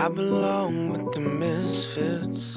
I belong with the misfits.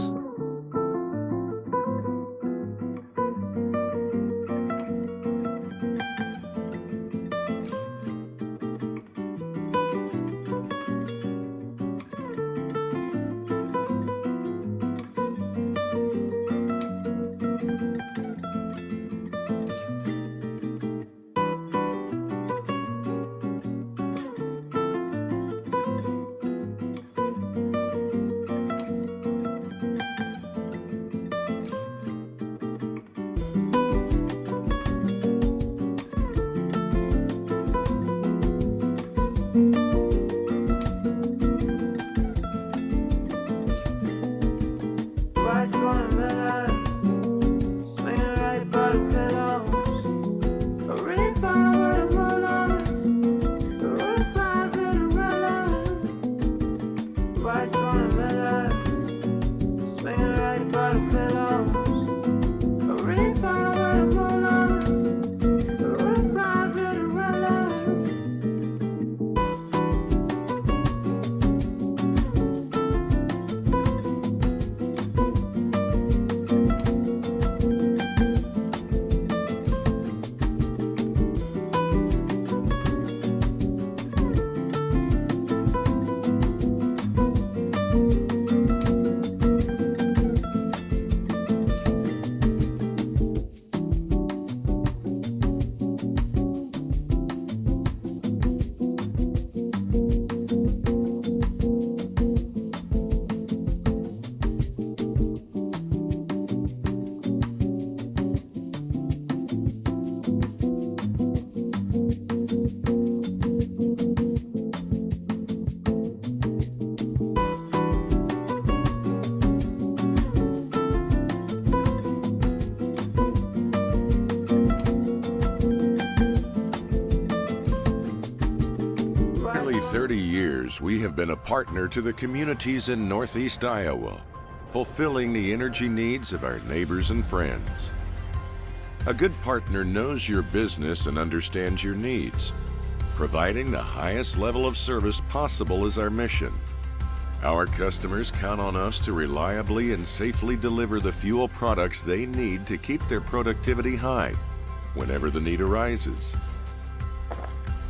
We have been a partner to the communities in Northeast Iowa, fulfilling the energy needs of our neighbors and friends. A good partner knows your business and understands your needs. Providing the highest level of service possible is our mission. Our customers count on us to reliably and safely deliver the fuel products they need to keep their productivity high whenever the need arises.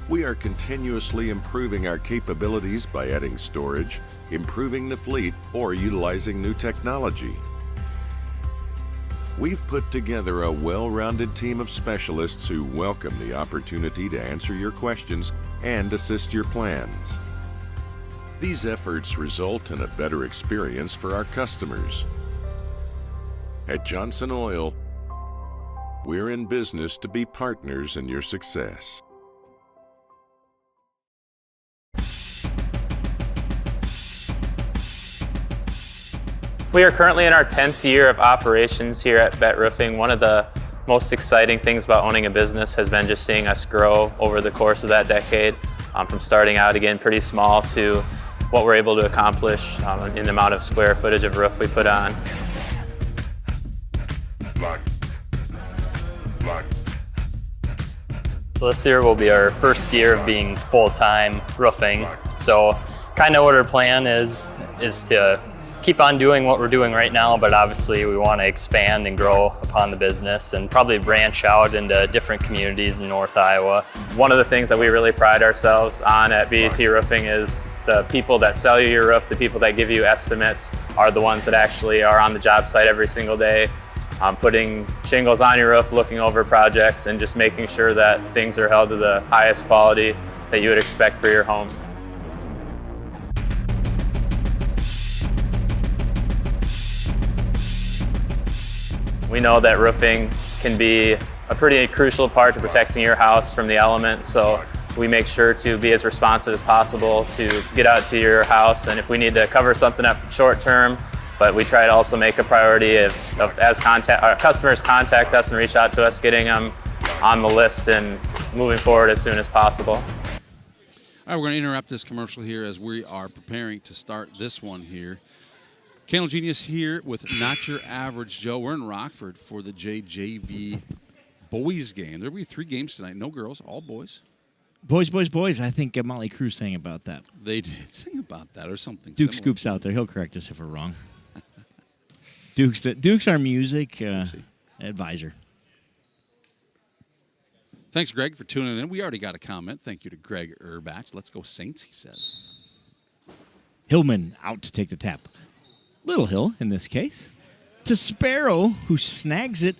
We are continuously improving our capabilities by adding storage, improving the fleet, or utilizing new technology. We've put together a well-rounded team of specialists who welcome the opportunity to answer your questions and assist your plans. These efforts result in a better experience for our customers. At Johnson Oil, we're in business to be partners in your success. We are currently in our 10th year of operations here at Bet Roofing. One of the most exciting things about owning a business has been just seeing us grow over the course of that decade, from starting out again pretty small to what we're able to accomplish in the amount of square footage of roof we put on. So this year will be our first year of being full-time roofing. So kind of what our plan is to keep on doing what we're doing right now, but obviously we want to expand and grow upon the business and probably branch out into different communities in North Iowa. One of the things that we really pride ourselves on at BET Roofing is the people that sell you your roof, the people that give you estimates are the ones that actually are on the job site every single day, putting shingles on your roof, looking over projects, and just making sure that things are held to the highest quality that you would expect for your home. We know that roofing can be a pretty crucial part to protecting your house from the elements, so we make sure to be as responsive as possible to get out to your house, and if we need to cover something up short term, but we try to also make a priority as our customers contact us and reach out to us, getting them on the list and moving forward as soon as possible. All right, we're going to interrupt this commercial here as we are preparing to start this one here. Candle Genius here with Not Your Average Joe. We're in Rockford for the JJV boys game. There'll be 3 games tonight. No girls, all boys. Boys, I think Motley Crue sang about that. They did sing about that or something Duke similar. Scoop's out there. He'll correct us if we're wrong. Duke's our music advisor. Thanks, Greg, for tuning in. We already got a comment. Thank you to Greg Urbach. Let's go Saints, he says. Hillman out to take the tap. Little Hill in this case. To Sparrow, who snags it,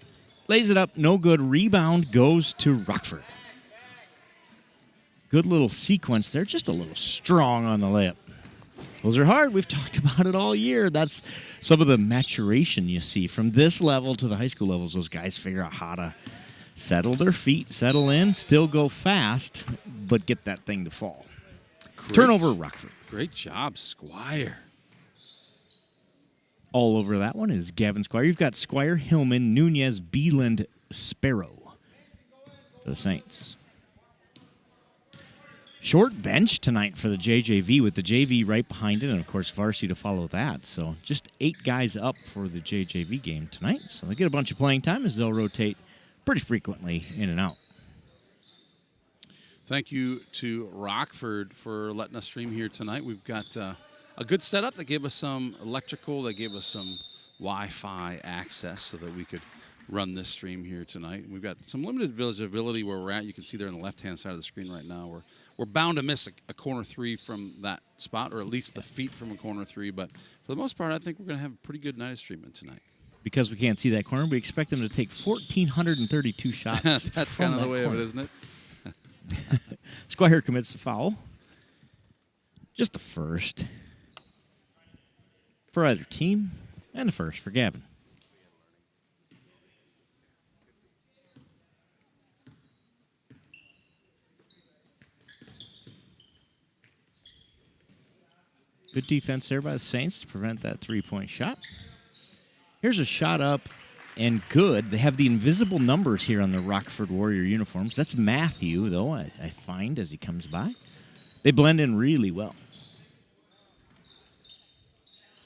lays it up, no good. Rebound goes to Rockford. Good little sequence there, just a little strong on the layup. Those are hard. We've talked about it all year. That's some of the maturation you see from this level to the high school levels. Those guys figure out how to settle their feet, settle in, still go fast, but get that thing to fall. Turnover, Rockford. Great job, Squire. All over that one is Gavin Squire. You've got Squire, Hillman, Nunez, Beeland, Sparrow for the Saints. Short bench tonight for the JJV with the JV right behind it and, of course, Varsity to follow that. So just 8 guys up for the JJV game tonight. So they get a bunch of playing time as they'll rotate pretty frequently in and out. Thank you to Rockford for letting us stream here tonight. We've got a good setup. They gave us some electrical. They gave us some Wi-Fi access so that we could run this stream here tonight. We've got some limited visibility where we're at. You can see there on the left-hand side of the screen right now. We're bound to miss a corner 3 from that spot, or at least the feet from a corner 3. But for the most part, I think we're going to have a pretty good night of streaming tonight. Because we can't see that corner, we expect them to take 1,432 shots. That's kind of the way of it, isn't it? Squire commits the foul. Just the first for either team, and the first for Gavin. Good defense there by the Saints to prevent that three-point shot. Here's a shot up and good. They have the invisible numbers here on the Rockford Warrior uniforms. That's Matthew, though, I find as he comes by. They blend in really well.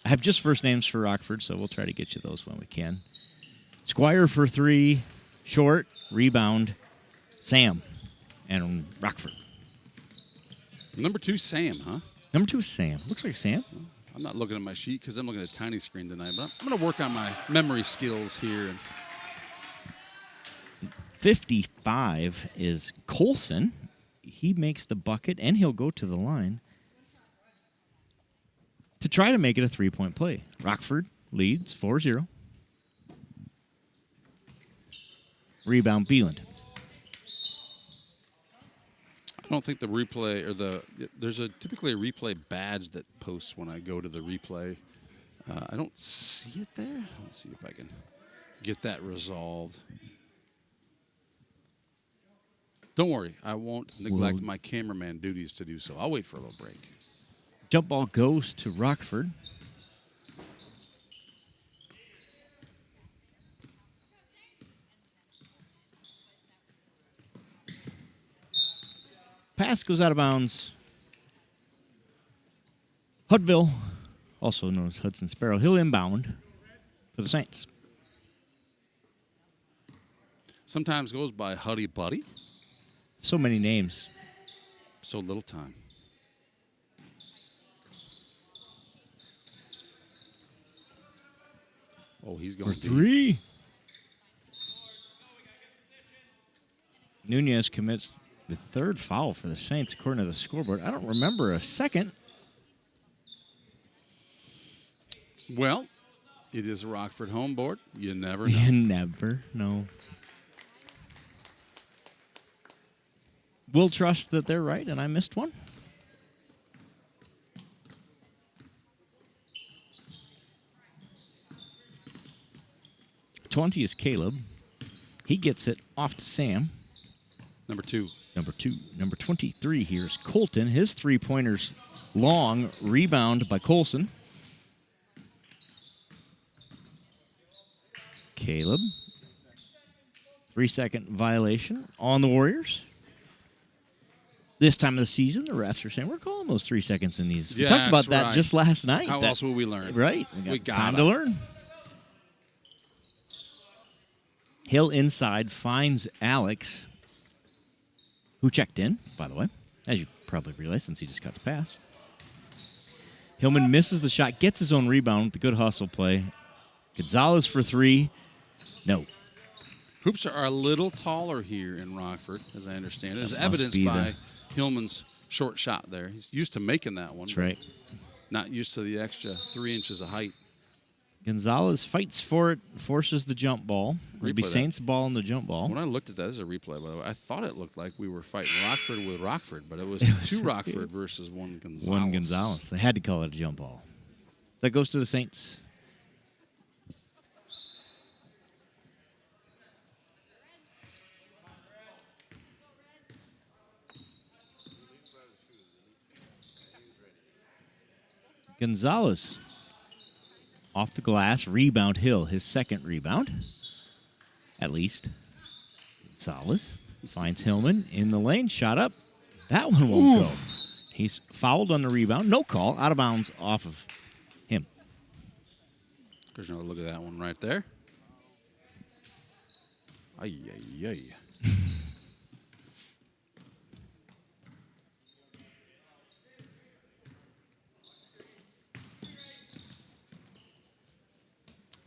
I have just first names for Rockford, so we'll try to get you those when we can. Squire for 3, short, rebound, Sam, and Rockford. Number 2, Sam, huh? Number 2 is Sam. Looks like Sam. I'm not looking at my sheet because I'm looking at a tiny screen tonight, but I'm going to work on my memory skills here. 55 is Colson. He makes the bucket, and he'll go to the line to try to make it a three-point play. Rockford leads 4-0. Rebound, Beeland. I don't think the replay or there's typically a replay badge that posts when I go to the replay. I don't see it there. Let's see if I can get that resolved. Don't worry, I won't neglect my cameraman duties to do so. I'll wait for a little break. Jump ball goes to Rockford. Pass goes out of bounds. Hudville, also known as Hudson Sparrow, he'll inbound for the Saints. Sometimes goes by Huddy Buddy. So many names. So little time. Oh, he's going For 3. Nunez commits the 3rd foul for the Saints, according to the scoreboard. I don't remember a second. Well, it is a Rockford home board. You never know. You never know. We'll trust that they're right, and I missed one. .20 is Caleb. He gets it off to Sam. Number 2. Number 2. Number 23 here is Colton. His three-pointers long. Rebound by Colson. Caleb. 3-second violation on the Warriors. This time of the season, the refs are saying, we're calling those 3 seconds in these. We talked about that just last night. How else will we learn? Right. We got time to learn. Hill inside finds Alex, who checked in, by the way, as you probably realized since he just got the pass. Hillman misses the shot, gets his own rebound with the good hustle play. Gonzalez for three. No. Hoops are a little taller here in Rockford, as I understand it, as evidenced be by Hillman's short shot there. He's used to making that one. That's right. Not used to the extra 3 inches of height. Gonzalez fights for it, forces the jump ball. It'll be Replay that. Saints ball in the jump ball. When I looked at that, this is a replay, by the way, I thought it looked like we were fighting Rockford with Rockford, but it was two Rockford versus one Gonzalez. One Gonzalez. They had to call it a jump ball. That goes to the Saints. Gonzalez off the glass, rebound Hill, his second rebound, at least. Gonzalez finds Hillman in the lane, shot up. That one won't go. He's fouled on the rebound, no call, out of bounds off of him. There's another look at that one right there. Ay, ay, ay.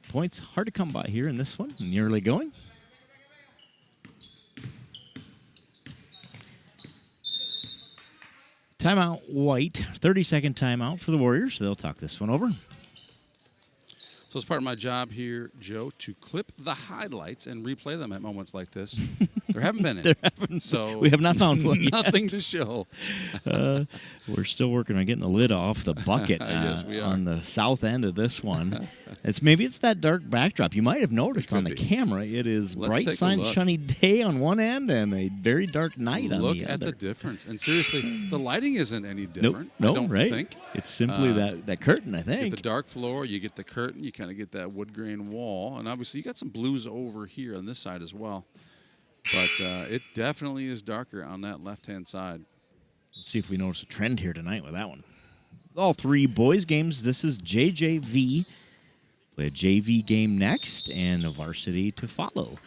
Points hard to come by here in this one, in the early going. Timeout White, 30-second timeout for the Warriors. They'll talk this one over. So it's part of my job here, Joe, to clip the highlights and replay them at moments like this. There haven't been any. So We have not found one yet. nothing to show. We're still working on getting the lid off the bucket Yes, we are. on the south end of this one. Maybe it's that dark backdrop. You might have noticed on the camera. It is Let's bright, take a sunshiny day on one end and a very dark night on Look the at other. the difference. And seriously, the lighting isn't any different. No, I don't right? think. It's simply that curtain, I You think. get the dark floor, you get the curtain, you kind of get that wood grain wall, and obviously you got some blues over here on this side as well. But it definitely is darker on that left-hand side. Let's see if we notice a trend here tonight with that one. All three boys games. This is JJV. Play a JV game next and a varsity to follow.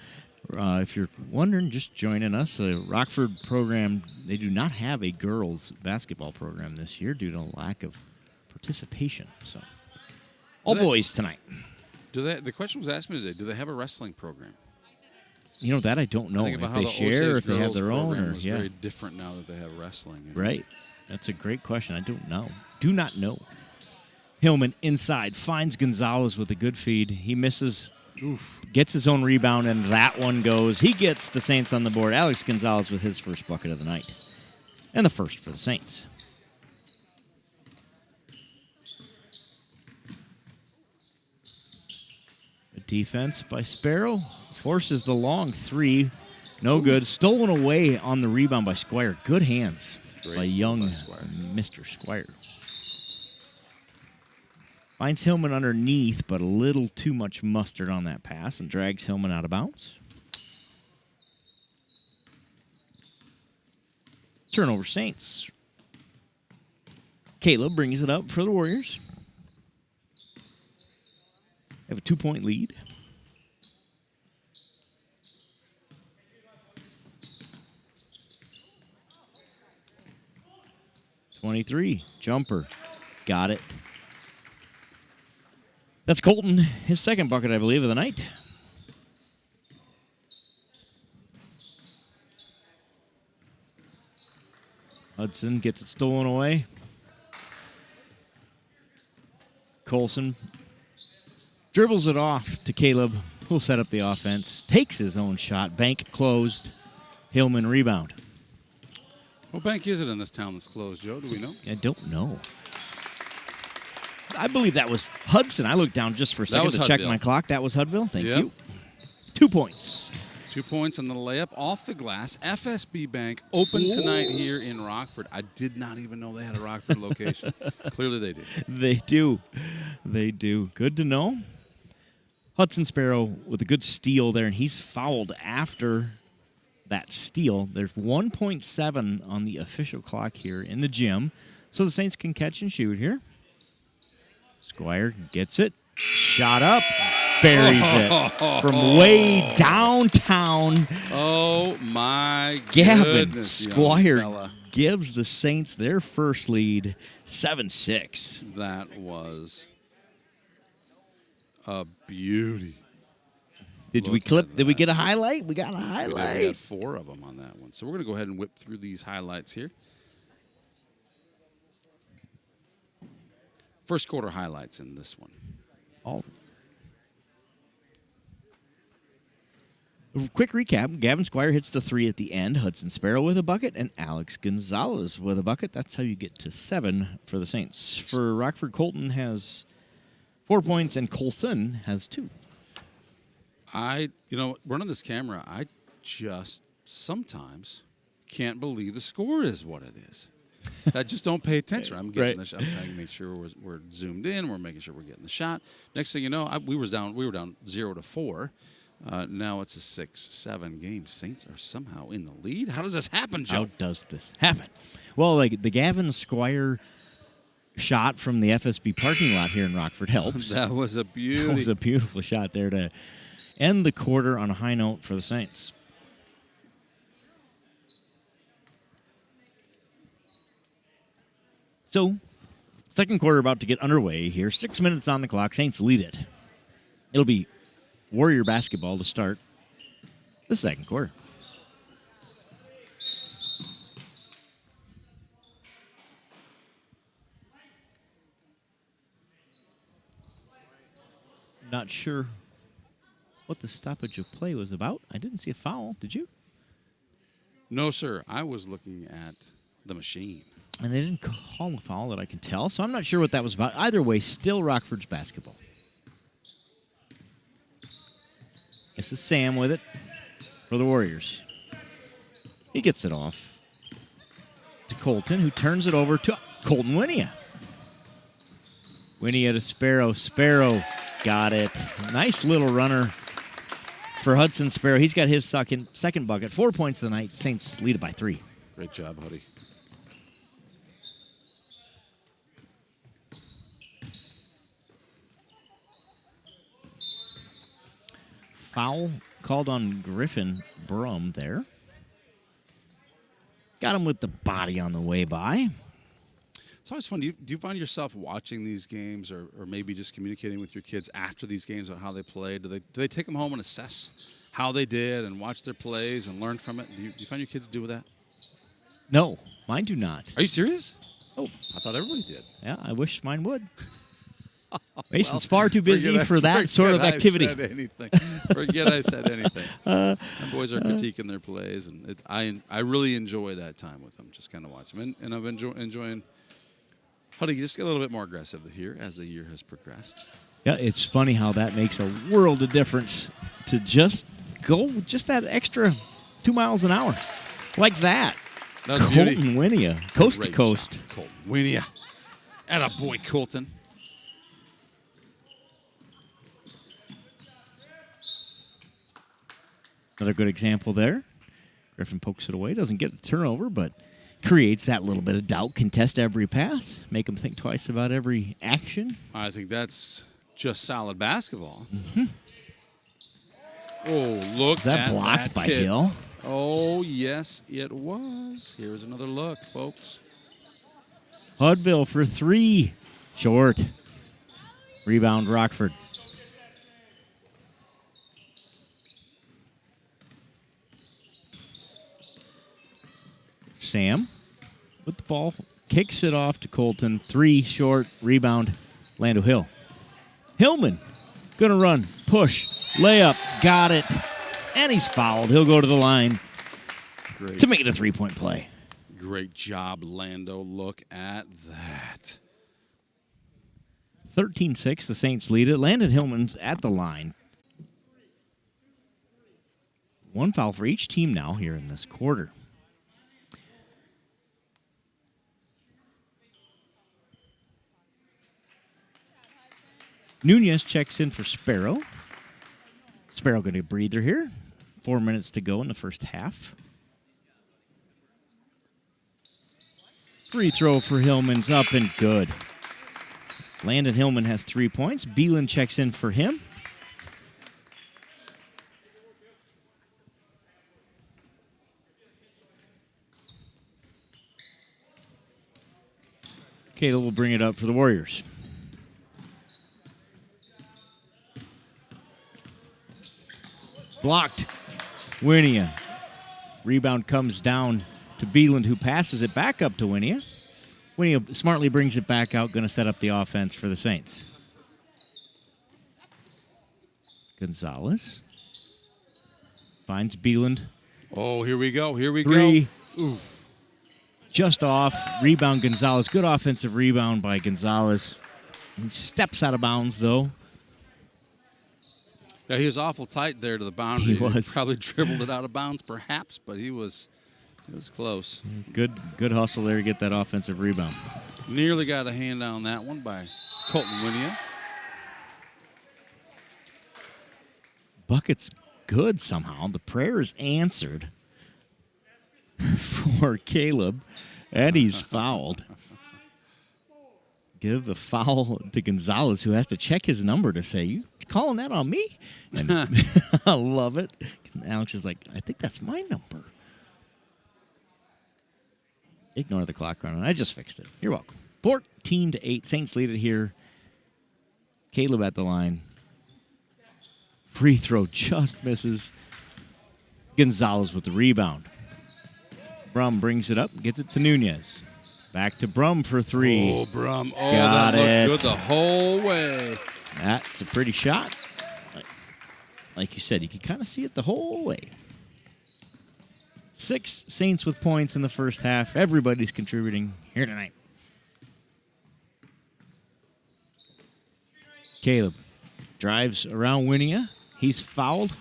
If you're wondering, just joining us, the Rockford program, they do not have a girls basketball program this year due to lack of participation. So, all boys tonight. The question was asked me today, do they have a wrestling program? You know, that I don't know. Think about If how they the share, Osage if they have girls their own, program or was very different now that they have wrestling. Right. That's a great question. I don't know. Do not know. Hillman inside finds Gonzalez with a good feed. He misses, gets his own rebound, and that one goes. He gets the Saints on the board. Alex Gonzalez with his first bucket of the night. And the first for the Saints. A defense by Sparrow. Forces the long three. No good. Stolen away on the rebound by Squire. Good hands by young Mr. Squire. Finds Hillman underneath, but a little too much mustard on that pass and drags Hillman out of bounds. Turnover Saints. Caleb brings it up for the Warriors. Have a 2-point lead. .23 jumper. Got it. That's Colton, his second bucket, I believe, of the night. Hudson gets it stolen away. Colson dribbles it off to Caleb, who'll set up the offense. Takes his own shot. Bank closed. Hillman rebound. What bank is it in this town that's closed, Joe? Do we know? I don't know. I believe that was Hudson. I looked down just for a second to check my clock. That was Hudville. Thank you. 2 points. 2 points on the layup off the glass. FSB Bank open tonight here in Rockford. I did not even know they had a Rockford location. Clearly they do. They do. They do. Good to know. Hudson Sparrow with a good steal there, and he's fouled after that steal. There's 1.7 on the official clock here in the gym, so the Saints can catch and shoot here. Squire gets it. Shot up. buries it from way downtown. Oh, my Gavin goodness, young Squire fella. gives the Saints their first lead, 7-6. That was a beauty. Did Look we clip? at Did we that. get a highlight? We got a We highlight. had 4 of them on that one. So we're going to go ahead and whip through these highlights here. First quarter highlights in this one. Oh. A quick recap. Gavin Squire hits the 3 at the end. Hudson Sparrow with a bucket. And Alex Gonzalez with a bucket. That's how you get to 7 for the Saints. For Rockford, Colton has 4 points, and Colson has 2. Running this camera, I just sometimes can't believe the score is what it is. I just don't pay attention. I'm getting Right. I'm trying to make sure we're zoomed in. We're making sure we're getting the shot. Next thing you know, we were down 0-4. Now it's a 6-7 game. Saints are somehow in the lead. How does this happen, Joe? How does this happen? Well, like the Gavin Squire shot from the FSB parking lot here in Rockford helps. That was a beauty. That was a beautiful shot there to end the quarter on a high note for the Saints. So, second quarter about to get underway here. 6 minutes on the clock. Saints lead it. It'll be Warrior basketball to start the second quarter. Not sure what the stoppage of play was about. I didn't see a foul. Did you? No, sir. I was looking at the machine. And they didn't call a foul that I can tell, so I'm not sure what that was about. Either way, still Rockford's basketball. This is Sam with it for the Warriors. He gets it off to Colton, who turns it over to Colton Winia. Winia to Sparrow. Sparrow got it. Nice little runner for Hudson Sparrow. He's got his second bucket. 4 points of the night. Saints lead it by 3. Great job, Huddy. Foul called on Griffin Brum there. Got him with the body on the way by. It's always fun. Do you find yourself watching these games or maybe just communicating with your kids after these games on how they played? Do they take them home and assess how they did and watch their plays and learn from it? Do you find your kids do that? No, mine do not. Are you serious? Oh, I thought everybody did. yeah, I wish mine would. Mason's far too busy for that sort of activity. Forget I said anything. My boys are critiquing their plays, and I really enjoy that time with them, just kind of watch them. And I've been enjoying Huddy just get a little bit more aggressive here as the year has progressed. Yeah, it's funny how that makes a world of difference to just go just that extra 2 miles an hour. Like that. That's Colton Winia, coast to Great coast. job, Colton Winia. Attaboy, Colton. Another good example there. Griffin pokes it away, doesn't get the turnover, but creates that little bit of doubt. Contest every pass, make them think twice about every action. I think that's just solid basketball. Mm-hmm. Oh, look Is that at blocked that by kid. Hill? Oh, yes, it was. Here's another look, folks. Hudville for 3. Short. Rebound, Rockford. Sam with the ball. Kicks it off to Colton. 3 short. Rebound, Lando Hill. Hillman gonna run. Push. Layup. Got it. And he's fouled. He'll go to the line to make it a 3-point play. Great job, Lando. Look at that. 13-6, the Saints lead it. Landon Hillman's at the line. 1 foul for each team now here in this quarter. Nunez checks in for Sparrow. Sparrow going to breather here. 4 minutes to go in the first half. Free throw for Hillman's up and good. Landon Hillman has 3 points. Beelan checks in for him. Caleb will bring it up for the Warriors. Blocked. Winia. Rebound comes down to Beeland, who passes it back up to Winia. Winia smartly brings it back out, going to set up the offense for the Saints. Gonzalez finds Beeland. Oh, here we go. Here we Three. go. Oof. Just off. Rebound Gonzalez. Good offensive rebound by Gonzalez. He steps out of bounds, though. Yeah, he was awful tight there to the boundary. He was. Probably dribbled it out of bounds, perhaps, but he was close. Good hustle there to get that offensive rebound. Nearly got a hand on that one by Colton Winia. Bucket's good somehow. The prayer is answered for Caleb, and he's fouled. Give the foul to Gonzalez, who has to check his number to say, "You calling that on me?" And I love it. Alex is like, "I think that's my number." Ignore the clock running. I just fixed it. You're welcome. 14-8. Saints lead it here. Caleb at the line. Free throw just misses. Gonzalez with the rebound. Brum brings it up, gets it to Nunez. Back to Brum for three. Oh, Brum. Oh, Got that looked it. good the whole way. That's a pretty shot. Like you said, you can kind of see it the whole way. 6 Saints with points in the first half. Everybody's contributing here tonight. Caleb drives around Winia. He's fouled.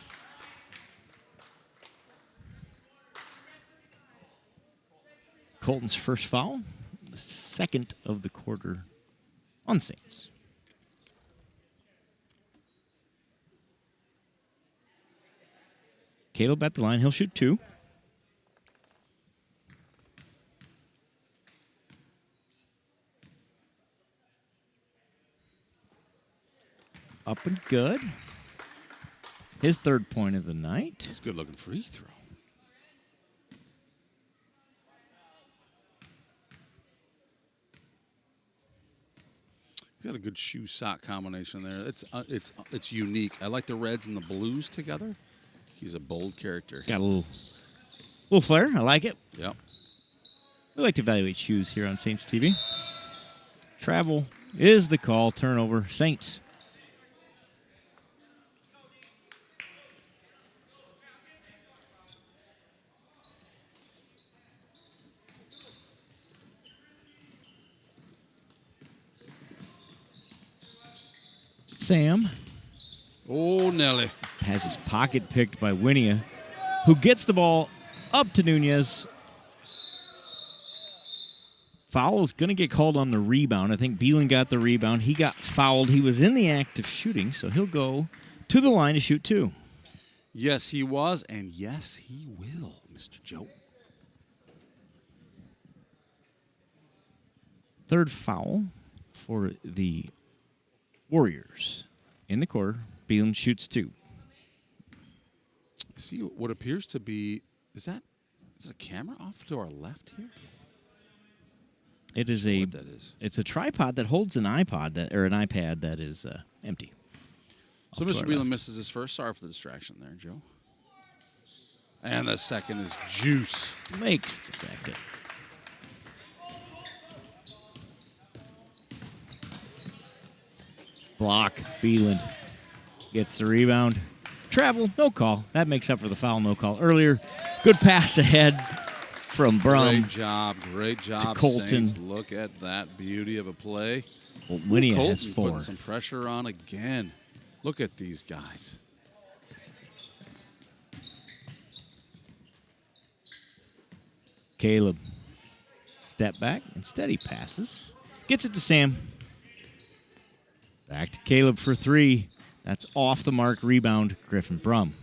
Colton's first foul. The second of the quarter on the Saints. Caleb at the line. He'll shoot 2. Up and good. His third point of the night. That's a good-looking free throw. He's got a good shoe-sock combination there. It's unique. I like the reds and the blues together. He's a bold character. Got a little flair. I like it. Yep. We like to evaluate shoes here on Saints TV. Travel is the call. Turnover. Saints. Sam. Oh, Nelly. Has his pocket picked by Winia, who gets the ball up to Nunez. Foul is going to get called on the rebound. I think Beelan got the rebound. He got fouled. He was in the act of shooting, so he'll go to the line to shoot 2. Yes, he was, and yes, he will, Mr. Joe. Third foul for the Warriors. In the quarter, Beelan shoots 2. See what appears to be, is a camera off to our left here? It is What that is. It's a tripod that holds an iPad that is empty. So Off to Mr. our Beelan left. misses his first. Sorry for the distraction there, Joe. And the second is juice. Makes the second. Block. Beeland gets the rebound. Travel, no call. That makes up for the foul, no call earlier. Good pass ahead from Brum. Great job, Colton. Saints. Look at that beauty of a play. Well, Winia Colton has 4. putting some pressure on again. Look at these guys. Caleb. Step back. Instead, he passes. Gets it to Sam. Back to Caleb for 3. That's off the mark. Rebound, Griffin Brum.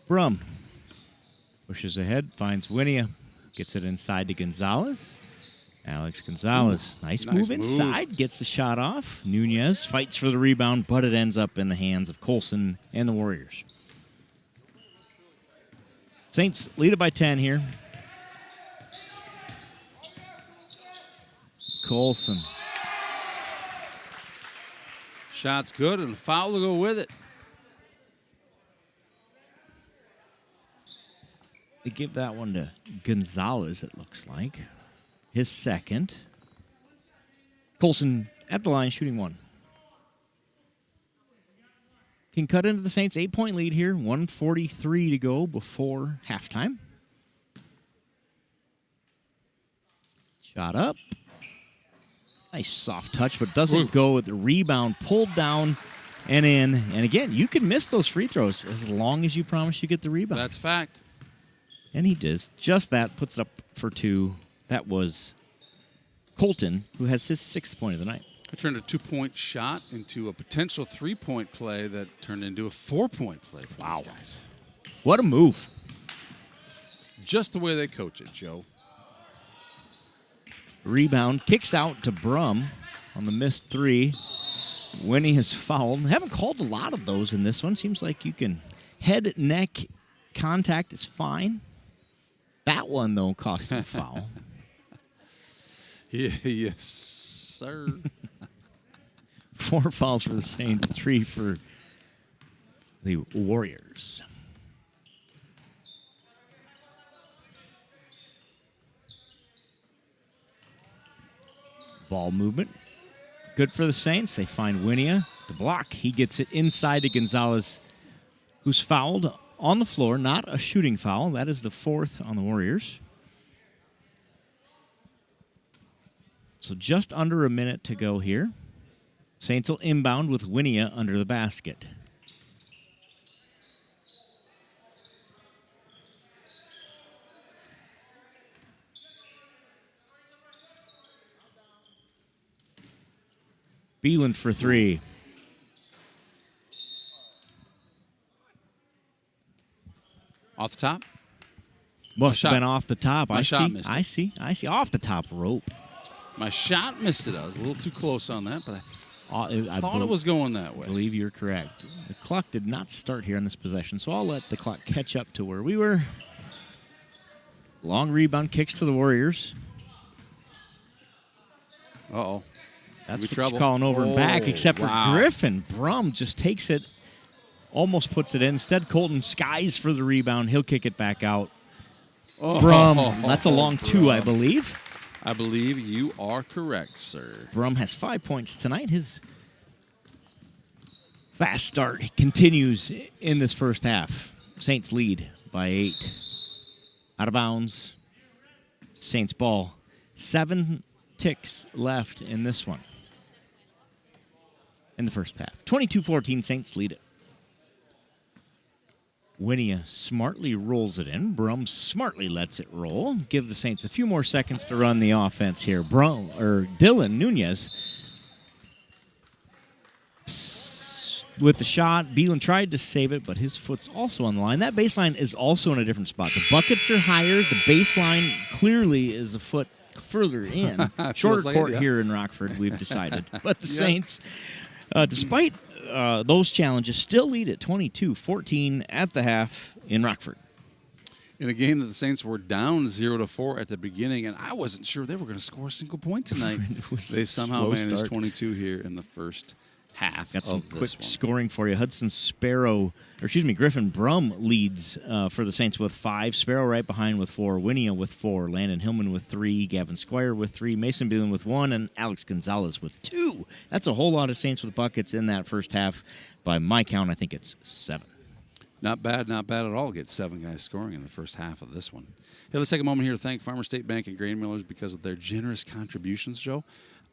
Brum pushes ahead, finds Winia. Gets it inside to Gonzalez. Alex Gonzalez. Nice move inside. Gets the shot off. Nunez fights for the rebound, but it ends up in the hands of Colson and the Warriors. Saints lead it by 10 here. Colson. Shot's good, and foul to go with it. They give that one to Gonzalez, it looks like. His second. Colson at the line, shooting one. Can cut into the Saints' 8-point lead here. 1:43 to go before halftime. Shot up. Nice soft touch, but doesn't go with the rebound. Pulled down and in. And again, you can miss those free throws as long as you promise you get the rebound. That's fact. And he does just that, puts it up for two. That was Colton, who has his 6th point of the night. I turned a 2-point shot into a potential 3-point play that turned into a 4-point play for these guys. What a move. Just the way they coach it, Joe. Rebound, kicks out to Brum on the missed 3. Winnie has fouled. Haven't called a lot of those in this one. Seems like you can head, neck contact is fine. That one, though, cost him a foul. Yes, sir. 4 fouls for the Saints, 3 for the Warriors. Ball movement. Good for the Saints. They find Winia. The block. He gets it inside to Gonzalez, who's fouled on the floor. Not a shooting foul. That is the 4th on the Warriors. So just under a minute to go here. Saints will inbound with Winia under the basket. Beelan for 3. Off the top? Must have been off the top. My shot missed it. I see. Off the top rope. My shot missed it. I was a little too close on that, but I thought it was going that way. I believe you're correct. The clock did not start here on this possession, so I'll let the clock catch up to where we were. Long rebound kicks to the Warriors. Uh-oh. That's what you're calling over and back, except for Griffin. Brum just takes it, almost puts it in. Instead, Colton skies for the rebound. He'll kick it back out. Brum, that's a long 2, I believe. I believe you are correct, sir. Brum has 5 points tonight. His fast start continues in this first half. Saints lead by 8. Out of bounds. Saints ball. 7 ticks left in this one. In the first half. 22-14, Saints lead it. Winia smartly rolls it in. Brum smartly lets it roll. Give the Saints a few more seconds to run the offense here. Dylan Nunez with the shot. Beelan tried to save it, but his foot's also on the line. That baseline is also in a different spot. The buckets are higher. The baseline clearly is a foot further in. Shorter court here in Rockford, we've decided. But the Saints, despite those challenges, still lead at 22-14 at the half in Rockford. In a game that the Saints were down 0-4 at the beginning, and I wasn't sure they were going to score a single point tonight. They somehow managed 22 here in the first half. Got some quick this one. scoring for you. Griffin Brum leads for the Saints with 5. Sparrow right behind with 4. Winia with 4. Landon Hillman with 3. Gavin Squire with 3. Mason Beelan with 1. And Alex Gonzalez with 2. That's a whole lot of Saints with buckets in that first half. By my count, I think it's 7. Not bad at all. Get 7 guys scoring in the first half of this one. Hey, let's take a moment here to thank Farmer State Bank and Grain Millers because of their generous contributions, Joe.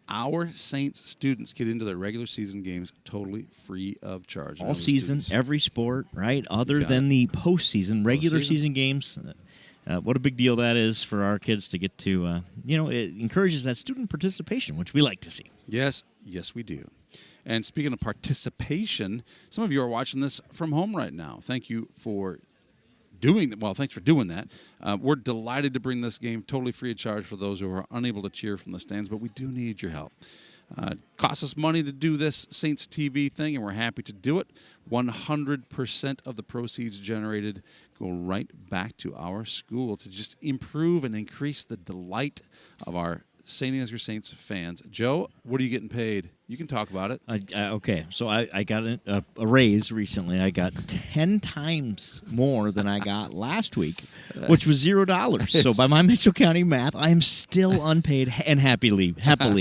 Our Saints students get into their regular season games totally free of charge. All season, every sport, right? Other than the postseason, regular season games. What a big deal that is for our kids to get to, it encourages that student participation, which we like to see. Yes, we do. And speaking of participation, some of you are watching this from home right now. Thank you for thanks for doing that. We're delighted to bring this game totally free of charge for those who are unable to cheer from the stands, but we do need your help. Costs us money to do this Saints TV thing, and we're happy to do it. 100% of the proceeds generated go right back to our school to just improve and increase the delight of our Saint Ansgar Saints fans. Joe, what are you getting paid? You can talk about it. Okay, so I got a raise recently. I got 10 times more than I got last week, which was $0. So by my Mitchell County math, I am still unpaid and happily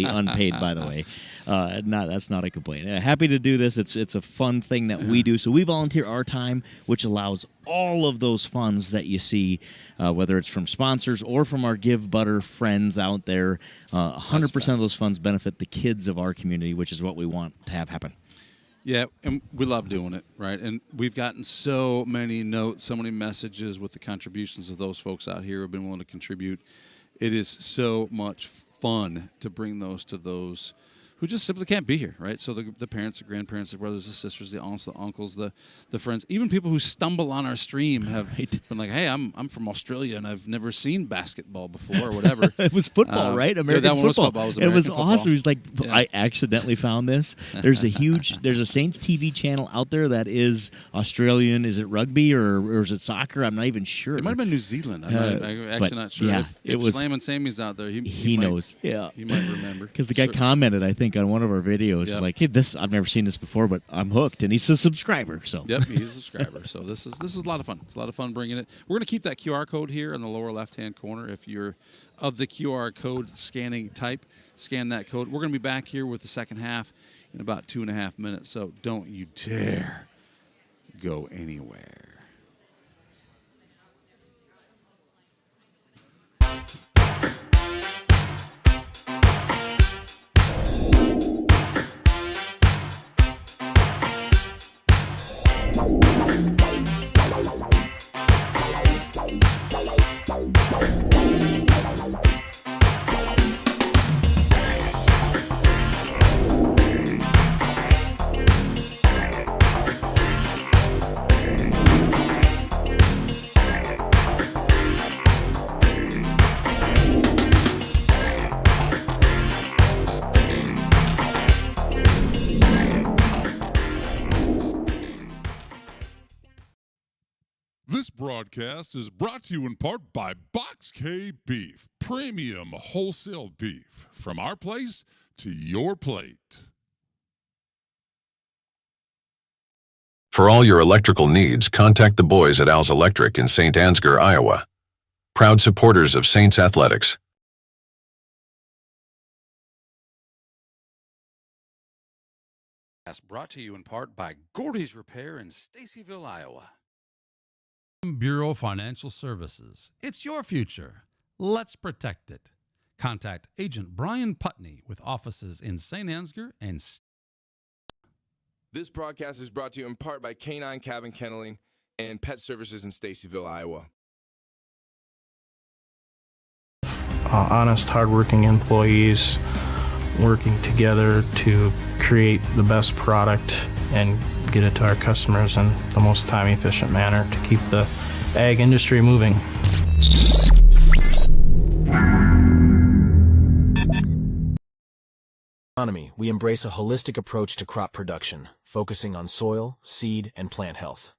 unpaid, by the way. That's not a complaint. Happy to do this. It's a fun thing that we do. So we volunteer our time, which allows all of those funds that you see, whether it's from sponsors or from our Give Butter friends out there, 100% of those funds benefit the kids of our community, which is what we want to have happen. Yeah, and we love doing it, right? And we've gotten so many notes, so many messages with the contributions of those folks out here who have been willing to contribute. It is so much fun to bring those to those who just simply can't be here, right? So the parents, the grandparents, the brothers, the sisters, the aunts, the uncles, the friends, even people who stumble on our stream have been like, hey, I'm from Australia and I've never seen basketball before or whatever. It was football, right? American that one football. Was American football. Awesome. It was like, I accidentally found this. There's a Saints TV channel out there that is Australian. Is it rugby or is it soccer? I'm not even sure. It might have been New Zealand. I'm actually not sure. Yeah, if Slam and Sammy's out there, he knows. Yeah, he might remember. Because the guy commented, I think, on one of our videos, like, "Hey, I've never seen this before, but I'm hooked," and he's a subscriber. So yep, he's a subscriber. So this is a lot of fun. It's a lot of fun bringing it. We're going to keep that QR code here in the lower left-hand corner. If you're of the QR code scanning type, scan that code. We're going to be back here with the second half in about 2.5 minutes. So don't you dare go anywhere. This broadcast is brought to you in part by Box K Beef, premium wholesale beef. From our place to your plate. For all your electrical needs, contact the boys at Al's Electric in Saint Ansgar, Iowa. Proud supporters of Saints Athletics. Brought to you in part by Gordy's Repair in Stacyville, Iowa. Bureau Financial Services. It's your future. Let's protect it. Contact Agent Brian Putney with offices in Saint Ansgar and This broadcast is brought to you in part by Canine Cabin Kenneling and Pet Services in Stacyville, Iowa. Honest, hardworking employees working together to create the best product and get it to our customers in the most time-efficient manner to keep the ag industry moving. We embrace a holistic approach to crop production, focusing on soil, seed, and plant health.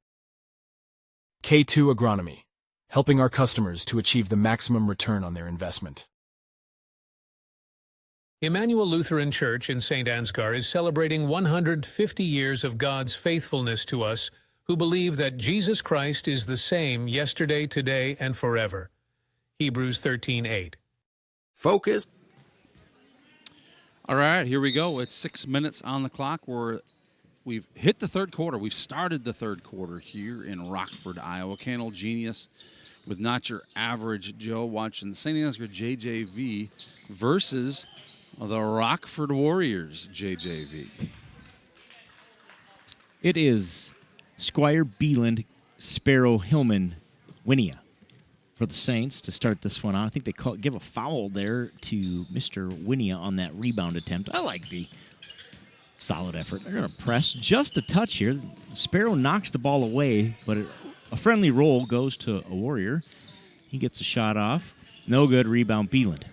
K2 Agronomy, helping our customers to achieve the maximum return on their investment. Emmanuel Lutheran Church in Saint Ansgar is celebrating 150 years of God's faithfulness to us who believe that Jesus Christ is the same yesterday, today, and forever. Hebrews 13:8. Focus. All right, here we go. It's 6 minutes on the clock. We've hit the third quarter. We've started the third quarter here in Rockford, Iowa. Candle Genius with Not Your Average Joe watching Saint Ansgar JJV versus the Rockford Warriors JJV. It is Squire Beeland, Sparrow Hillman, Winia for the Saints to start this one on. I think they give a foul there to Mr. Winia on that rebound attempt. I like the solid effort. They're going to press just a touch here. Sparrow knocks the ball away, but a friendly roll goes to a Warrior. He gets a shot off. No good. Rebound Beeland.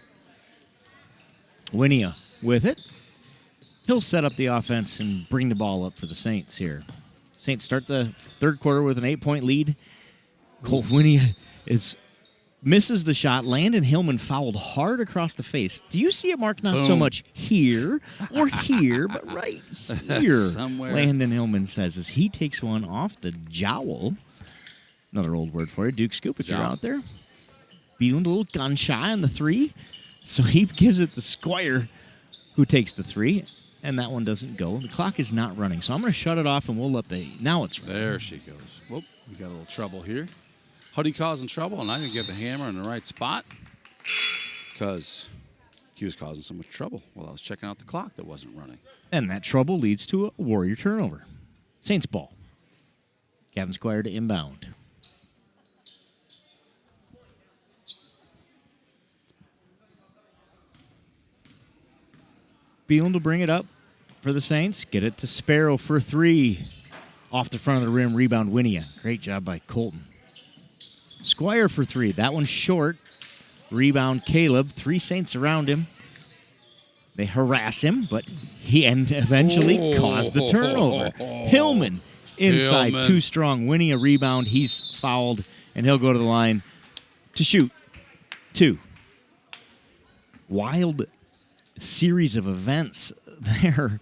Winia with it. He'll set up the offense and bring the ball up for the Saints here. Saints start the third quarter with an 8-point lead. Cole Winia is misses the shot. Landon Hillman fouled hard across the face. Do you see it marked not so Boom. much here or here, but right here? Somewhere. Landon Hillman says as he takes one off the jowl. Another old word for it. Duke Scoop, if you're out there. Beeland a little gun shy on the three. So he gives it to Squire, who takes the three. And that one doesn't go. The clock is not running. So I'm going to shut it off, and we'll let now it's running. There she goes. Whoop, we got a little trouble here. Huddy causing trouble, and I didn't get the hammer in the right spot because he was causing so much trouble while I was checking out the clock that wasn't running. And that trouble leads to a Warrior turnover. Saints ball. Gavin Squire to inbound. Beeland will bring it up for the Saints. Get it to Sparrow for three. Off the front of the rim, rebound Winia. Great job by Colton. Squire for three. That one's short. Rebound Caleb. Three Saints around him. They harass him, but he eventually caused the turnover. Hillman inside, Hillman. too strong. Winning a rebound. He's fouled, and he'll go to the line to shoot. Two. Wild series of events there.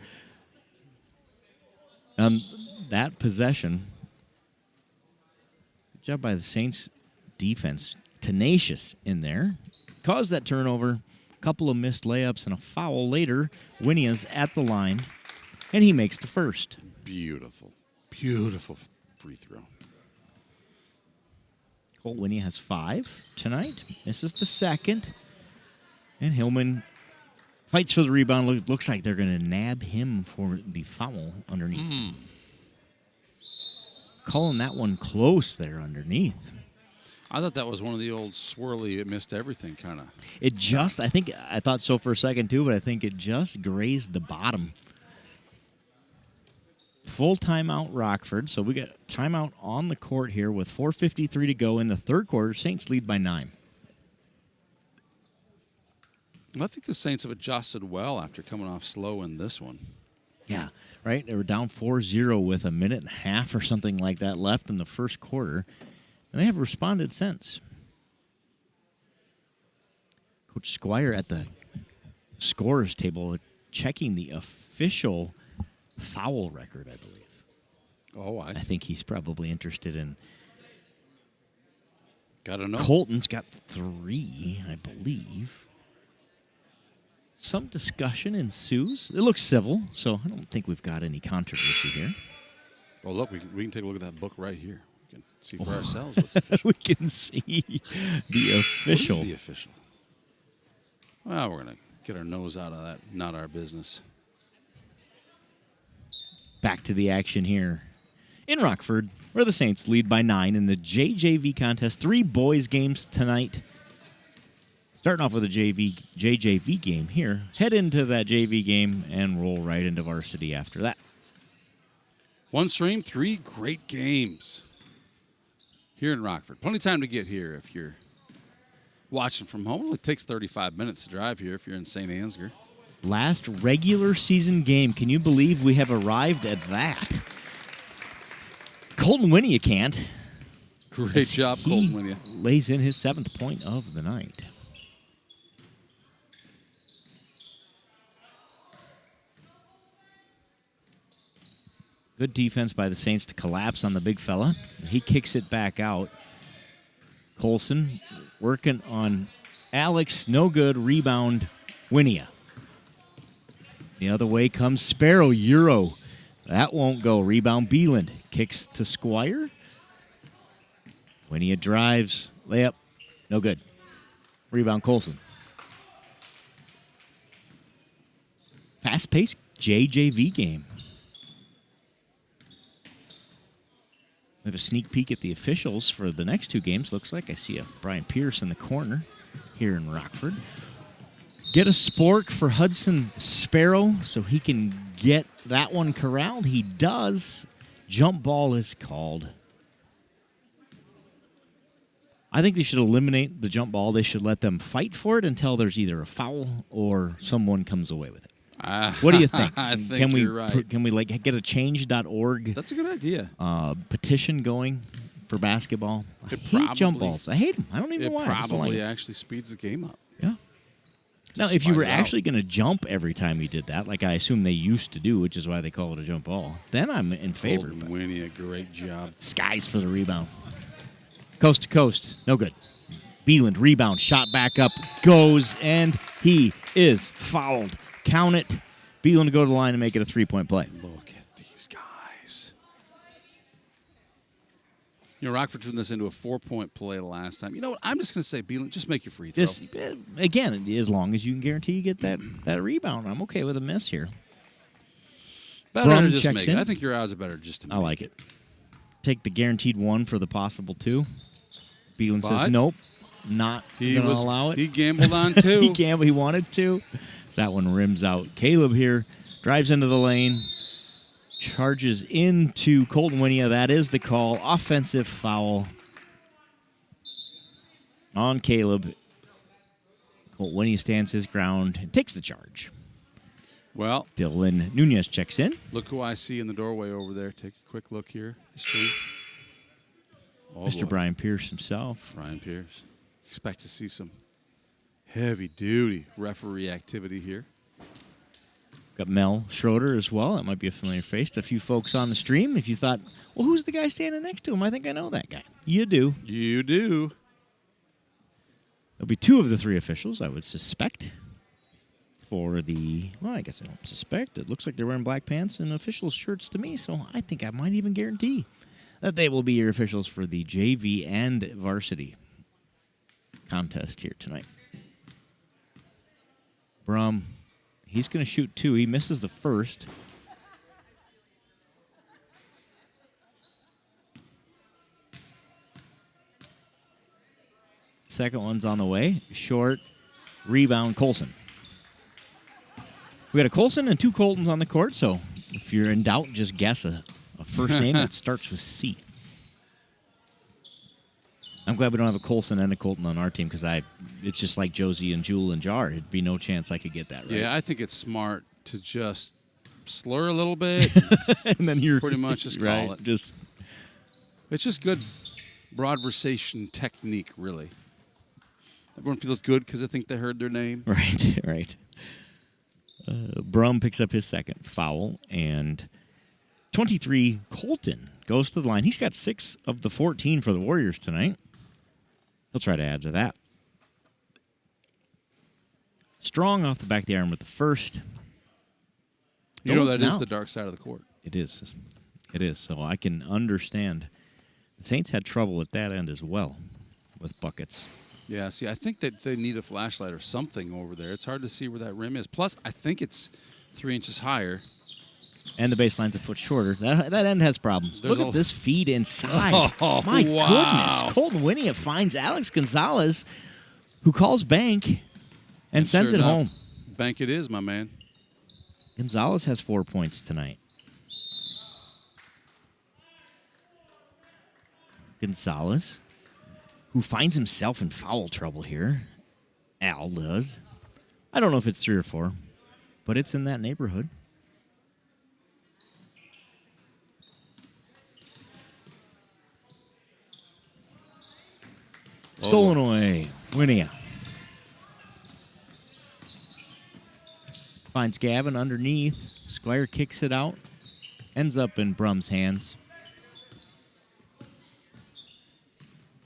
That possession. Good job by the Saints defense. Tenacious in there. Caused that turnover. Couple of missed layups and a foul later. Winia's at the line, and he makes the first. Beautiful. Beautiful free throw. Colt Winia has 5 tonight. Misses the second. And Hillman fights for the rebound. Looks like they're going to nab him for the foul underneath. Calling that one close there underneath. I thought that was one of the old swirly, it missed everything kind of. I thought so for a second too, but I think it just grazed the bottom. Full timeout Rockford. So we got timeout on the court here with 4:53 to go in the third quarter. Saints lead by 9. I think the Saints have adjusted well after coming off slow in this one. Yeah, right? They were down 4-0 with a minute and a half or something like that left in the first quarter. And they have responded since. Coach Squire at the scorer's table checking the official foul record, I believe. Oh, I see. I think he's probably interested in. Gotta know. Colton's got 3, I believe. Some discussion ensues. It looks civil, so I don't think we've got any controversy here. Well, look, we can take a look at that book right here. We can see for ourselves what's official. We can see the official. What is the official? Well, we're going to get our nose out of that. Not our business. Back to the action here in Rockford, where the Saints lead by 9 in the JJV contest. 3 boys games tonight. Starting off with a JJV game here. Head into that JV game and roll right into varsity after that. One stream, 3 great games here in Rockford. Plenty of time to get here if you're watching from home. It takes 35 minutes to drive here if you're in Saint Ansgar. Last regular season game. Can you believe we have arrived at that? Colton Winia can't. Great job, Colton Winia. Lays in his 7th point of the night. Good defense by the Saints to collapse on the big fella. He kicks it back out. Colson working on Alex. No good. Rebound, Winia. The other way comes Sparrow. Euro. That won't go. Rebound, Beeland. Kicks to Squire. Winia drives. Layup. No good. Rebound, Colson. Fast-paced JJV game. We have a sneak peek at the officials for the next 2 games. Looks like I see a Brian Pierce in the corner here in Rockford. Get a spork for Hudson Sparrow so he can get that one corralled. He does. Jump ball is called. I think they should eliminate the jump ball. They should let them fight for it until there's either a foul or someone comes away with it. What do you think? I think you're right. Can we get a change.org? That's a good idea. Petition going for basketball. I It hate jump probably- balls. I hate them. I don't even It know why. I just don't like probably it. actually speeds the game up. Yeah. Now, Just if you find were it out. actually going to jump every time you did that, like I assume they used to do, which is why they call it a jump ball, then I'm in favor. Colton But Winnie, a great job. skies for the rebound. Coast to coast. No good. Beeland, rebound, shot back up, goes, and he is fouled. Count it. Beeland to go to the line and make it a 3-point play. Look at these guys. You know, Rockford turned this into a 4-point play last time. You know what? I'm just going to say, Beeland, just make your free throw. Just, again, as long as you can guarantee you get that rebound, I'm okay with a miss here. Better Brum to just checks make in. it. I think your odds are better just to make I like it. Take the guaranteed 1 for the possible 2. Beeland says But nope, not going to allow it. He gambled on 2. He gambled. He wanted to. So that one rims out. Caleb here drives into the lane, charges into Colton Winia. That is the call. Offensive foul on Caleb. Colton Winia stands his ground and takes the charge. Well, Dylan Nunez checks in. look who I see in the doorway over there. Take a quick look here at the screen. Oh, Mr. boy. Brian Pierce himself. Brian Pierce. Expect to see some heavy-duty referee activity here. Got Mel Schroeder as well. That might be a familiar face to a few folks on the stream. If you thought, well, who's the guy standing next to him? I think I know that guy. You do. You do. There'll be 2 of the 3 officials, I would suspect, for the, well, I guess I don't suspect. It looks like they're wearing black pants and officials' shirts to me, so I think I might even guarantee that they will be your officials for the JV and varsity contest here tonight. Brum, he's going to shoot 2. He misses the first. Second one's on the way. Short. Rebound, Colson. We got a Colson and 2 Coltons on the court, so if you're in doubt, just guess a first name that starts with C. I'm glad we don't have a Colson and a Colton on our team because it's just like Josie and Jewel and Jar. It'd be no chance I could get that right. Yeah, I think it's smart to just slur a little bit. And then you're pretty much just call right, it. It's just good broadversation technique, really. Everyone feels good because I think they heard their name. Right, right. Brum picks up his second foul, and 23 Colton goes to the line. He's got 6 of the 14 for the Warriors tonight. He'll try to add to that. Strong off the back of the arm with the first. You know that is Now. the dark side of the court. It is. It is. So I can understand. The Saints had trouble at that end as well with buckets. Yeah, see, I think that they need a flashlight or something over there. It's hard to see where that rim is. Plus, I think it's 3 inches higher. And the baseline's a foot shorter. That end has problems. There's Look at this feed inside. Oh, My wow. goodness. Colton Winia finds Alex Gonzalez, who calls bank and sends Sure it enough, home. Bank it is, my man. Gonzalez has 4 points tonight. Gonzalez, who finds himself in foul trouble here. Al does. I don't know if it's 3 or 4, but it's in that neighborhood. Stolen away. Winia. Finds Gavin underneath. Squire kicks it out. Ends up in Brum's hands.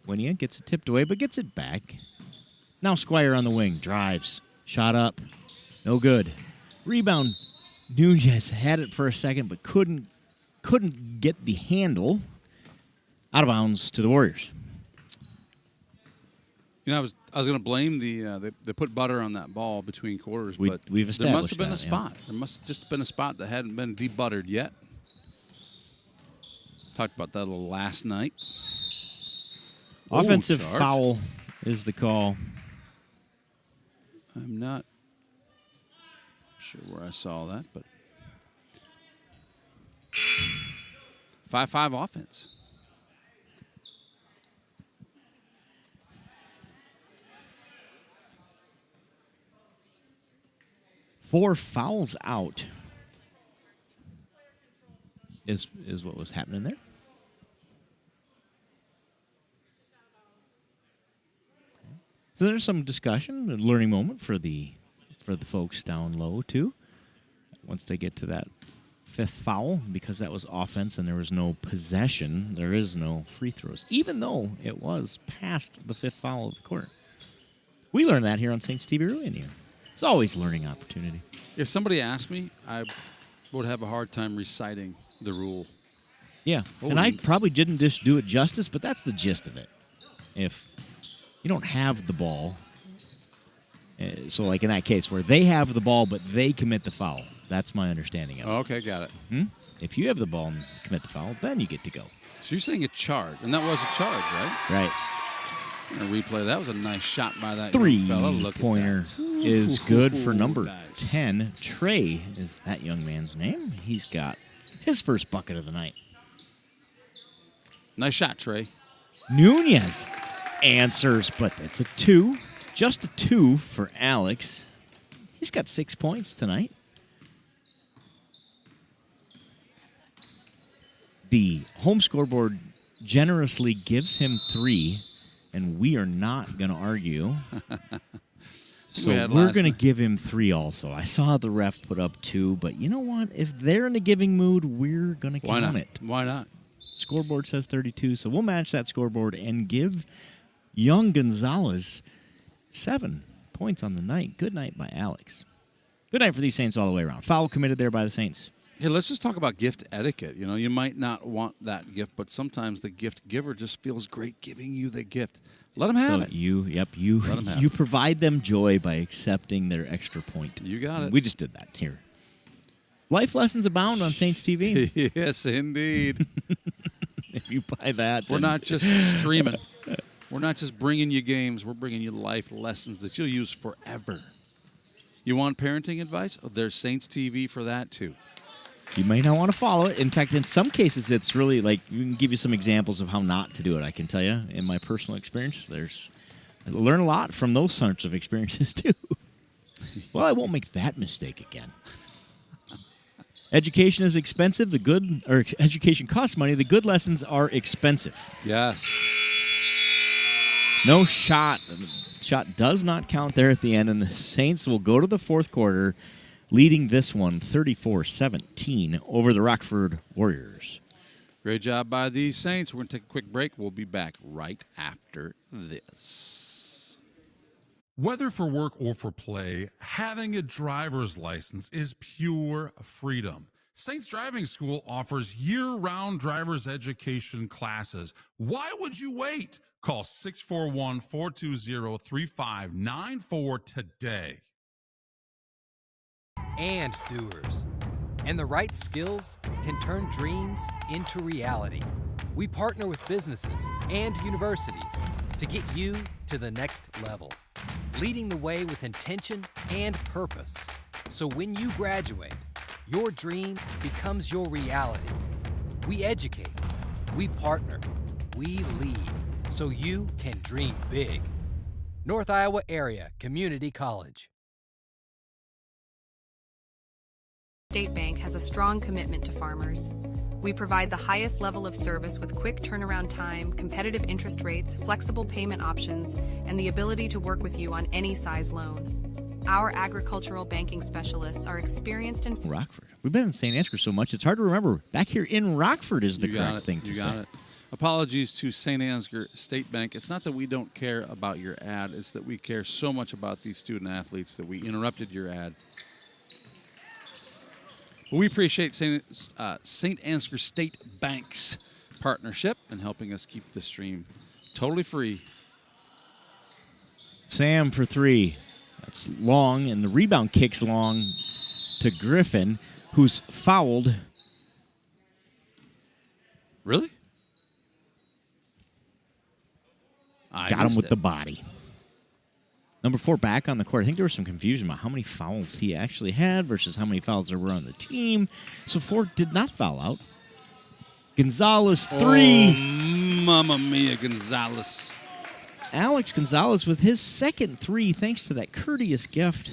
Winia gets it tipped away, but gets it back. Now Squire on the wing. Drives. Shot up. No good. Rebound. Nunez had it for a second, but couldn't get the handle. Out of bounds to the Warriors. You know, I was going to blame they put butter on that ball between quarters, but we've there must established have been that, a spot. There must have just been a spot that hadn't been debuttered yet. Talked about that a little last night. Offensive charge. foul is the call. I'm not sure where I saw that, but 5-5 offense. Four fouls out is what was happening there. So there's some discussion, a learning moment for the folks down low too. Once they get to that fifth foul, because that was offense and there was no possession, there is no free throws, even though it was past the fifth foul of the quarter. We learned that here on Saints TV early in the year. It's always learning opportunity. If somebody asked me, I would have a hard time reciting the rule. Yeah, and I probably didn't just do it justice, but that's the gist of it. If you don't have the ball, so like in that case where they have the ball but they commit the foul, that's my understanding of it. Okay, got it. If you have the ball and commit the foul, then you get to go. So you're saying a charge, and that was a charge, right? Right. I'm going to replay. That was a nice shot by that young fella. Look at Three-pointer that. is good for number Nice. 10. Trey is that young man's name. He's got his first bucket of the night. Nice shot, Trey. Nunez answers, but it's a 2. Just a 2 for Alex. He's got 6 points tonight. The home scoreboard generously gives him 3, and we are not going to argue. So we're going to give him 3 also. I saw the ref put up 2, but you know what? If they're in a giving mood, we're going to count it. Why not? Scoreboard says 32, so we'll match that scoreboard and give young Gonzalez 7 points on the night. Good night by Alex. Good night for these Saints all the way around. Foul committed there by the Saints. Hey, let's just talk about gift etiquette. You know, you might not want that gift, but sometimes the gift giver just feels great giving you the gift. Let them have it. You provide them joy by accepting their extra point. You got it. We just did that here. Life lessons abound on Saints TV. Yes, indeed. If you buy that, we're not just streaming. We're not just bringing you games. We're bringing you life lessons that you'll use forever. You want parenting advice? Oh, there's Saints TV for that too. You may not want to follow it. In fact, in some cases, it's really like, we can give you some examples of how not to do it. I can tell you, in my personal experience, I learn a lot from those sorts of experiences too. Well, I won't make that mistake again. Education is expensive. Education costs money. The good lessons are expensive. Yes. No shot. Shot does not count there at the end, and the Saints will go to the fourth quarter, leading this one 34-17 over the Rockford Warriors. Great job by these Saints. We're going to take a quick break. We'll be back right after this. Whether for work or for play, having a driver's license is pure freedom. Saints Driving School offers year-round driver's education classes. Why would you wait? Call 641-420-3594 today. And doers. And the right skills can turn dreams into reality. We partner with businesses and universities to get you to the next level, leading the way with intention and purpose. So when you graduate, your dream becomes your reality. We educate, we partner, we lead, so you can dream big. North Iowa Area Community College. State Bank has a strong commitment to farmers. We provide the highest level of service with quick turnaround time, competitive interest rates, flexible payment options, and the ability to work with you on any size loan. Our agricultural banking specialists are experienced in Rockford. We've been in Saint Ansgar so much, it's hard to remember. Back here in Rockford is the correct thing to say. You got it. Apologies to Saint Ansgar State Bank. It's not that we don't care about your ad. It's that we care so much about these student athletes that we interrupted your ad. We appreciate Saint Ansgar State Bank's partnership and helping us keep the stream totally free. Sam for 3. That's long, and the rebound kicks long to Griffin, who's fouled. Really? Got him with the body. Number 4 back on the court. I think there was some confusion about how many fouls he actually had versus how many fouls there were on the team. So 4 did not foul out. Gonzalez 3. Oh, Mamma mia, Gonzalez. Alex Gonzalez with his second 3 thanks to that courteous gift.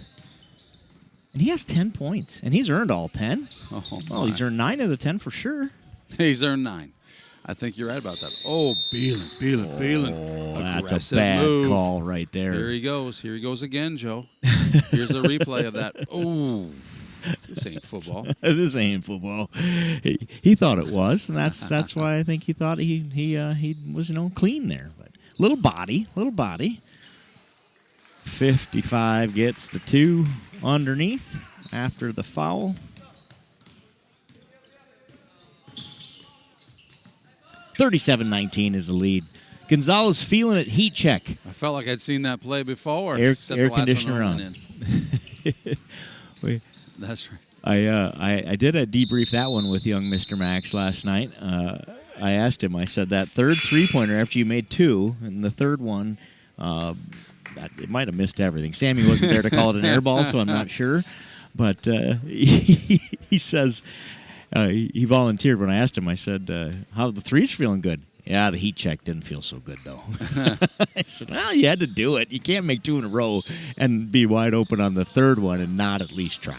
And he has 10 points, and he's earned all 10. Oh, well, he's earned 9 of the 10 for sure. He's earned 9. I think you're right about that. Oh, Beelan. Oh, that's Aggressive a bad move. call right there. Here he goes. Here he goes again, Joe. Here's a replay of that. Oh, this ain't football. This ain't football. He thought it was, and that's why I think he thought he was clean there. But little body. 55 gets the 2 underneath after the foul. 37-19 is the lead. Gonzalez feeling it. Heat check. I felt like I'd seen that play before. Air except the last conditioner one on. That's right. I did a debrief that one with young Mr. Max last night. I asked him, I said, that third three-pointer after you made 2, and the third one, it might have missed everything. Sammy wasn't there to call it an air ball, so I'm not sure. But he says, he volunteered when I asked him. I said, how the threes feeling good? Yeah, the heat check didn't feel so good, though. I said, well, you had to do it. You can't make 2 in a row and be wide open on the third one and not at least try.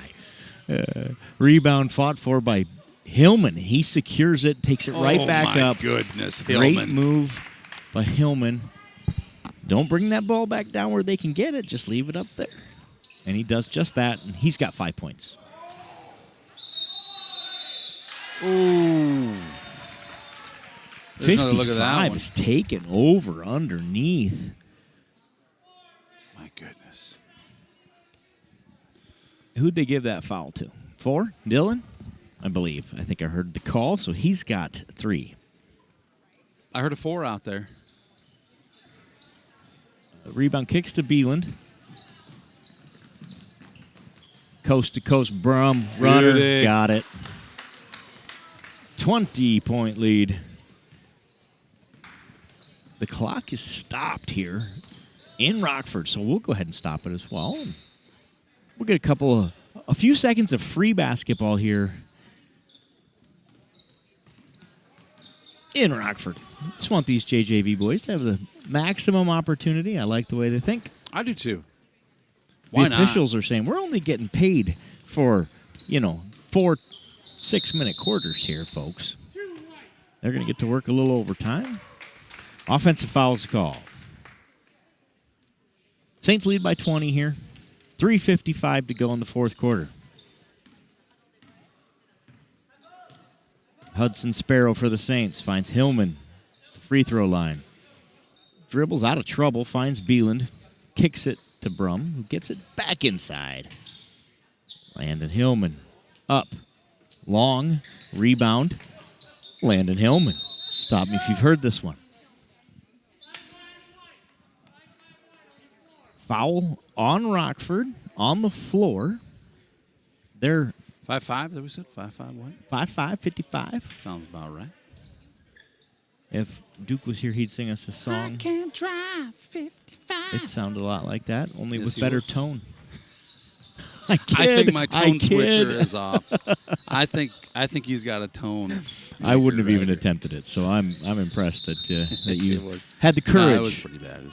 Rebound fought for by Hillman. He secures it, takes it right back up. Oh, my goodness, Great Hillman. move by Hillman. Don't bring that ball back down where they can get it. Just leave it up there. And he does just that, and he's got 5 points. Ooh. There's another look at that 55 one. is taken over underneath. My goodness. Who'd they give that foul to? 4? Dylan? I believe. I think I heard the call, so he's got 3. I heard a 4 out there. Rebound kicks to Beeland. Coast to coast Brum runner. Beauty. Got it. 20-point lead. The clock is stopped here in Rockford, so we'll go ahead and stop it as well. We'll get a few seconds of free basketball here in Rockford. Just want these JJV boys to have the maximum opportunity. I like the way they think. I do too. The officials are saying we're only getting paid for, 4 6-minute quarters here, folks. They're going to get to work a little overtime. Offensive foul's call. Saints lead by 20 here. 3:55 to go in the fourth quarter. Hudson Sparrow for the Saints finds Hillman at the free throw line. Dribbles out of trouble, finds Beeland, kicks it to Brum, who gets it back inside. Landon Hillman up. Long rebound. Landon Hillman. Stop me if you've heard this one. Foul on Rockford on the floor. They're 5-5, that we said? 5-5 what? 5-5, 55. Sounds about right. If Duke was here, he'd sing us a song. I can't drive 55. It sounded a lot like that, only Yes, with he better would. tone. I think my tone switcher is off. I think he's got a tone. I wouldn't have even attempted it, so I'm impressed that you It had the courage. No, it was pretty bad.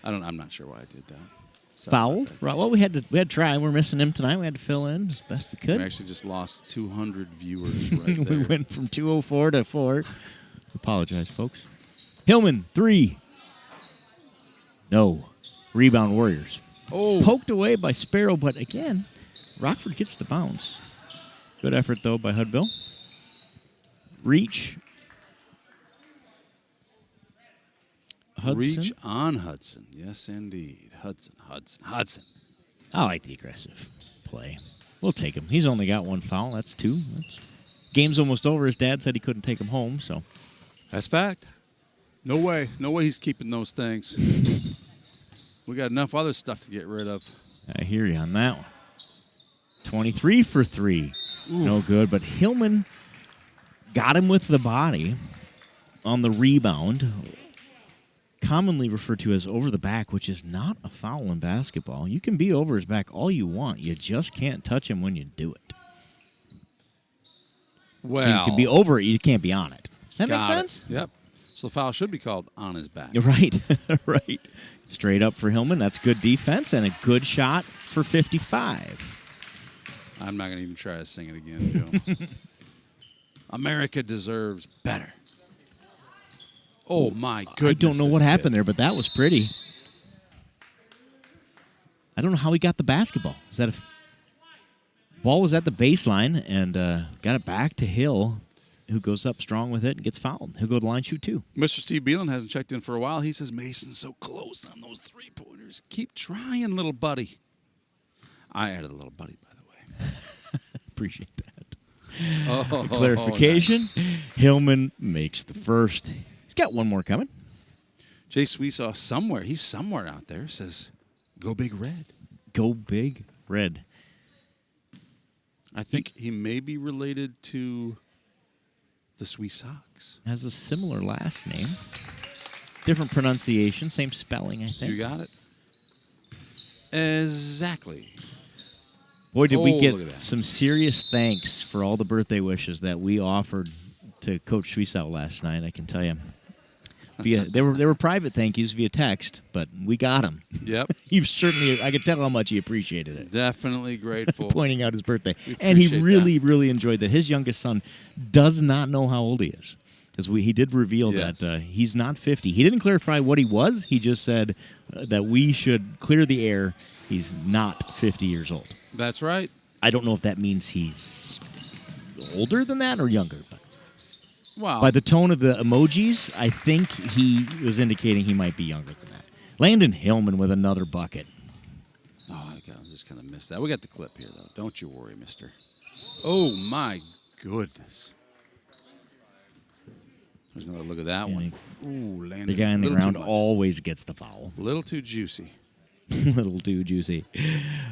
I'm not sure why I did that. Sorry Foul? about that. Right. Well, we had to try. We're missing him tonight. We had to fill in as best we could. We actually just lost 200 viewers right there. We went from 204 to 4. Apologize, folks. Hillman, 3. No. Rebound Warriors. Oh. Poked away by Sparrow, but again, Rockford gets the bounce. Good effort, though, by Hudville. Reach. Hudson. Reach on Hudson. Yes, indeed. Hudson. I like the aggressive play. We'll take him. He's only got 1 foul. That's 2. Game's almost over. His dad said he couldn't take him home, so. That's fact. No way. No way he's keeping those things. We got enough other stuff to get rid of. I hear you on that one. 23 for 3. Oof. No good, but Hillman got him with the body on the rebound. Commonly referred to as over the back, which is not a foul in basketball. You can be over his back all you want. You just can't touch him when you do it. Well, you can be over it. You can't be on it. That makes sense? Yep. So the foul should be called on his back. Right. Right. Straight up for Hillman. That's good defense and a good shot for 55. I'm not going to even try to sing it again, Joe. America deserves better. Oh, my goodness. I don't know what happened there, but that was pretty. I don't know how he got the basketball. Is that ball was at the baseline and got it back to Hill, who goes up strong with it and gets fouled. He'll go to the line, shoot 2. Mr. Steve Beelan hasn't checked in for a while. He says, Mason's so close on those three-pointers. Keep trying, little buddy. I added a little buddy, by the way. Appreciate that. Oh, clarification. Nice. Hillman makes the first. He's got one more coming. Jay Sweesaw somewhere. He's somewhere out there. Says, go Big Red. Go Big Red. I think he may be related to the Sweet Sox. Has a similar last name. Different pronunciation. Same spelling, I think. You got it? Exactly. Boy, did we get some serious thanks for all the birthday wishes that we offered to Coach Sweesaw last night, I can tell you. They were private thank yous via text, but we got them. Yep. I could tell how much he appreciated it. Definitely grateful. Pointing out his birthday. And he really, really enjoyed that. His youngest son does not know how old he is. Because he did reveal that he's not 50. He didn't clarify what he was. He just said that we should clear the air. He's not 50 years old. That's right. I don't know if that means he's older than that or younger. But wow. By the tone of the emojis, I think he was indicating he might be younger than that. Landon Hillman with another bucket. Oh, I just kind of missed that. We got the clip here, though. Don't you worry, mister. Oh, my goodness. There's another look at that one. Ooh, Landon. The guy in the ground always gets the foul. A little too juicy. Little too juicy.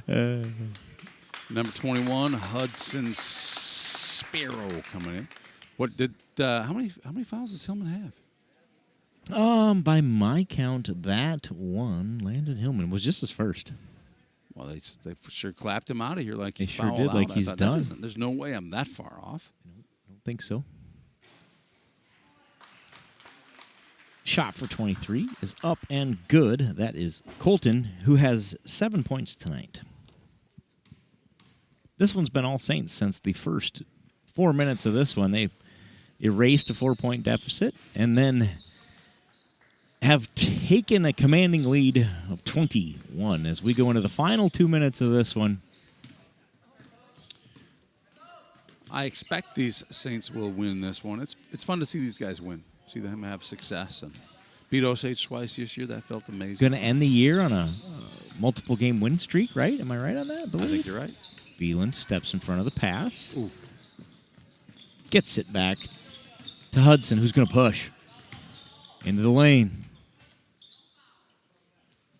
Number 21, Hudson Sparrow coming in. What did? How many fouls does Hillman have? By my count, that one, Landon Hillman, was just his first. Well, they for sure clapped him out of here like they he sure fouled did, out. like he's done. There's no way I'm that far off. I don't think so. Shot for 23 is up and good. That is Colton, who has 7 points tonight. This one's been all Saints since the first 4 minutes of this one. They erased a 4-point deficit and then have taken a commanding lead of 21 as we go into the final 2 minutes of this one. I expect these Saints will win this one. It's fun to see these guys win. See them have success and beat Osage twice this year. That felt amazing. Going to end the year on a multiple game win streak, right? Am I right on that? I think you're right. Beelan steps in front of the pass. Ooh. Gets it back to Hudson, who's going to push into the lane.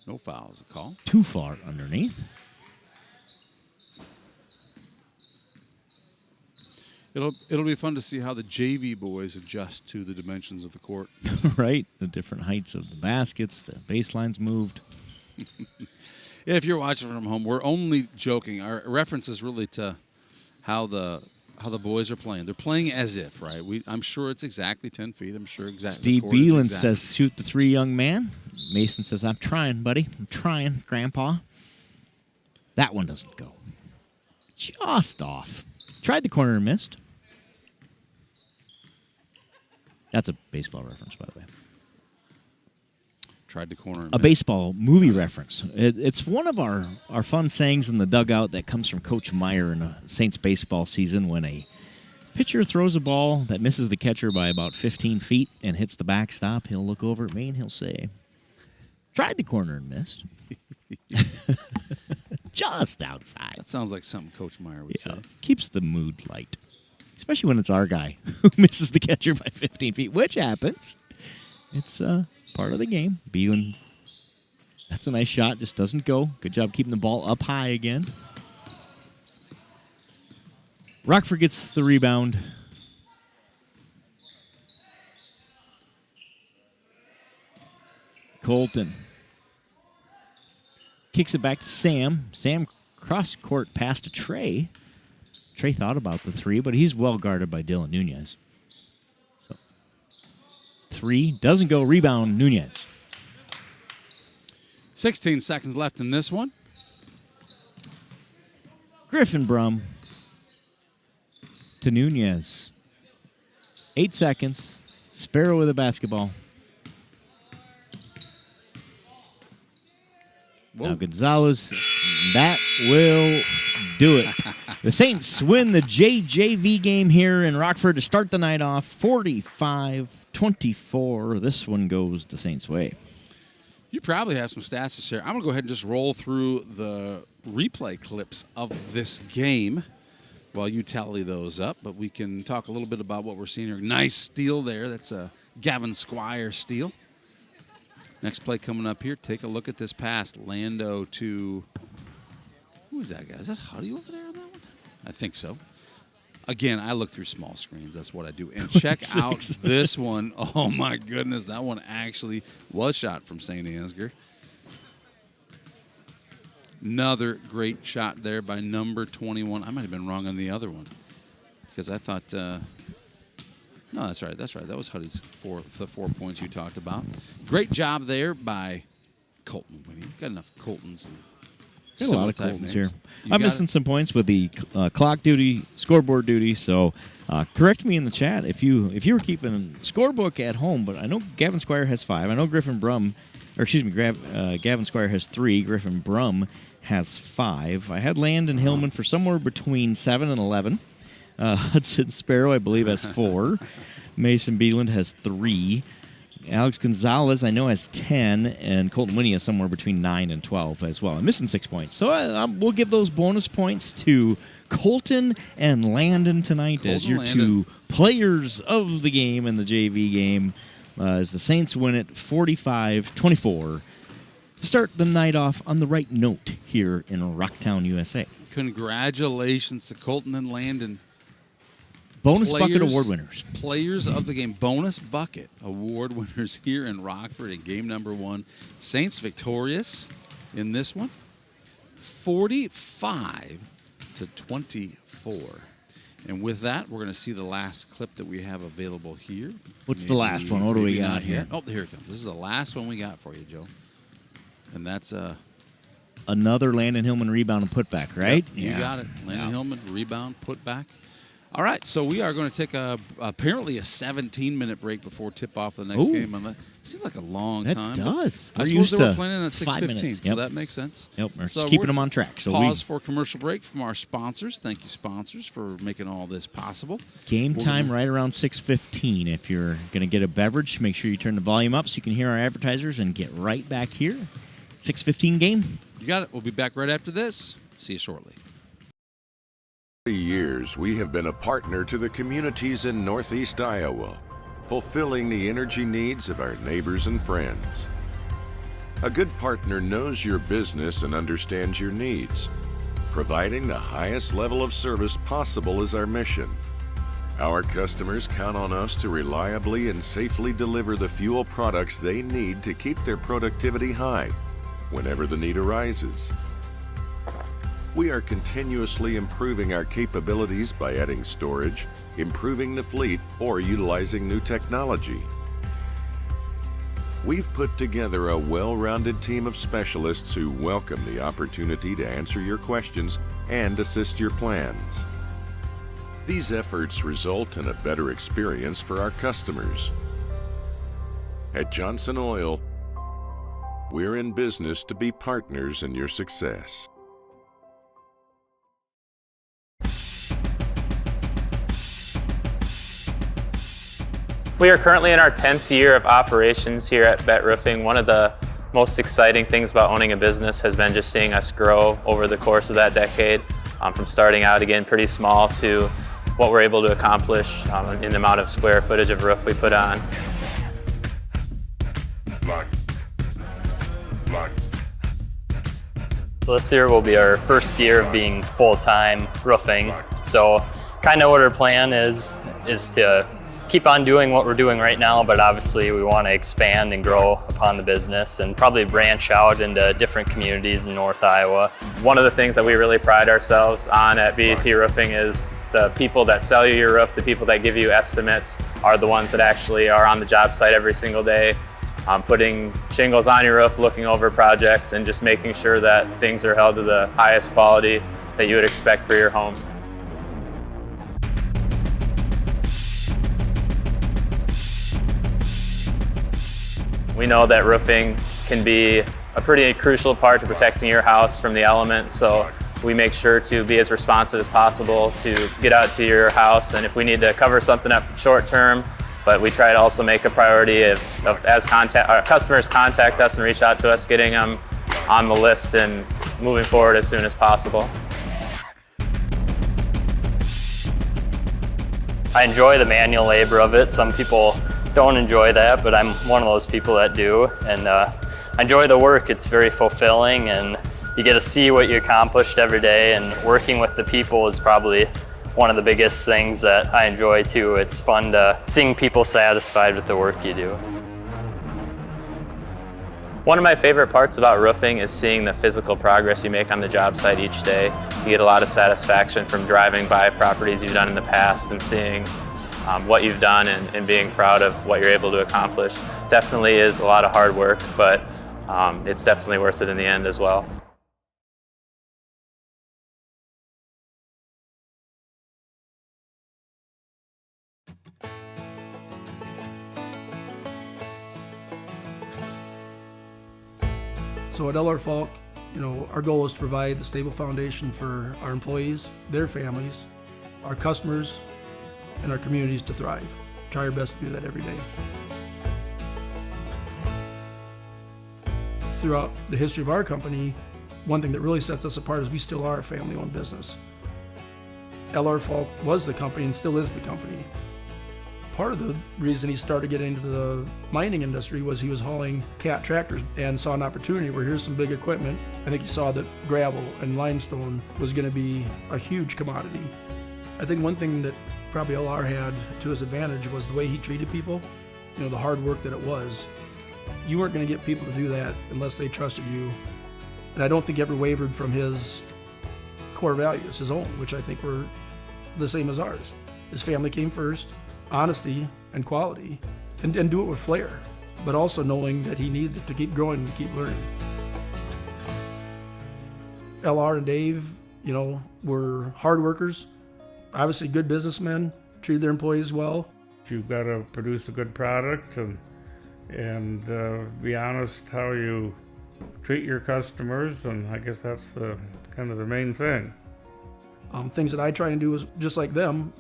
No foul is a call. Too far underneath. It'll be fun to see how the JV boys adjust to the dimensions of the court. Right, the different heights of the baskets, the baselines moved. Yeah, if you're watching from home, we're only joking. Our reference is really to how the boys are playing. They're playing as if, right? I'm sure it's exactly 10 feet. I'm sure exactly. Steve Beelan says, shoot the 3, young man. Mason says, I'm trying, buddy. I'm trying, Grandpa. That one doesn't go. Just off. Tried the corner and missed. That's a baseball reference, by the way. Tried the corner. A baseball movie reference. It's one of our fun sayings in the dugout that comes from Coach Meyer in a Saints baseball season when a pitcher throws a ball that misses the catcher by about 15 feet and hits the backstop. He'll look over at me and he'll say, tried the corner and missed. Just outside. That sounds like something Coach Meyer would say. Keeps the mood light. Especially when it's our guy who misses the catcher by 15 feet, which happens. It's part of the game. Beelan, that's a nice shot. Just doesn't go. Good job keeping the ball up high again. Rockford gets the rebound. Colton kicks it back to Sam. Sam cross-court pass to Trey. Trey thought about the 3, but he's well guarded by Dylan Nunez. So, 3 doesn't go. Rebound, Nunez. 16 seconds left in this one. Griffin Brum to Nunez. 8 seconds. Sparrow with a basketball. Now Gonzalez, that will do it. The Saints win the JJV game here in Rockford to start the night off, 45-24. This one goes the Saints' way. You probably have some stats to share. I'm going to go ahead and just roll through the replay clips of this game while you tally those up. But we can talk a little bit about what we're seeing here. Nice steal there. That's a Gavin Squire steal. Next play coming up here. Take a look at this pass. Lando to... Who is that guy? Is that Huddy over there on that one? I think so. Again, I look through small screens. That's what I do. And check out this one. Oh, my goodness. That one actually was shot from Saint Ansgar. Another great shot there by number 21. I might have been wrong on the other one because I thought... no, that's right. That's right. That was Huddy's the 4 points you talked about. Great job there by Colton Winnie. Got enough Coltons and got a lot of Coltons here. You I'm missing some points with the clock duty, scoreboard duty. So correct me in the chat if you were keeping a scorebook at home. But I know Gavin Squire has 5. I know Gavin Squire has 3. Griffin Brum has 5. I had Landon Hillman for somewhere between 7 and 11. Hudson Sparrow, I believe, has 4. Mason Beeland has 3. Alex Gonzalez, I know, has 10. And Colton Winnie is somewhere between 9 and 12 as well. I'm missing 6 points. So we'll give those bonus points to Colton and Landon tonight as your 2 players of the game in the JV game. As the Saints win it 45-24 to start the night off on the right note here in Rocktown, USA. Congratulations to Colton and Landon. Bonus Bucket Award winners. Players of the game. Bonus Bucket Award winners here in Rockford in game number 1. Saints victorious in this one, 45-24. And with that, we're going to see the last clip that we have available here. What's the last one? What do we got here? Oh, here it comes. This is the last one we got for you, Joe. And that's another Landon Hillman rebound and putback, right? Yep, you got it. Landon Hillman, rebound, putback. All right, so we are going to take apparently a 17-minute break before tip-off of the next game. It seems like a long time. That does. I suppose they were planning at 6:15, so that makes sense. Yep, we're just keeping them on track. So pause for commercial break from our sponsors. Thank you, sponsors, for making all this possible. Game time right around 6:15. If you're going to get a beverage, make sure you turn the volume up so you can hear our advertisers and get right back here. 6:15 game. You got it. We'll be back right after this. See you shortly. For years, we have been a partner to the communities in Northeast Iowa, fulfilling the energy needs of our neighbors and friends. A good partner knows your business and understands your needs. Providing the highest level of service possible is our mission. Our customers count on us to reliably and safely deliver the fuel products they need to keep their productivity high whenever the need arises. We are continuously improving our capabilities by adding storage, improving the fleet, or utilizing new technology. We've put together a well-rounded team of specialists who welcome the opportunity to answer your questions and assist your plans. These efforts result in a better experience for our customers. At Johnson Oil, we're in business to be partners in your success. We are currently in our 10th year of operations here at Bet Roofing. One of the most exciting things about owning a business has been just seeing us grow over the course of that decade, from starting out again pretty small to what we're able to accomplish in the amount of square footage of roof we put on. So this year will be our first year of being full-time roofing. So kind of what our plan is to keep on doing what we're doing right now, but obviously we want to expand and grow upon the business and probably branch out into different communities in North Iowa. One of the things that we really pride ourselves on at BET Roofing is the people that sell you your roof, the people that give you estimates are the ones that actually are on the job site every single day, putting shingles on your roof, looking over projects, and just making sure that things are held to the highest quality that you would expect for your home. We know that roofing can be a pretty crucial part to protecting your house from the elements. So we make sure to be as responsive as possible to get out to your house, and if we need to cover something up short term, but we try to also make a priority as our customers contact us and reach out to us, getting them on the list and moving forward as soon as possible. I enjoy the manual labor of it. Some people don't enjoy that, but I'm one of those people that do. And I enjoy the work. It's very fulfilling, and you get to see what you accomplished every day, and working with the people is probably one of the biggest things that I enjoy too. It's fun to seeing people satisfied with the work you do. One of my favorite parts about roofing is seeing the physical progress you make on the job site each day. You get a lot of satisfaction from driving by properties you've done in the past and seeing what you've done and being proud of what you're able to accomplish. Definitely is a lot of hard work, but it's definitely worth it in the end as well. So at LR Falk, our goal is to provide the stable foundation for our employees, their families, our customers, and our communities to thrive. Try our best to do that every day. Throughout the history of our company, one thing that really sets us apart is we still are a family-owned business. LR Falk was the company and still is the company. Part of the reason he started getting into the mining industry was he was hauling cat tractors and saw an opportunity where here's some big equipment. I think he saw that gravel and limestone was going to be a huge commodity. I think one thing that probably LR had to his advantage was the way he treated people, the hard work that it was. You weren't going to get people to do that unless they trusted you. And I don't think he ever wavered from his core values, his own, which I think were the same as ours. His family came first. Honesty and quality, and do it with flair, but also knowing that he needed to keep growing and keep learning. LR and Dave, were hard workers, obviously good businessmen, treated their employees well. You've got to produce a good product and be honest how you treat your customers, and I guess that's kind of the main thing. Things that I try and do is just like them,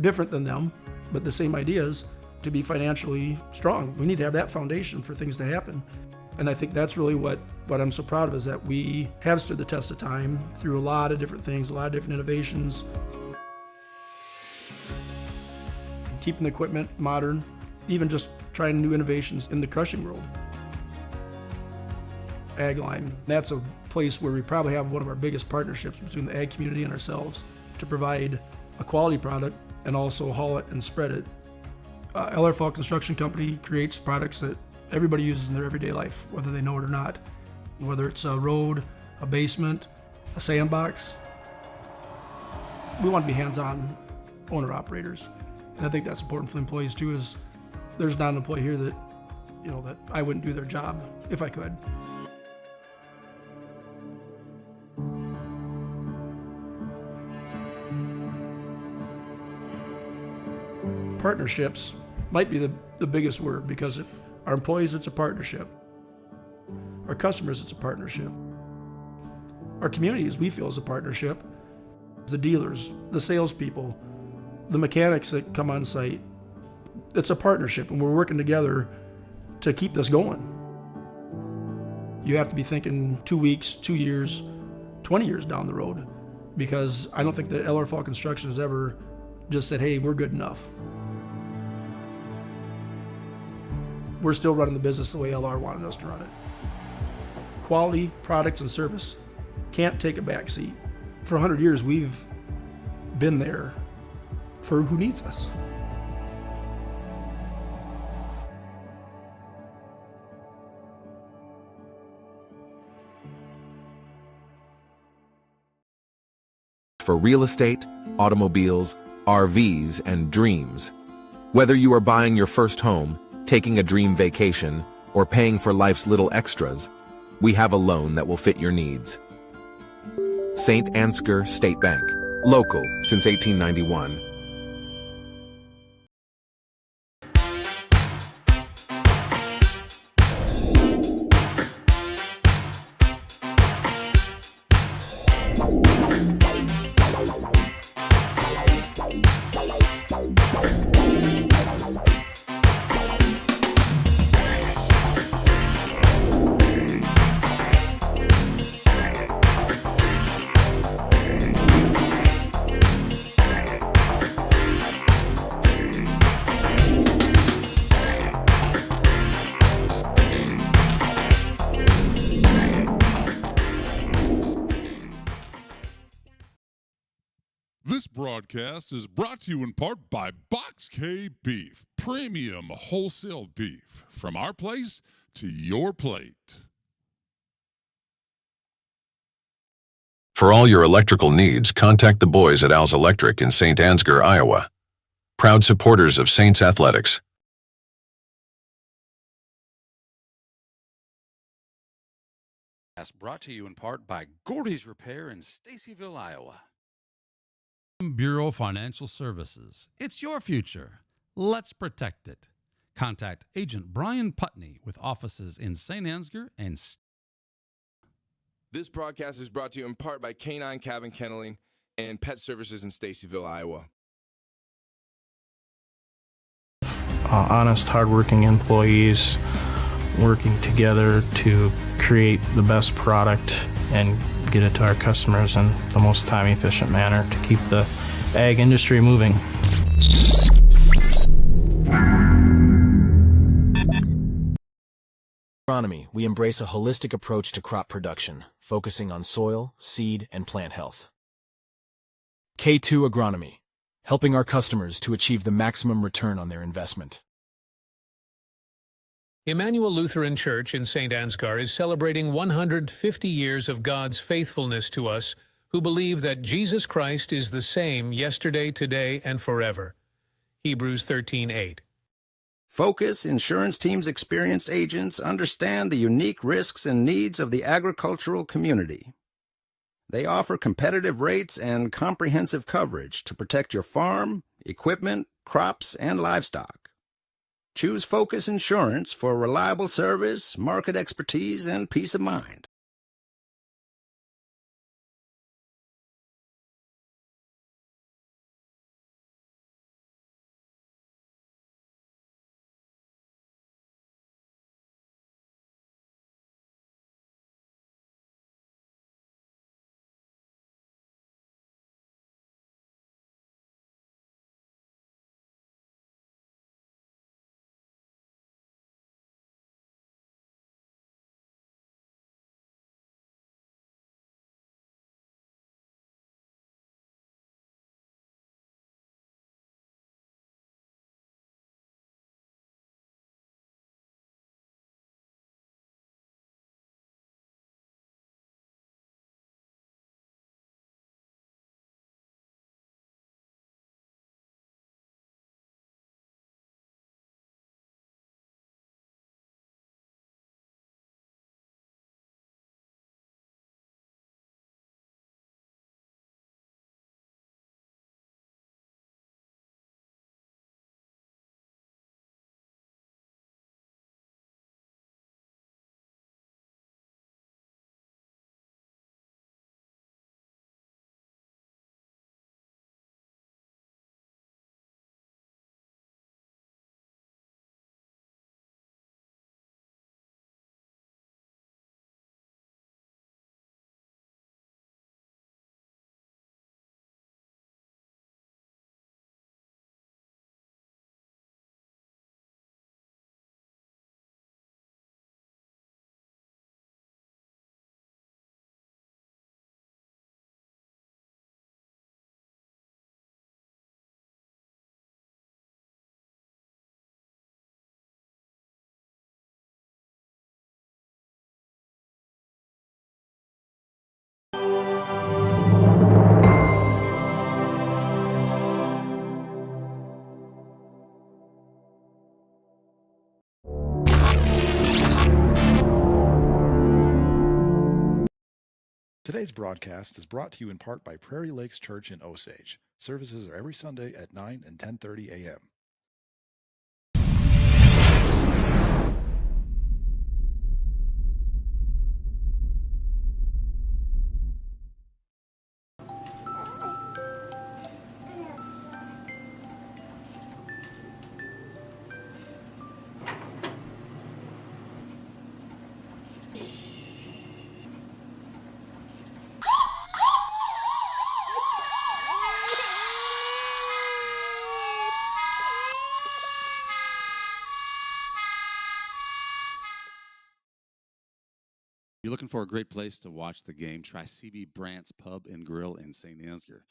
different than them, but the same ideas, to be financially strong. We need to have that foundation for things to happen. And I think that's really what I'm so proud of, is that we have stood the test of time through a lot of different things, a lot of different innovations. Keeping the equipment modern, even just trying new innovations in the crushing world. Ag Line, that's a place where we probably have one of our biggest partnerships between the ag community and ourselves to provide a quality product and also haul it and spread it. LR Falk Construction Company creates products that everybody uses in their everyday life, whether they know it or not. Whether it's a road, a basement, a sandbox. We want to be hands-on owner-operators. And I think that's important for the employees too, is there's not an employee here that, that I wouldn't do their job if I could. Partnerships might be the biggest word, because our employees, it's a partnership. Our customers, it's a partnership. Our communities, we feel, is a partnership. The dealers, the salespeople, the mechanics that come on site, it's a partnership, and we're working together to keep this going. You have to be thinking 2 weeks, 2 years, 20 years down the road, because I don't think that LR Falk Construction has ever just said, hey, we're good enough. We're still running the business the way LR wanted us to run it. Quality products and service can't take a back seat. For 100 years, we've been there for who needs us. For real estate, automobiles, RVs, and dreams. Whether you are buying your first home, taking a dream vacation, or paying for life's little extras, we have a loan that will fit your needs. Saint Ansgar State Bank, local since 1891. broadcast is brought to you in part by Box K Beef, premium wholesale beef. From our place to your plate. For all your electrical needs, contact the boys at Al's Electric in Saint Ansgar, Iowa. Proud supporters of Saints Athletics. Brought to you in part by Gordy's Repair in Stacyville, Iowa. Bureau Financial Services. It's your future. Let's protect it. Contact Agent Brian Putney with offices in Saint Ansgar and This broadcast is brought to you in part by Canine Cabin Kenneling and Pet Services in Stacyville, Iowa. Honest, hardworking employees working together to create the best product and get it to our customers in the most time-efficient manner to keep the ag industry moving. Agronomy, we embrace a holistic approach to crop production, focusing on soil, seed, and plant health. K2 Agronomy, helping our customers to achieve the maximum return on their investment. Emmanuel Lutheran Church in Saint Ansgar is celebrating 150 years of God's faithfulness to us who believe that Jesus Christ is the same yesterday, today, and forever. Hebrews 13:8. Focus Insurance Team's experienced agents understand the unique risks and needs of the agricultural community. They offer competitive rates and comprehensive coverage to protect your farm, equipment, crops, and livestock. Choose Focus Insurance for reliable service, market expertise, and peace of mind. Today's broadcast is brought to you in part by Prairie Lakes Church in Osage. Services are every Sunday at 9 and 10:30 a.m. you're looking for a great place to watch the game, try CB Brandt's Pub and Grill in Saint Ansgar.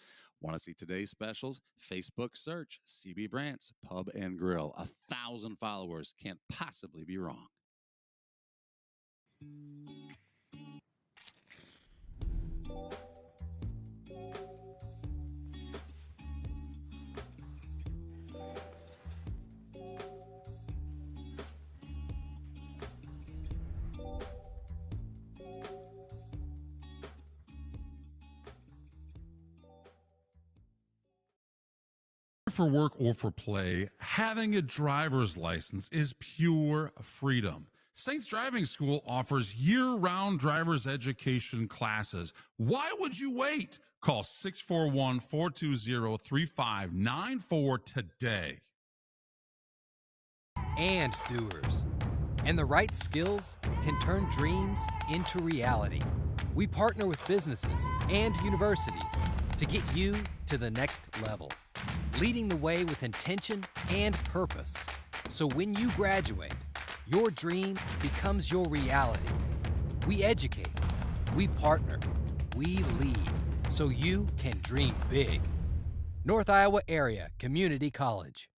Want to see today's specials? Facebook search CB Brandt's Pub and Grill. 1,000 followers, can't possibly be wrong. For work or for play, having a driver's license is pure freedom. Saints Driving School offers year-round driver's education classes. Why would you wait? Call 641-420-3594 today. And doers. And the right skills can turn dreams into reality. We partner with businesses and universities to get you to the next level, leading the way with intention and purpose. So when you graduate, your dream becomes your reality. We educate, we partner, we lead, so you can dream big. North Iowa Area Community College.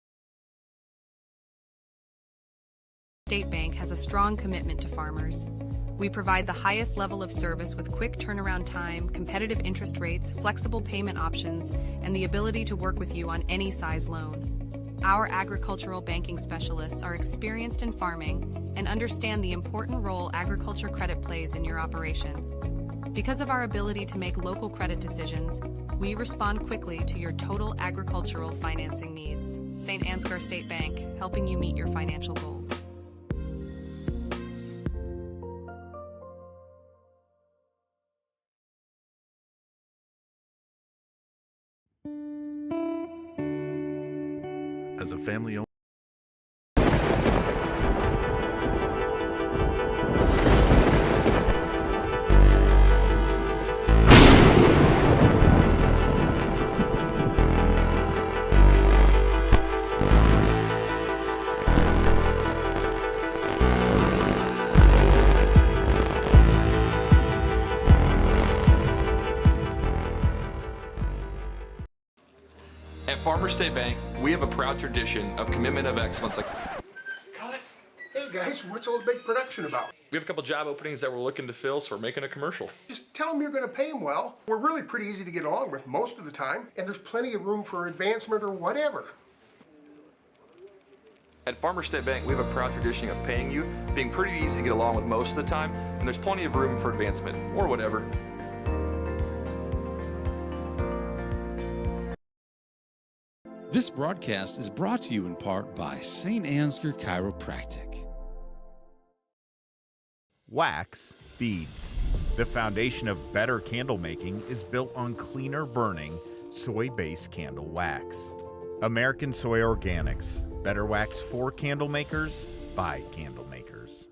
State Bank has a strong commitment to farmers. We provide the highest level of service with quick turnaround time, competitive interest rates, flexible payment options, and the ability to work with you on any size loan. Our agricultural banking specialists are experienced in farming and understand the important role agriculture credit plays in your operation. Because of our ability to make local credit decisions, we respond quickly to your total agricultural financing needs. Saint Ansgar State Bank, helping you meet your financial goals. As a family-owned At Farmers State Bank, we have a proud tradition of commitment of excellence. Hey guys, what's all the big production about? We have a couple job openings that we're looking to fill, so we're making a commercial. Just tell them you're going to pay them well. We're really pretty easy to get along with most of the time, and there's plenty of room for advancement or whatever. At Farmers State Bank, we have a proud tradition of paying you, being pretty easy to get along with most of the time, and there's plenty of room for advancement, or whatever. This broadcast is brought to you in part by Saint Ansgar Chiropractic. Wax beads. The foundation of better candle making is built on cleaner burning, soy-based candle wax. American Soy Organics. Better wax for candle makers, by candle makers.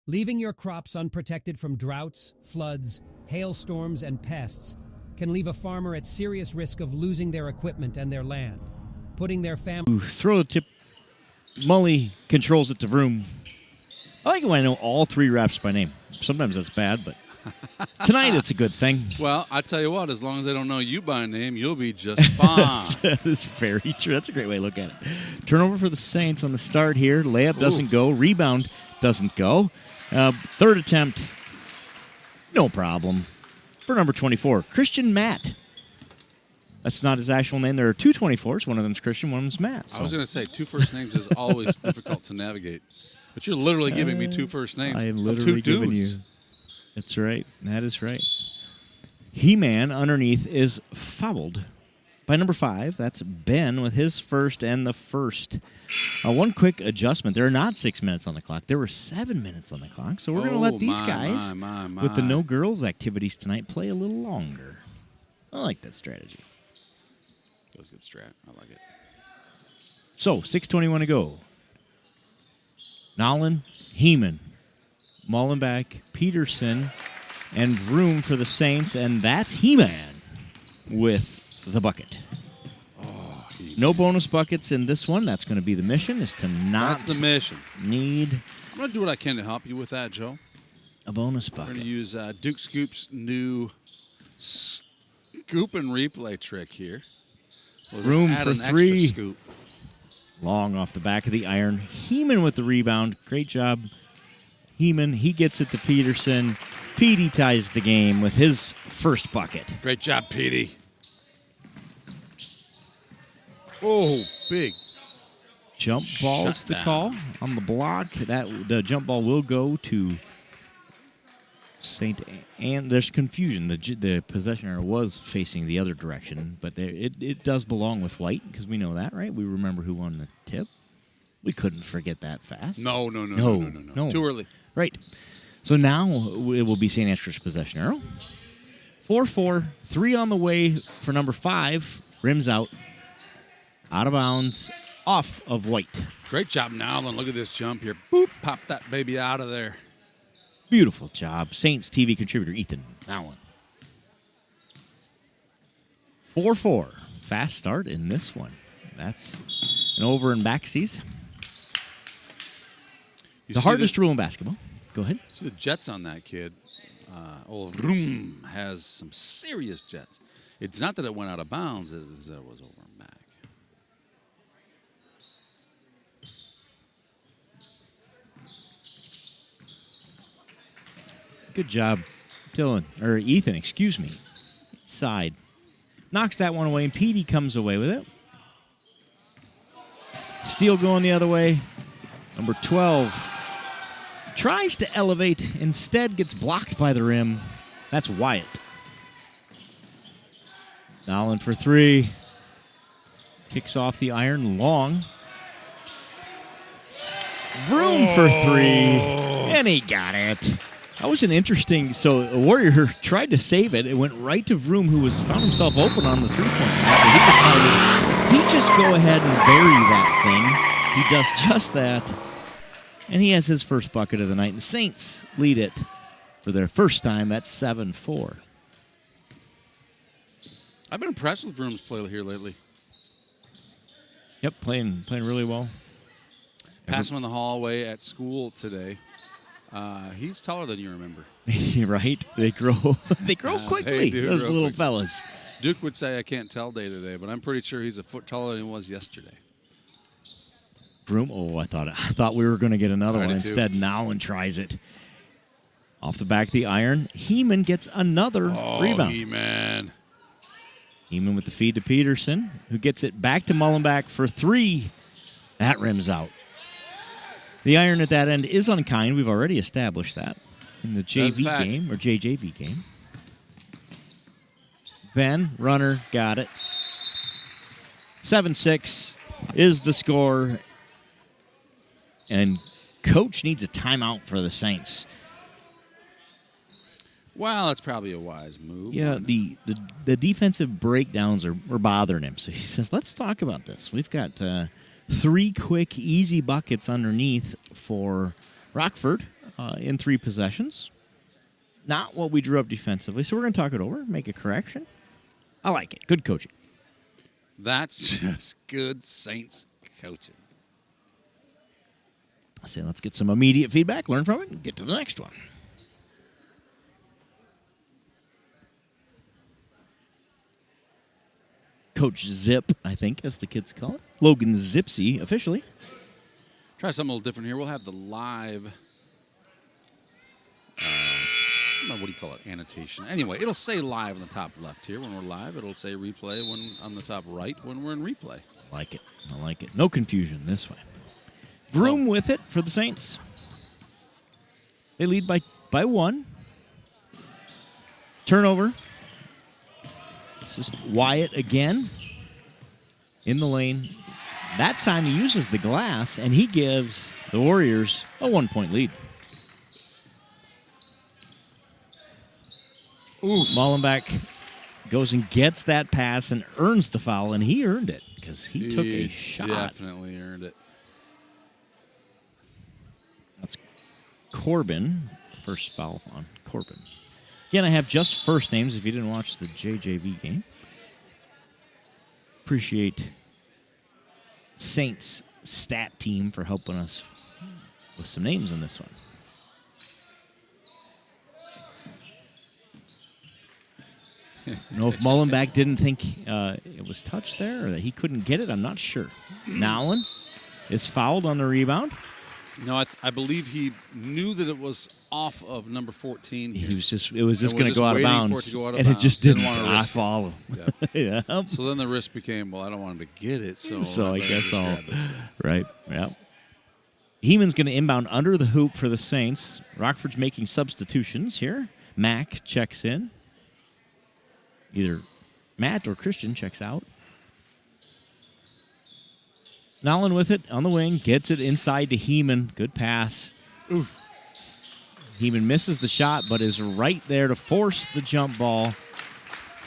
Leaving your crops unprotected from droughts, floods, hailstorms, and pests can leave a farmer at serious risk of losing their equipment and their land, putting their family... Throw the tip. Mully controls it to Vroom. I like when I know all three reps by name. Sometimes that's bad, but tonight it's a good thing. Well, I tell you what, as long as they don't know you by name, you'll be just fine. That is very true. That's a great way to look at it. Turnover for the Saints on the start here. Layup doesn't go. Rebound doesn't go. Third attempt, no problem. For number 24, Christian Matt. That's not his actual name. There are two 24s. One of them's Christian, one of them's Matt. So. I was going to say, two first names is always difficult to navigate. But you're literally giving me two first names. I am of literally two giving dudes. you. That's right. That is right. He-Man underneath is fouled by number 5. That's Ben with his first and the first. One quick adjustment. There are not 6 minutes on the clock. There were 7 minutes on the clock. So we're going to let these guys with the no girls activities tonight play a little longer. I like that strategy. That was a good strat. I like it. So, 6:21 to go. Nolan, Heeman, Mullenbeck, Peterson, and Vroom for the Saints, and that's He-Man with the bucket. No bonus buckets in this one. That's going to be the mission, is to not That's the mission. need I'm going to do what I can to help you with that, Joe. a bonus We're bucket. going to use Duke Scoop's new scoop and replay trick here. We'll just Room add for an three. extra scoop. Long off the back of the iron. Heeman with the rebound. Great job, Heeman. He gets it to Peterson. Petey ties the game with his first bucket. Great job, Petey. Oh, big. Jump ball's the down. call on the block. The jump ball will go to Saint and there's confusion. The possession arrow was facing the other direction, but it does belong with white because we know that, right? We remember who won the tip. We couldn't forget that fast. No. Too early. Right. So now it will be Saint Ansgar's possession arrow. 4-4, 3 on the way for number 5. Rims out. Out of bounds. Off of white. Great job, Nowlin. Look at this jump here. Boop. Pop that baby out of there. Beautiful job. Saints TV contributor Ethan Nowlin. 4-4. Fast start in this one. That's an over and backsies. The hardest rule in basketball. Go ahead. See the jets on that kid. Old Vroom has some serious jets. It's not that it went out of bounds, it's that it was over and back. Good job, Ethan, excuse me. Side. Knocks that one away, and Petey comes away with it. Steele going the other way. Number 12 tries to elevate, instead gets blocked by the rim. That's Wyatt. Nolan for 3. Kicks off the iron long. Vroom for 3. And he got it. That was an interesting. So a Warrior tried to save it. It went right to Vroom, who found himself open on the three-point line. So he decided he'd just go ahead and bury that thing. He does just that. And he has his first bucket of the night. And Saints lead it for their first time at 7-4. I've been impressed with Vroom's play here lately. Yep, playing really well. Passed him in the hallway at school today. He's taller than you remember. Right? They grow quickly, those little fellas. Duke would say, I can't tell day to day, but I'm pretty sure he's a foot taller than he was yesterday. Vroom, I thought we were going to get another one. Too. Instead, Nowlin tries it. Off the back of the iron, Heeman gets another rebound. Heeman with the feed to Peterson, who gets it back to Mullenbeck for 3. That rims out. The iron at that end is unkind. We've already established that in the JV game or JJV game. Ben, runner, got it. 7-6 is the score. And coach needs a timeout for the Saints. Well, that's probably a wise move. Yeah, the defensive breakdowns are bothering him. So he says, let's talk about this. We've got 3 quick, easy buckets underneath for Rockford in 3 possessions. Not what we drew up defensively. So we're going to talk it over, make a correction. I like it. Good coaching. That's just good Saints coaching. So let's get some immediate feedback, learn from it, and get to the next one. Coach Zip, I think, as the kids call it. Logan Zipsy, officially. Try something a little different here. We'll have the live, what do you call it, annotation. Anyway, it'll say live on the top left here when we're live. It'll say replay on the top right when we're in replay. I like it. No confusion this way. Vroom with it for the Saints. They lead by 1. Turnover. It's just Wyatt again in the lane. That time he uses the glass, and he gives the Warriors a 1-point lead. Mullenbeck goes and gets that pass and earns the foul, and he earned it because he took a shot. Definitely earned it. That's Corbin. First foul on Corbin. Again, I have just first names if you didn't watch the JJV game. Appreciate Saints stat team for helping us with some names in this one. Know if Mullenbeck didn't think it was touched there or that he couldn't get it, I'm not sure. Nowlin is fouled on the rebound. No, I believe he knew that it was off of number 14. It was just going to go out of bounds, and it just didn't didn't. want to I risk follow. Yeah. Yeah. So then the risk became, well, I don't want him to get it, so I better guess just I'll. grab this thing. Right. Yeah. Heeman's going to inbound under the hoop for the Saints. Rockford's making substitutions here. Mack checks in. Either Matt or Christian checks out. Nolan with it on the wing. Gets it inside to Heeman. Good pass. Oof. Heeman misses the shot, but is right there to force the jump ball.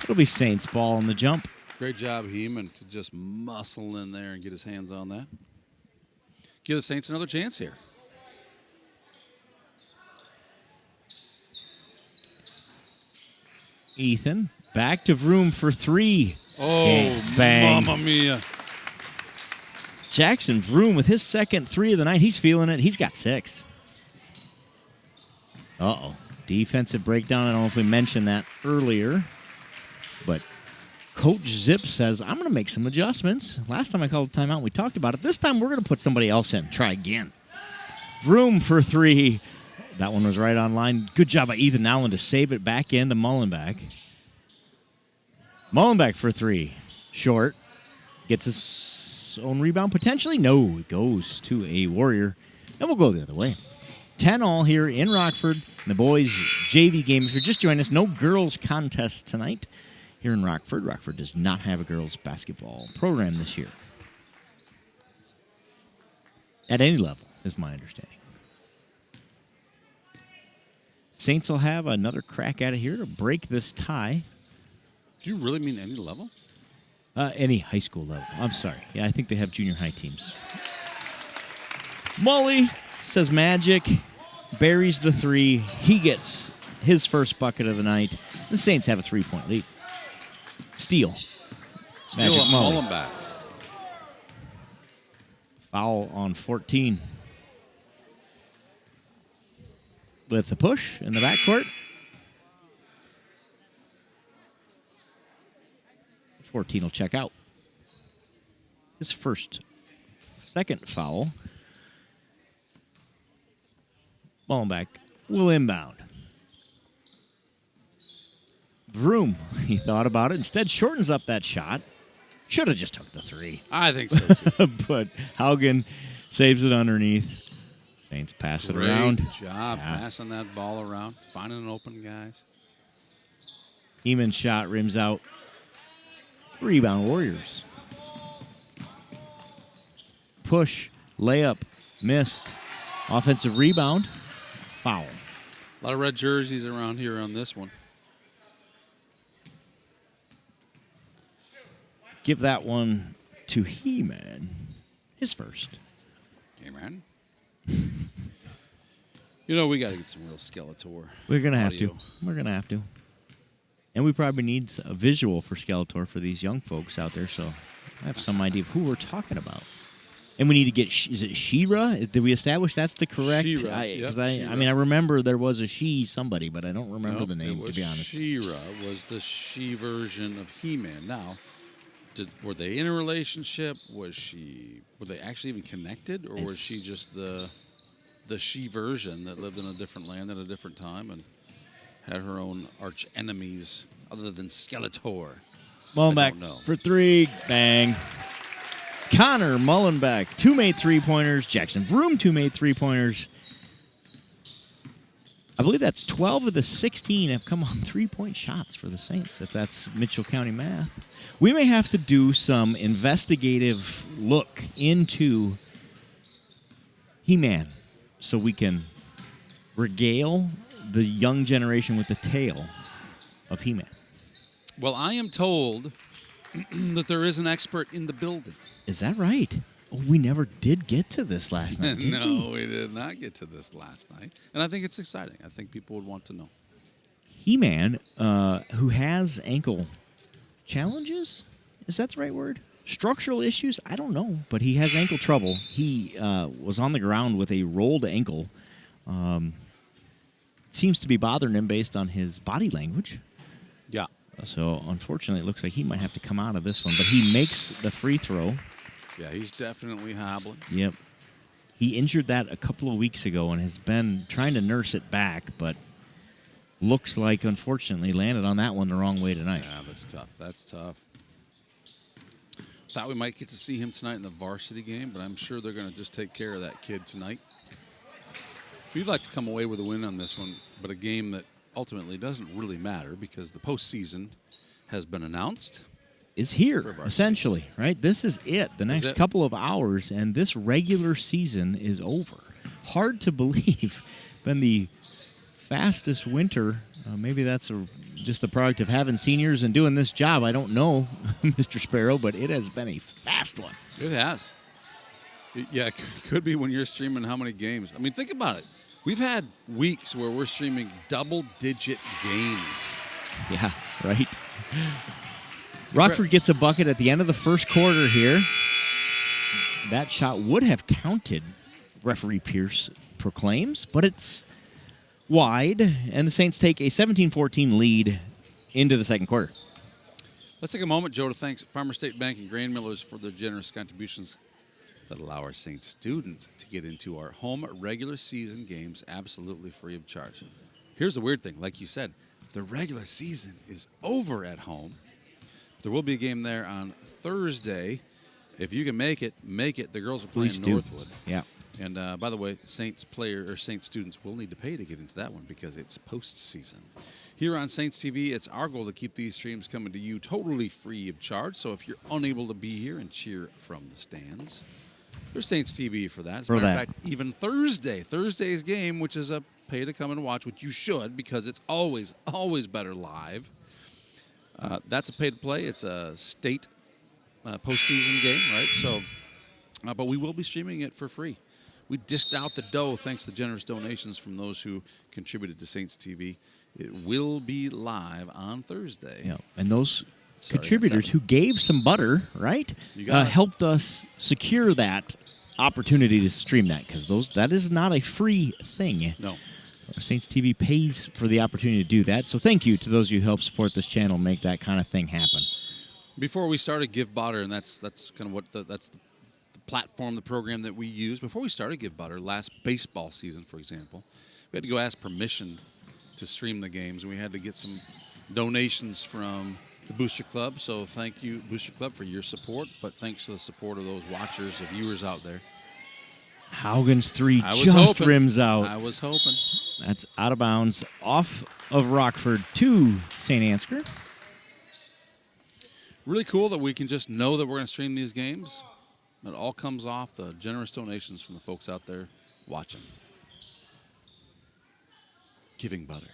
It'll be Saints ball on the jump. Great job, Heeman, to just muscle in there and get his hands on that. Give the Saints another chance here. Ethan back to Vroom for three. Oh, bang. mamma mia. Jackson Vroom with his second three of the night. He's feeling it. He's got 6. Uh-oh. Defensive breakdown. I don't know if we mentioned that earlier, but Coach Zip says, I'm going to make some adjustments. Last time I called a timeout, we talked about it. This time we're going to put somebody else in. Try again. Vroom for 3. That one was right on line. Good job by Ethan Allen to save it back in to Mullenbeck. Mullenbeck for 3. Short. Gets his own rebound potentially. No, it goes to a Warrior. And we'll go the other way. 10-all here in Rockford. The boys' JV game. If you're just joining us, no girls contest tonight here in Rockford. Rockford does not have a girls basketball program this year. At any level, is my understanding. Saints will have another crack at it here to break this tie. Do you really mean any level? Any high school level. I'm sorry. Yeah, I think they have junior high teams. Mully says magic, buries the 3. He gets his first bucket of the night. The Saints have a 3-point lead. Steal Magic on Mullenbeck. Foul on 14. With the push in the backcourt. 14 will check out. His second foul. Mullenbeck will inbound. Vroom, he thought about it. Instead, shortens up that shot. Should have just took the 3. I think so, too. But Haugen saves it underneath. Saints pass it around. Great job passing that ball around, finding an open guys. Heeman's shot rims out. Rebound Warriors. Push, layup, missed. Offensive rebound, foul. A lot of red jerseys around here on this one. Give that one to He-Man. His first. Hey, man. You know, we got to get some real Skeletor. We're going to have audio. to. We're going to have to. And we probably need a visual for Skeletor for these young folks out there, so I have some idea of who we're talking about. And we need to get, is it She-Ra? Did we establish that's the correct? She-Ra. I mean, I remember there was a somebody, but I don't remember the name, to be honest. She-Ra was the she version of He-Man. Now, were they in a relationship? Were they actually even connected, or was she just the she version that lived in a different land at a different time and had her own arch enemies other than Skeletor? Mullenbeck for 3, bang. Connor Mullenbeck, 2 made 3-pointers. Jackson Vroom, 2 made 3-pointers. I believe that's 12 of the 16 have come on 3-point shots for the Saints, if that's Mitchell County math. We may have to do some investigative look into He-Man so we can regale the young generation with the tale of He-Man. Well, I am told that there is an expert in the building. Is that right? Oh, we never did get to this last night, did No, we did not get to this last night. And I think it's exciting. I think people would want to know. He-Man, who has ankle challenges. Is that the right word? Structural issues? I don't know, but he has ankle trouble. He was on the ground with a rolled ankle. Seems to be bothering him based on his body language. Yeah. So, unfortunately, it looks like he might have to come out of this one, but he makes the free throw. Yeah, he's definitely hobbling. Yep. He injured that a couple of weeks ago and has been trying to nurse it back, but looks like, unfortunately, landed on that one the wrong way tonight. Yeah, that's tough. That's tough. Thought we might get to see him tonight in the varsity game, but I'm sure they're going to just take care of that kid tonight. We'd like to come away with a win on this one, but a game that ultimately doesn't really matter because the postseason has been announced. Is here, essentially, right? This is it. The next couple of hours, and this regular season is over. Hard to believe. Been the fastest winter. Maybe that's just the product of having seniors and doing this job. I don't know, Mr. Sparrow, but it has been a fast one. It has. Yeah, it could be when you're streaming how many games. I mean, think about it. We've had weeks where we're streaming double-digit games. Yeah, right. Rockford gets a bucket at the end of the first quarter here. That shot would have counted, referee Pierce proclaims, but it's wide, and the Saints take a 17-14 lead into the second quarter. Let's take a moment, Joe, to thank Farmer State Bank and Grain Millers for their generous contributions that allow our Saints students to get into our home regular season games absolutely free of charge. Here's the weird thing. Like you said, the regular season is over at home. There will be a game there on Thursday. If you can make it, make it. The girls are playing Northwood. Yeah. And by the way, Saints students will need to pay to get into that one because it's postseason. Here on Saints TV, it's our goal to keep these streams coming to you totally free of charge. So if you're unable to be here and cheer from the stands, there's Saints TV for that. As a matter of fact, even Thursday's game, which is a pay to come and watch, which you should because it's always better live. That's a pay to play. It's a state postseason game, right? So, but we will be streaming it for free. We dished out the dough thanks to generous donations from those who contributed to Saints TV. It will be live on Thursday. Yeah, and those contributors who gave some butter, right, helped us secure that opportunity to stream that because that is not a free thing. No. Saints TV pays for the opportunity to do that. So thank you to those who help support this channel, make that kind of thing happen. Before we started Give Butter, and that's kind of what that's the platform, the program that we use. Before we started Give Butter, last baseball season, for example, we had to go ask permission to stream the games, and we had to get some donations from the Booster Club. So thank you, Booster Club, for your support, but thanks to the support of those watchers, the viewers out there. Haugen's three just rims out. I was hoping. That's out of bounds, off of Rockford to Saint Ansgar. Really cool that we can just know that we're going to stream these games. It all comes off the generous donations from the folks out there watching. Giving butter.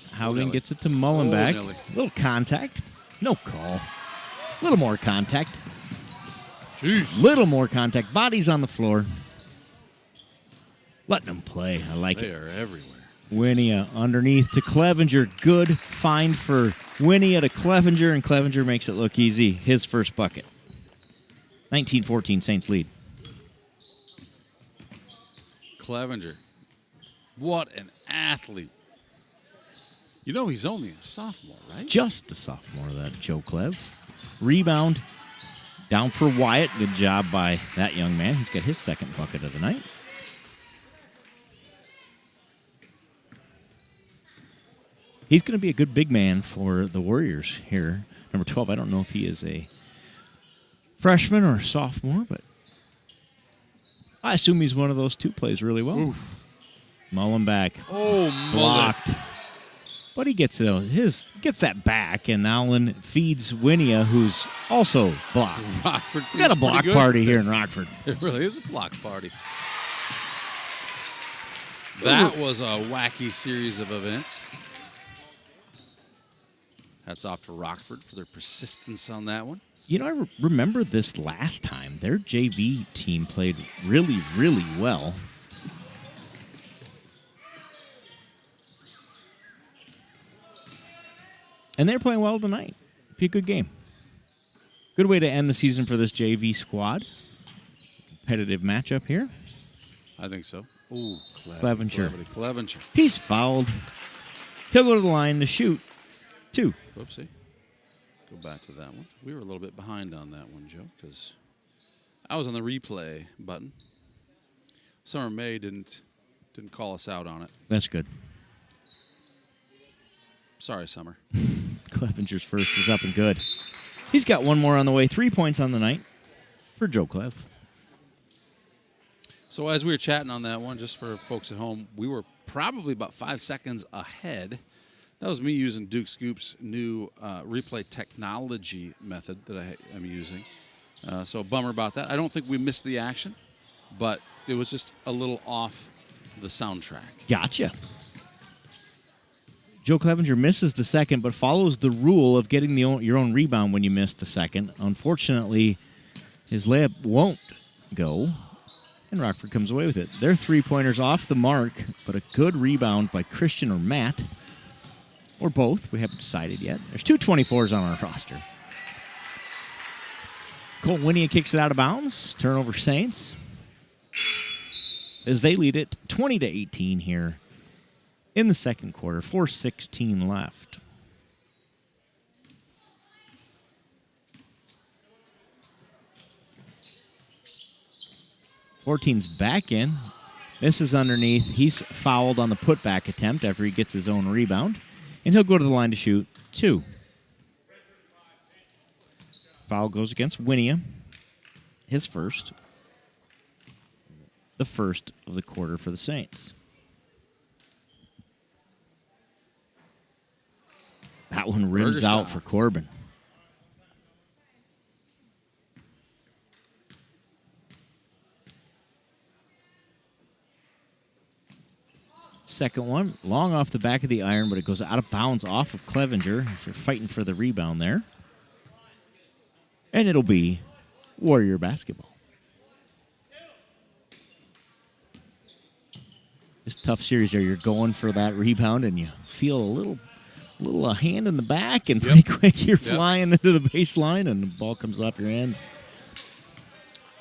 Haugen gets it to Mullenbeck. Nelly. Little contact. No call. A little more contact. Jeez. Little more contact. Bodies on the floor. Letting them play. I like it. They are everywhere. Winia underneath to Clevenger. Good find for Winia to Clevenger, and Clevenger makes it look easy. His first bucket. 19-14 Saints lead. Clevenger. What an athlete. You know he's only a sophomore, right? Just a sophomore, that Joe Clev. Rebound. Down for Wyatt. Good job by that young man. He's got his second bucket of the night. He's going to be a good big man for the Warriors here. Number 12, I don't know if he is a freshman or a sophomore, but I assume he's one of those two. Plays really well. Oof. Mullenbeck. Blocked. But he gets that back, and Allen feeds Winia, who's also blocked. Rockford's got a block party here in Rockford. It really is a block party. That was a wacky series of events. Hats off to Rockford for their persistence on that one. You know, I remember this last time. Their JV team played really, really well. And they're playing well tonight. Be a good game. Good way to end the season for this JV squad. Competitive matchup here. I think so. Ooh, Clevenger. He's fouled. He'll go to the line to shoot 2. Whoopsie. Go back to that one. We were a little bit behind on that one, Joe, because I was on the replay button. Summer May didn't call us out on it. That's good. Sorry, Summer. Clevenger's first is up and good. He's got one more on the way. 3 points on the night for Joe Clev. So as we were chatting on that one, just for folks at home, we were probably about 5 seconds ahead. That was me using Duke Scoop's new replay technology method that I am using. So a bummer about that. I don't think we missed the action, but it was just a little off the soundtrack. Gotcha. Joe Clevenger misses the second, but follows the rule of getting your own rebound when you miss the second. Unfortunately, his layup won't go, and Rockford comes away with it. Their 3-pointers off the mark, but a good rebound by Christian or Matt, or both. We haven't decided yet. There's 2 24s on our roster. Colt Winia kicks it out of bounds. Turnover Saints, as they lead it 20-18 here in the second quarter. 4:16 left. Fourteen's back in. This is underneath. He's fouled on the putback attempt after he gets his own rebound. And he'll go to the line to shoot 2. Foul goes against Winia. His first. The first of the quarter for the Saints. That one rims out for Corbin. Second one, long off the back of the iron, but it goes out of bounds off of Clevenger. So they're fighting for the rebound there. And it'll be Warrior basketball. This tough series there. You're going for that rebound, and you feel a little hand in the back, and pretty quick you're flying into the baseline, and the ball comes off your hands.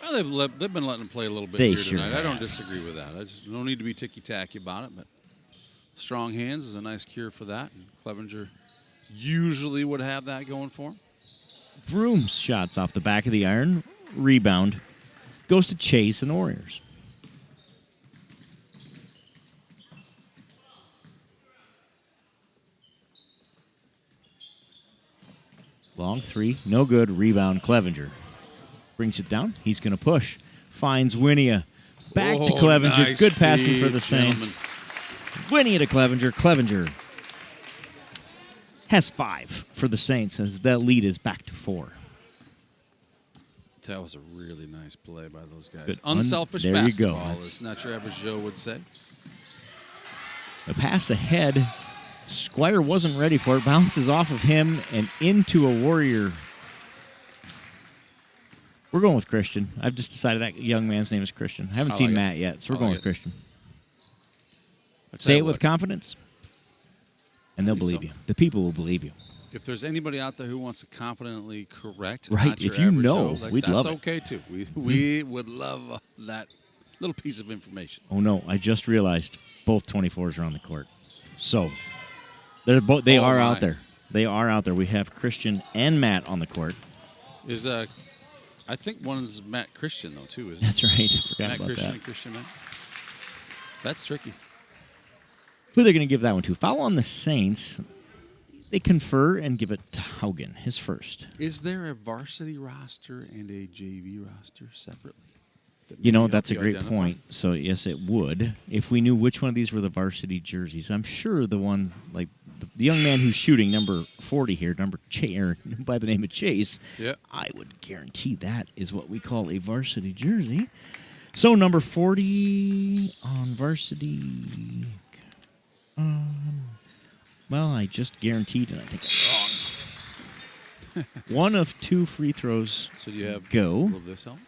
Well, they've been letting them play a little bit They here sure tonight. I have. don't disagree with that. I just no need to be ticky-tacky about it, but strong hands is a nice cure for that. And Clevenger usually would have that going for him. Vroom's shots off the back of the iron. Rebound goes to Chase and the Warriors. Long 3, no good. Rebound, Clevenger. Brings it down. He's going to push. Finds Winia. Back to Clevenger. Nice Good passing feed, for the Saints. Winia to Clevenger. Clevenger has 5 for the Saints as that lead is back to 4. That was a really nice play by those guys. Good. Unselfish There you go. basketball, as not your average Joe would say. A pass ahead. Squire wasn't ready for it. Bounces off of him and into a Warrior. We're going with Christian. I've just decided that young man's name is Christian. I haven't seen Matt yet, so we're going with Christian. Say it with confidence, and they'll believe you. The people will believe you. If there's anybody out there who wants to confidently correct, Right, not your if you average know, Joe, we'd love it. That's okay too. We would love that little piece of information. Oh no! I just realized both 24s are on the court. So they're both. They are out there. They are out there. We have Christian and Matt on the court. Is I think one's Matt Christian though too, isn't it? That's right. I forgot Matt about Christian that. and Christian Matt. That's tricky. Who are they going to give that one to? Foul on the Saints. They confer and give it to Haugen, his first. Is there a varsity roster and a JV roster separately? You know, that's a great point. So, yes, it would. If we knew which one of these were the varsity jerseys, I'm sure the one, like the young man who's shooting, number 40 here, by the name of Chase, I would guarantee that is what we call a varsity jersey. So, number 40 on varsity. Well, I just guaranteed, and I think I'm wrong. One of 2 free throws So do you have go. Will this help?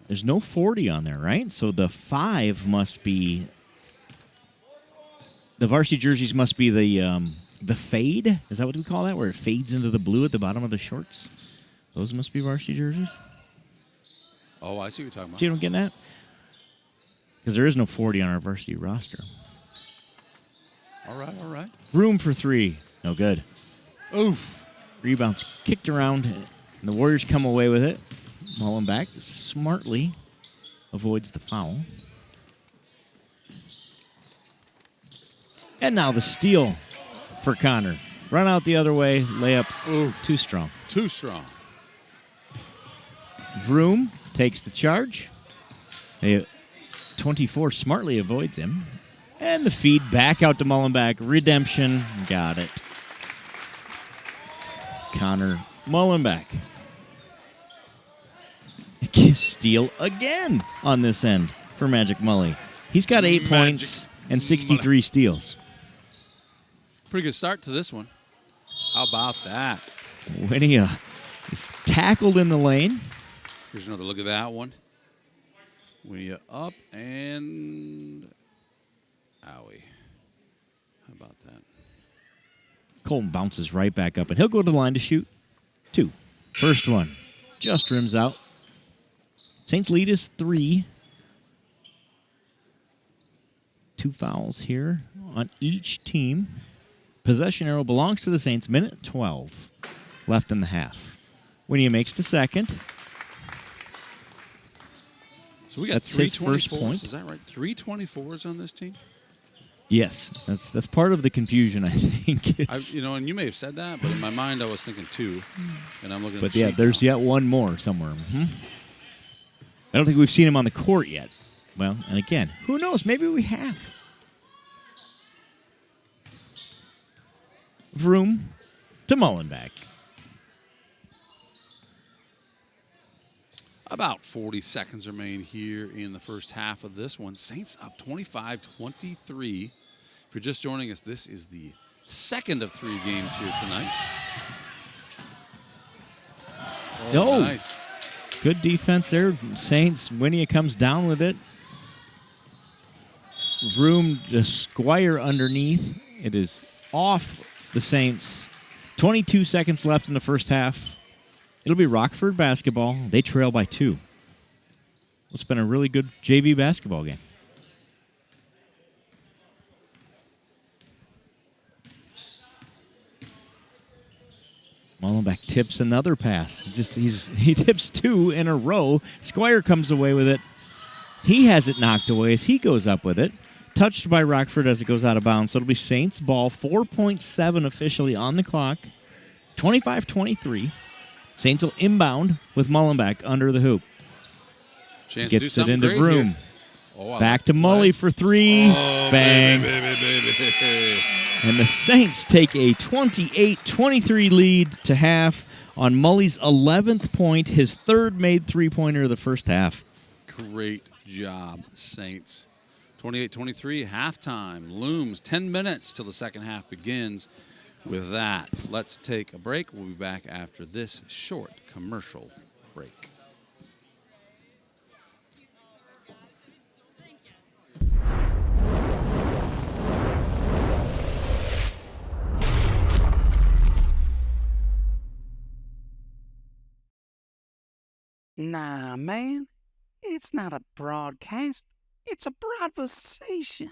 There's no 40 on there, right? So the 5 must be The varsity jerseys must be the fade. Is that what we call that? Where it fades into the blue at the bottom of the shorts? Those must be varsity jerseys. Oh, I see what you're talking about. See what I'm getting at? Because there is no 40 on our varsity roster. All right, all right. Room for three. No good. Oof. Rebounds kicked around, and the Warriors come away with it. Mullenbeck smartly avoids the foul. And now the steal for Connor. Run out the other way, layup. Oof. Too strong. Too strong. Vroom takes the charge. 24 smartly avoids him. And the feed back out to Mullenbeck. Redemption. Got it. Connor Mullenbeck. Steal again on this end for Magic Mully. He's got 8 points and 63 steals. Pretty good start to this one. How about that? Winia is tackled in the lane. Here's another look at that one. Winia up and owie. How about that? Colton bounces right back up, and he'll go to the line to shoot 2. First one just rims out. Saints lead is 3. 2 fouls here on each team. Possession arrow belongs to the Saints. Minute 12 left in the half. Winia makes the second. So we got That's his 324s. first point. Is that right? 324s on this team? Yes, that's part of the confusion, I think. And you may have said that, but in my mind I was thinking 2, and I'm looking at But the yeah, sheet there's now. yet one more somewhere. I don't think we've seen him on the court yet. Well, and again, who knows? Maybe we have. Vroom to Mullenbeck. About 40 seconds remain here in the first half of this one. Saints up 25-23. If you're just joining us, this is the second of 3 games here tonight. Oh, nice. Good defense there. Saints, Winia comes down with it. Vroom to Squire underneath. It is off the Saints. 22 seconds left in the first half. It'll be Rockford basketball. They trail by 2. It's been a really good JV basketball game. Mullenbeck tips another pass. He tips 2 in a row. Squire comes away with it. He has it knocked away as he goes up with it. Touched by Rockford as it goes out of bounds. So it'll be Saints ball. 4.7 officially on the clock. 25-23. Saints will inbound with Mullenbeck under the hoop. Chance to do Gets it something into great Vroom. here. Oh, Back to Mully for 3. Oh, Bang. baby. And the Saints take a 28-23 lead to half on Mully's 11th point, his 3rd made three-pointer of the first half. Great job, Saints. 28-23, halftime looms. 10 minutes till the second half begins. With that, let's take a break. We'll be back after this short commercial break. Nah, man. It's not a broadcast. It's a broadcastation.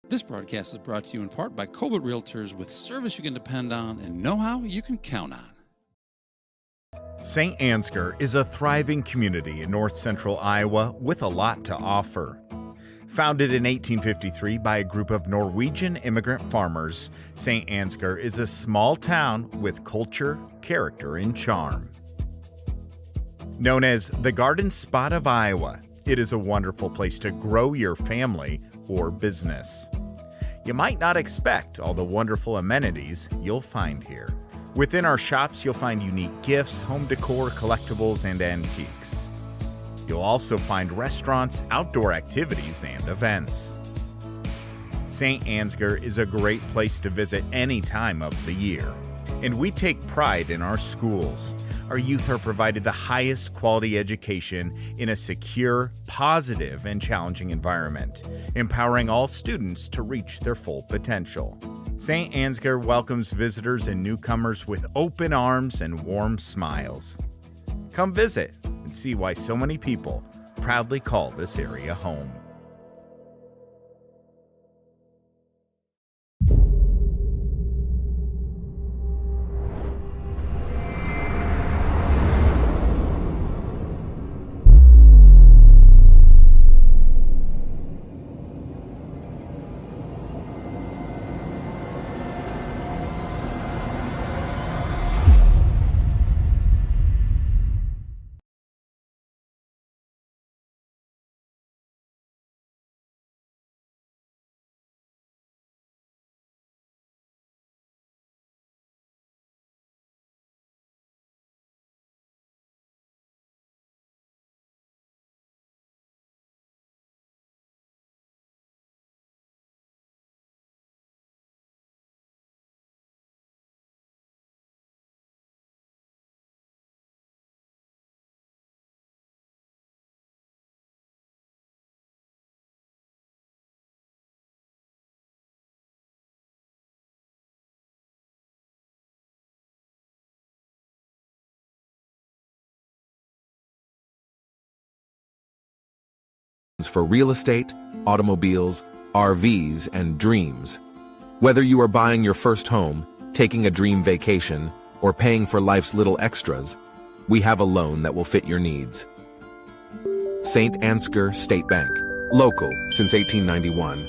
This broadcast is brought to you in part by Colbert Realtors, with service you can depend on and know-how you can count on. Saint Ansgar is a thriving community in north central Iowa with a lot to offer. Founded in 1853 by a group of Norwegian immigrant farmers, Saint Ansgar is a small town with culture, character, and charm. Known as the Garden Spot of Iowa, it is a wonderful place to grow your family or business. You might not expect all the wonderful amenities you'll find here. Within our shops, you'll find unique gifts, home decor, collectibles, and antiques. You'll also find restaurants, outdoor activities, and events. Saint Ansgar is a great place to visit any time of the year, and we take pride in our schools. Our youth are provided the highest quality education in a secure, positive, and challenging environment, empowering all students to reach their full potential. Saint Ansgar welcomes visitors and newcomers with open arms and warm smiles. Come visit and see why so many people proudly call this area home. For real estate, automobiles, RVs, and dreams. Whether you are buying your first home, taking a dream vacation, or paying for life's little extras, we have a loan that will fit your needs. Saint Ansgar State Bank, local since 1891.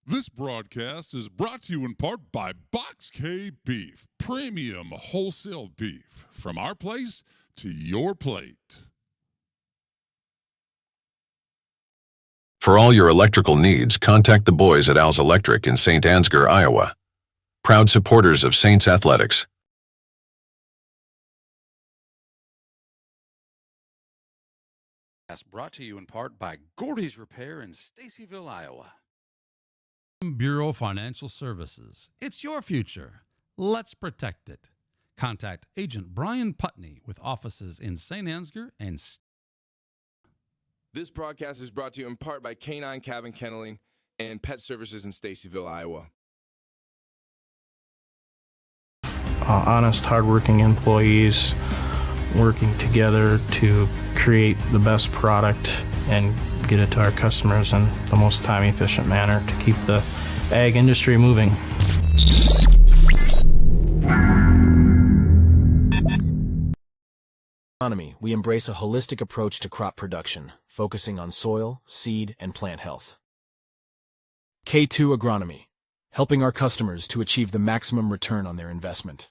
This broadcast is brought to you in part by Box K Beef, premium wholesale beef. From our place to your plate. For all your electrical needs, contact the boys at Al's Electric in Saint Ansgar, Iowa. Proud supporters of Saints Athletics. Brought to you in part by Gordy's Repair in Stacyville, Iowa. Bureau Financial Services. It's your future. Let's protect it. Contact Agent Brian Putney with offices in Saint Ansgar and This broadcast is brought to you in part by Canine Cabin Kenneling and Pet Services in Stacyville, Iowa. Honest, hardworking employees working together to create the best product and get it to our customers in the most time-efficient manner to keep the ag industry moving. We embrace a holistic approach to crop production, focusing on soil, seed, and plant health. K2 Agronomy, helping our customers to achieve the maximum return on their investment.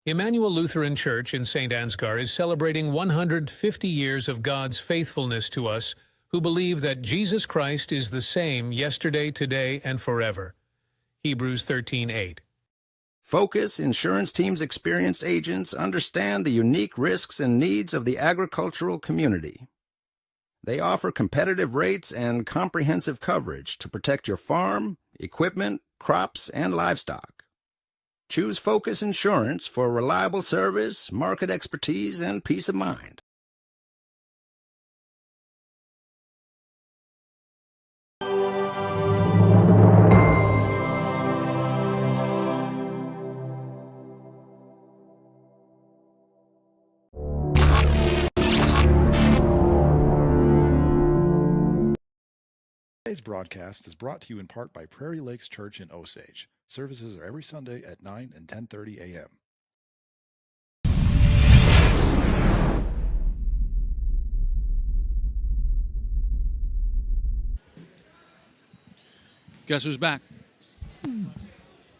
Emmanuel Lutheran Church in Saint Ansgar is celebrating 150 years of God's faithfulness to us who believe that Jesus Christ is the same yesterday, today, and forever. Hebrews 13:8. Focus Insurance Team's experienced agents understand the unique risks and needs of the agricultural community. They offer competitive rates and comprehensive coverage to protect your farm, equipment, crops, and livestock. Choose Focus Insurance for reliable service, market expertise, and peace of mind. Today's broadcast is brought to you in part by Prairie Lakes Church in Osage. Services are every Sunday at 9 and 10:30 a.m. Guess who's back?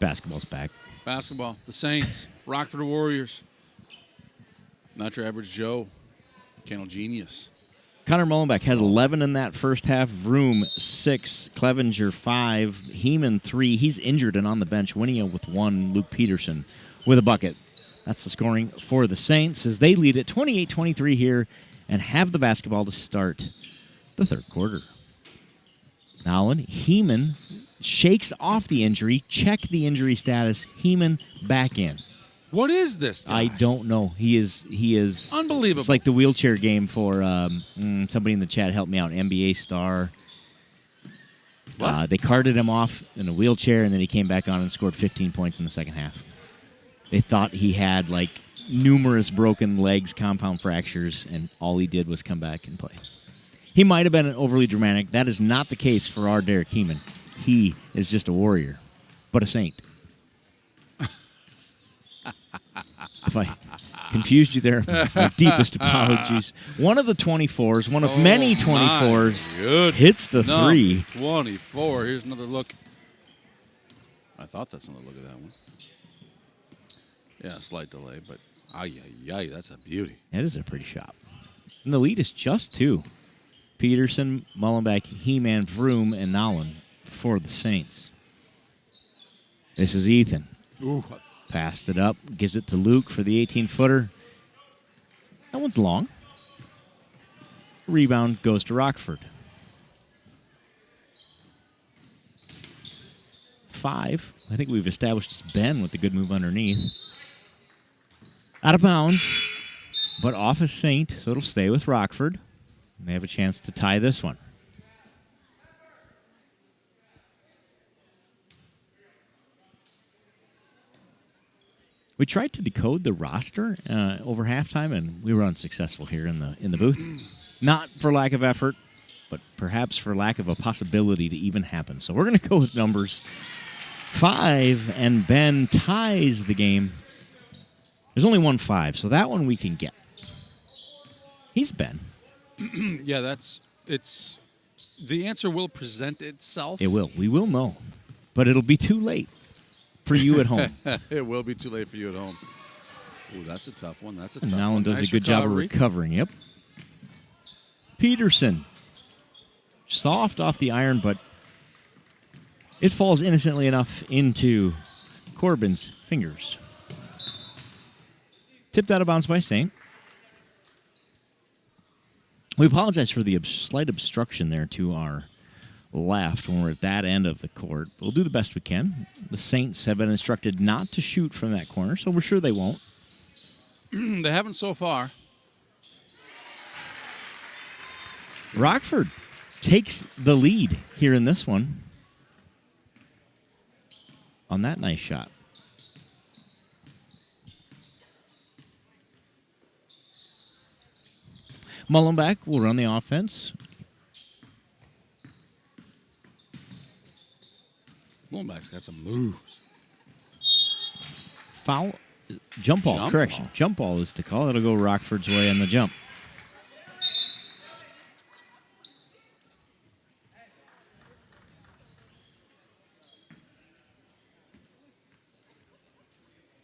Basketball's back. Basketball. The Saints. Rockford Warriors. Not your average Joe. Kennel genius. Connor Mullenbeck had 11 in that first half. Vroom 6, Clevenger 5, Heeman 3. He's injured and on the bench. Winia with 1, Luke Peterson with a bucket. That's the scoring for the Saints as they lead it 28-23 here and have the basketball to start the third quarter. Nolan, Heeman shakes off the injury. Check the injury status. Heeman back in. What is this guy? I don't know. He is unbelievable. It's like the wheelchair game for somebody in the chat helped me out. NBA star. They carted him off in a wheelchair, and then he came back on and scored 15 points in the second half. They thought he had like numerous broken legs, compound fractures, and all he did was come back and play. He might have been overly dramatic. That is not the case for our Derek Heeman. He is just a warrior, but a saint. If I confused you there, my deepest apologies. One of the 24s, one of many 24s, hits the three. 24. Here's another look. I thought that's another look at that one. Yeah, slight delay, but that's a beauty. That is a pretty shot. And the lead is just 2. Peterson, Mullenbeck, He-Man, Vroom, and Nolan for the Saints. This is Ethan. Ooh. Passed it up, gives it to Luke for the 18-footer. That one's long. Rebound goes to Rockford. 5. I think we've established it's Ben with the good move underneath. Out of bounds, but off a Saint, so it'll stay with Rockford. And they have a chance to tie this one. We tried to decode the roster over halftime, and we were unsuccessful here in the booth. Not for lack of effort, but perhaps for lack of a possibility to even happen. So we're going to go with numbers 5, and Ben ties the game. There's only one 5, so that one we can get. He's Ben. Yeah, it's the answer will present itself. It will. We will know, but it'll be too late for you at home. It will be too late for you at home. Ooh, that's a tough one. That's a and tough Nolan one. does Nice a good job of recovery. recovering. Yep. Peterson. Soft off the iron, but it falls innocently enough into Corbin's fingers. Tipped out of bounds by Saint. We apologize for the slight obstruction there to our left when we're at that end of the court. We'll do the best we can. The Saints have been instructed not to shoot from that corner, so we're sure they won't. They haven't so far. Rockford takes the lead here in this one on that nice shot. Mullenbeck will run the offense. Mullenbeck's got some moves. Foul. Jump ball. Jump Correction. ball. Jump ball is the call. That'll go Rockford's way on the jump.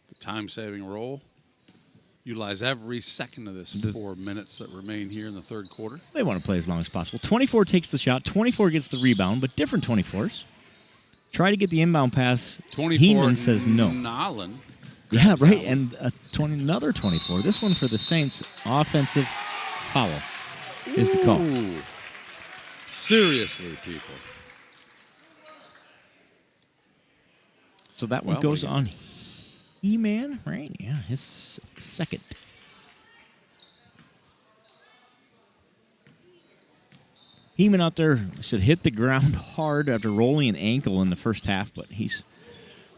The time-saving roll. Utilize every second of this 4 minutes that remain here in the third quarter. They want to play as long as possible. 24 takes the shot. 24 gets the rebound, but different 24s. Try to get the inbound pass. 24. Heeman says no. Nolan. Yeah, right. And another 24. This one for the Saints. Offensive foul is the call. Ooh. Seriously, people. So that one Well, goes what do you- on He-Man, right? Yeah, his second. Heeman out there said hit the ground hard after rolling an ankle in the first half, but he's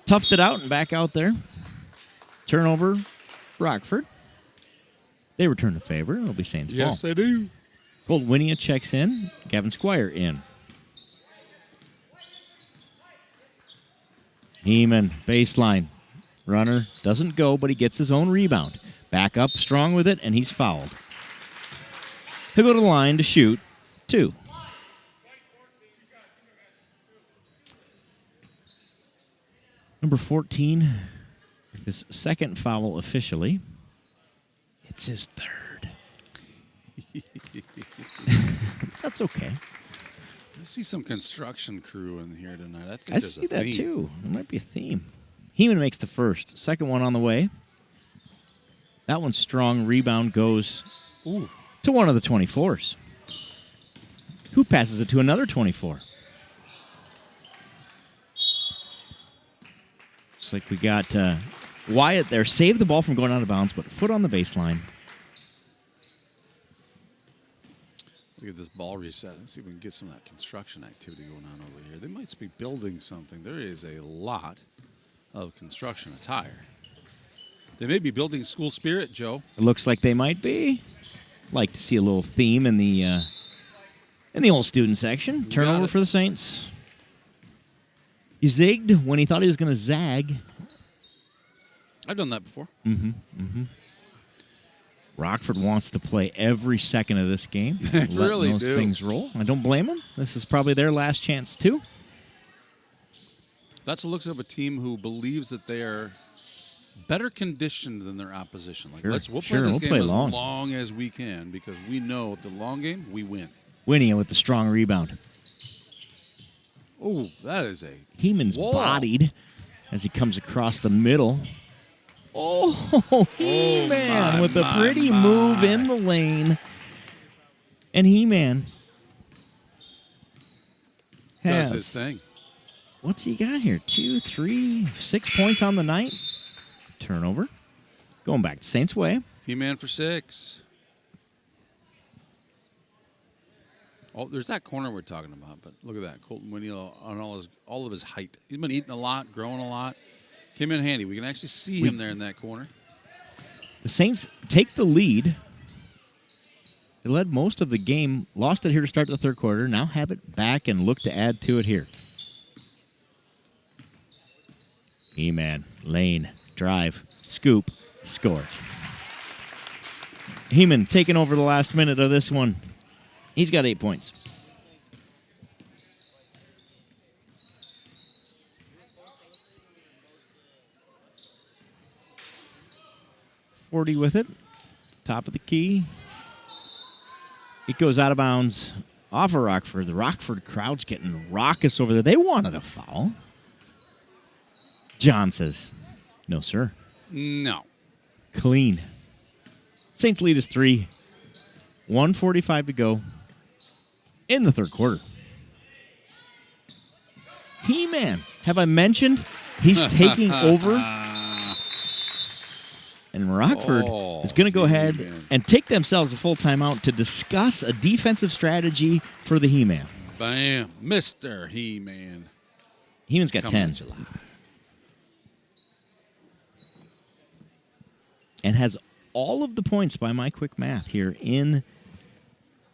toughed it out and back out there. Turnover, Rockford. They return the favor. It'll be Saints ball. Yes, they do. Gold Winia checks in. Gavin Squire in. Heeman, baseline. Runner doesn't go, but he gets his own rebound. Back up strong with it, and he's fouled. He'll go to the line to shoot. 2. Number 14, his second foul officially. It's his third. That's okay. I see some construction crew in here tonight. I think I there's see a that theme. too. There might be a theme. Heeman makes the first. Second one on the way. That one's strong. Rebound goes to one of the 24s. Who passes it to another 24? Looks like we got Wyatt there. Saved the ball from going out of bounds, but foot on the baseline. Look at this ball reset. Let's see if we can get some of that construction activity going on over here. They might be building something. There is a lot of construction attire. They may be building school spirit, Joe. It looks like they might be. Like to see a little theme in the old student section. Turnover for the Saints. He zigged when he thought he was going to zag. I've done that before. Rockford wants to play every second of this game. They really those do. things roll. I don't blame them. This is probably their last chance, too. That's the looks of a team who believes that they are better conditioned than their opposition. Like, Sure, we'll play sure, this we'll game play as long. long as we can because we know the long game, we win. Winia with the strong rebound. Oh, that is a Heeman's wall. bodied as he comes across the middle. Oh, He-Man with a pretty move in the lane. And He-Man Does his thing. What's he got here? 2, 3, 6 points on the night. Turnover. Going back to Saints Way. He-Man for 6. Oh, there's that corner we're talking about, but look at that. Colton Winnie on all of his height. He's been eating a lot, growing a lot. Came in handy. We can actually see him there in that corner. The Saints take the lead. They led most of the game, lost it here to start the third quarter, now have it back and look to add to it here. He-Man, lane, drive, scoop, score. Heeman taking over the last minute of this one. He's got 8 points. .40 with it. Top of the key. It goes out of bounds off of Rockford. The Rockford crowd's getting raucous over there. They wanted a foul. John says, no, sir. No. Clean. Saints lead is 3. 1:45 to go in the third quarter. He-Man, have I mentioned he's taking over? And Rockford is going to go ahead and take themselves a full timeout to discuss a defensive strategy for the He-Man. Bam. Mr. He-Man. He-Man's got 10. And has all of the points by my quick math here in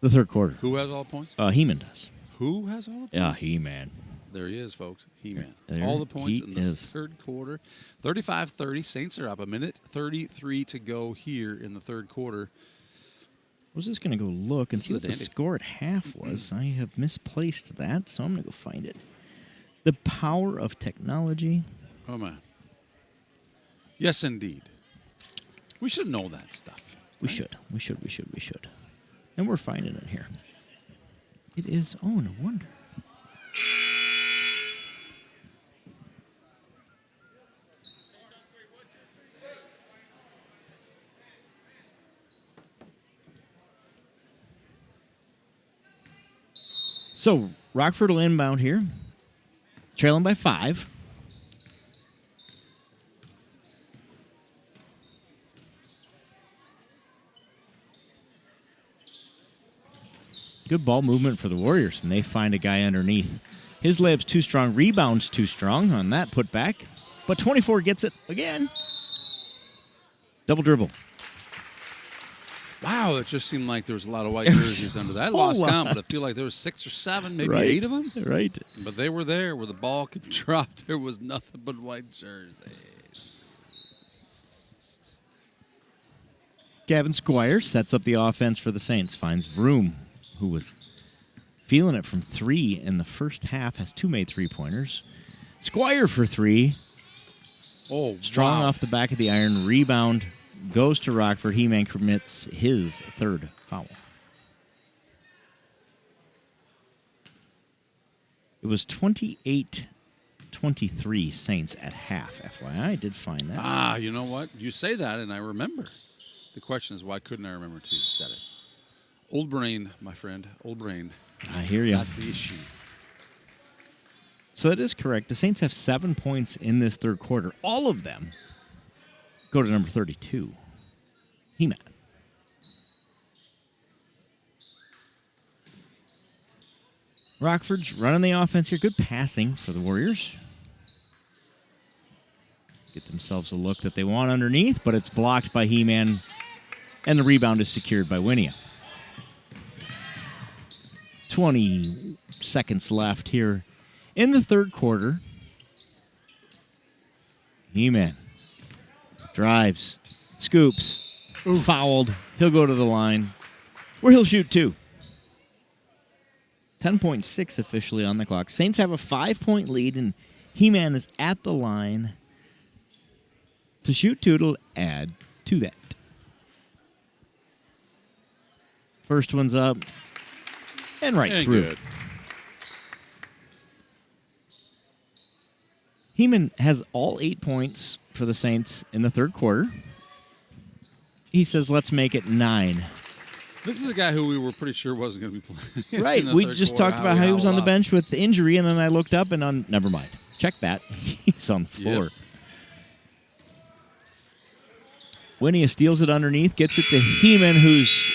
the third quarter. Who has all the points? He-Man does. Who has all the points? Yeah, He-Man. There he is, folks. He-Man. There All the points he in the is. third quarter. 35-30. Saints are up a minute. 33 to go here in the third quarter. I was just going to go look and This see is what a the dandy. score at half was. I have misplaced that, so I'm going to go find it. The power of technology. Oh, man. Yes, indeed. We should know that stuff. We should. And we're finding it here. It is, oh, no wonder. So Rockford will inbound here, trailing by 5. Good ball movement for the Warriors, and they find a guy underneath. His layup's too strong, rebound's too strong on that put back, but 24 gets it again. Double dribble. Wow, it just seemed like there was a lot of white jerseys under that. I lost count, but I feel like there was 6 or 7, maybe 8 of them. Right. But they were there where the ball could drop. There was nothing but white jerseys. Gavin Squire sets up the offense for the Saints, finds Vroom, who was feeling it from 3 in the first half, has 2 made 3-pointers. Squire for 3. Oh, strong off the back of the iron. Rebound goes to Rockford. He-Man commits his 3rd foul. It was 28-23 Saints at half, FYI. I did find that. Ah, you know what? You say that, and I remember. The question is, why couldn't I remember until you said it? Old brain, my friend. Old brain. I hear you. That's the issue. So that is correct. The Saints have 7 points in this third quarter. All of them go to number 32. He-Man. Rockford's running the offense here. Good passing for the Warriors. Get themselves a look that they want underneath, but it's blocked by He-Man, and the rebound is secured by Winia. 20 seconds left here in the third quarter. He-Man drives, scoops, fouled. He'll go to the line where he'll shoot 2. 10.6 officially on the clock. Saints have a 5-point lead, and He-Man is at the line to shoot 2 to add to that. First one's up and right through. Good. Heeman has all 8 points for the Saints in the third quarter. He says, let's make it 9. This is a guy who we were pretty sure wasn't going to be playing. Right. We just talked about how he was on the bench with injury, and then I looked up and never mind. Check that. He's on the floor. Yep. Winia steals it underneath, gets it to Heeman, whose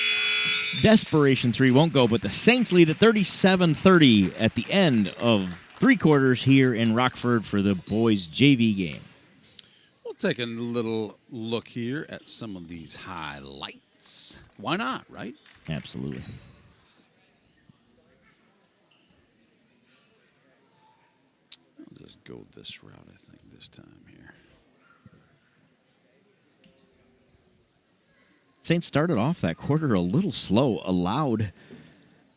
desperation 3 won't go, but the Saints lead at 37-30 at the end of 3 quarters here in Rockford for the boys' JV game. We'll take a little look here at some of these highlights. Why not, right? Absolutely. I'll just go this route, I think, this time here. Saints started off that quarter a little slow, allowed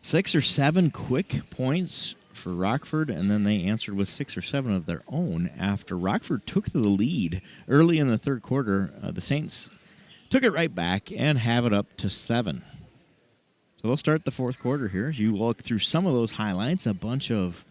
6 or 7 quick points for Rockford, and then they answered with 6 or 7 of their own after Rockford took the lead early in the third quarter. The Saints took it right back and have it up to 7. So they'll start the fourth quarter here. As you look through some of those highlights, a bunch of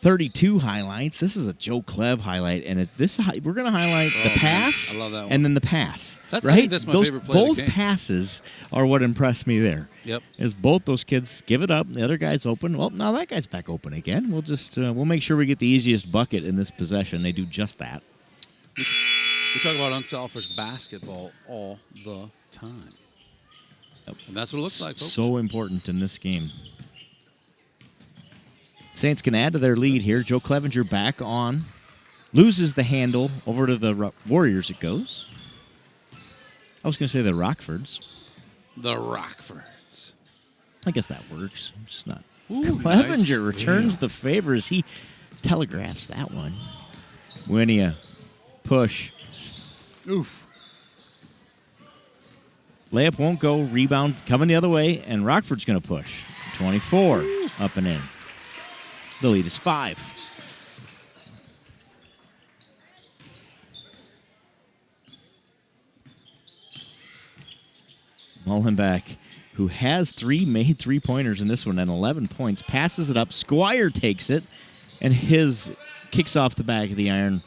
32 highlights. This is a Joe Cleb highlight, and we're going to highlight the pass I love that one. and then the pass. I right? think that's my favorite play of the Both game. passes are what impressed me there. Yep. Is both those kids give it up, the other guy's open. Well, now that guy's back open again. We'll just we'll make sure we get the easiest bucket in this possession. They do just that. We talk about unselfish basketball all the time. Yep. And that's what it looks like, folks. So important in this game. Saints can add to their lead here. Joe Clevenger back on. Loses the handle. Over to the Warriors it goes. I was going to say the Rockfords. The Rockfords. I guess that works. It's not. Ooh, Clevenger nice returns the favor as he telegraphs that one. Winia. Push. Oof. Layup won't go. Rebound coming the other way, and Rockford's going to push. 24 up and in. The lead is 5. Mullenbeck, who has 3 made 3-pointers in this one and 11 points, passes it up. Squire takes it, and his kicks off the back of the iron.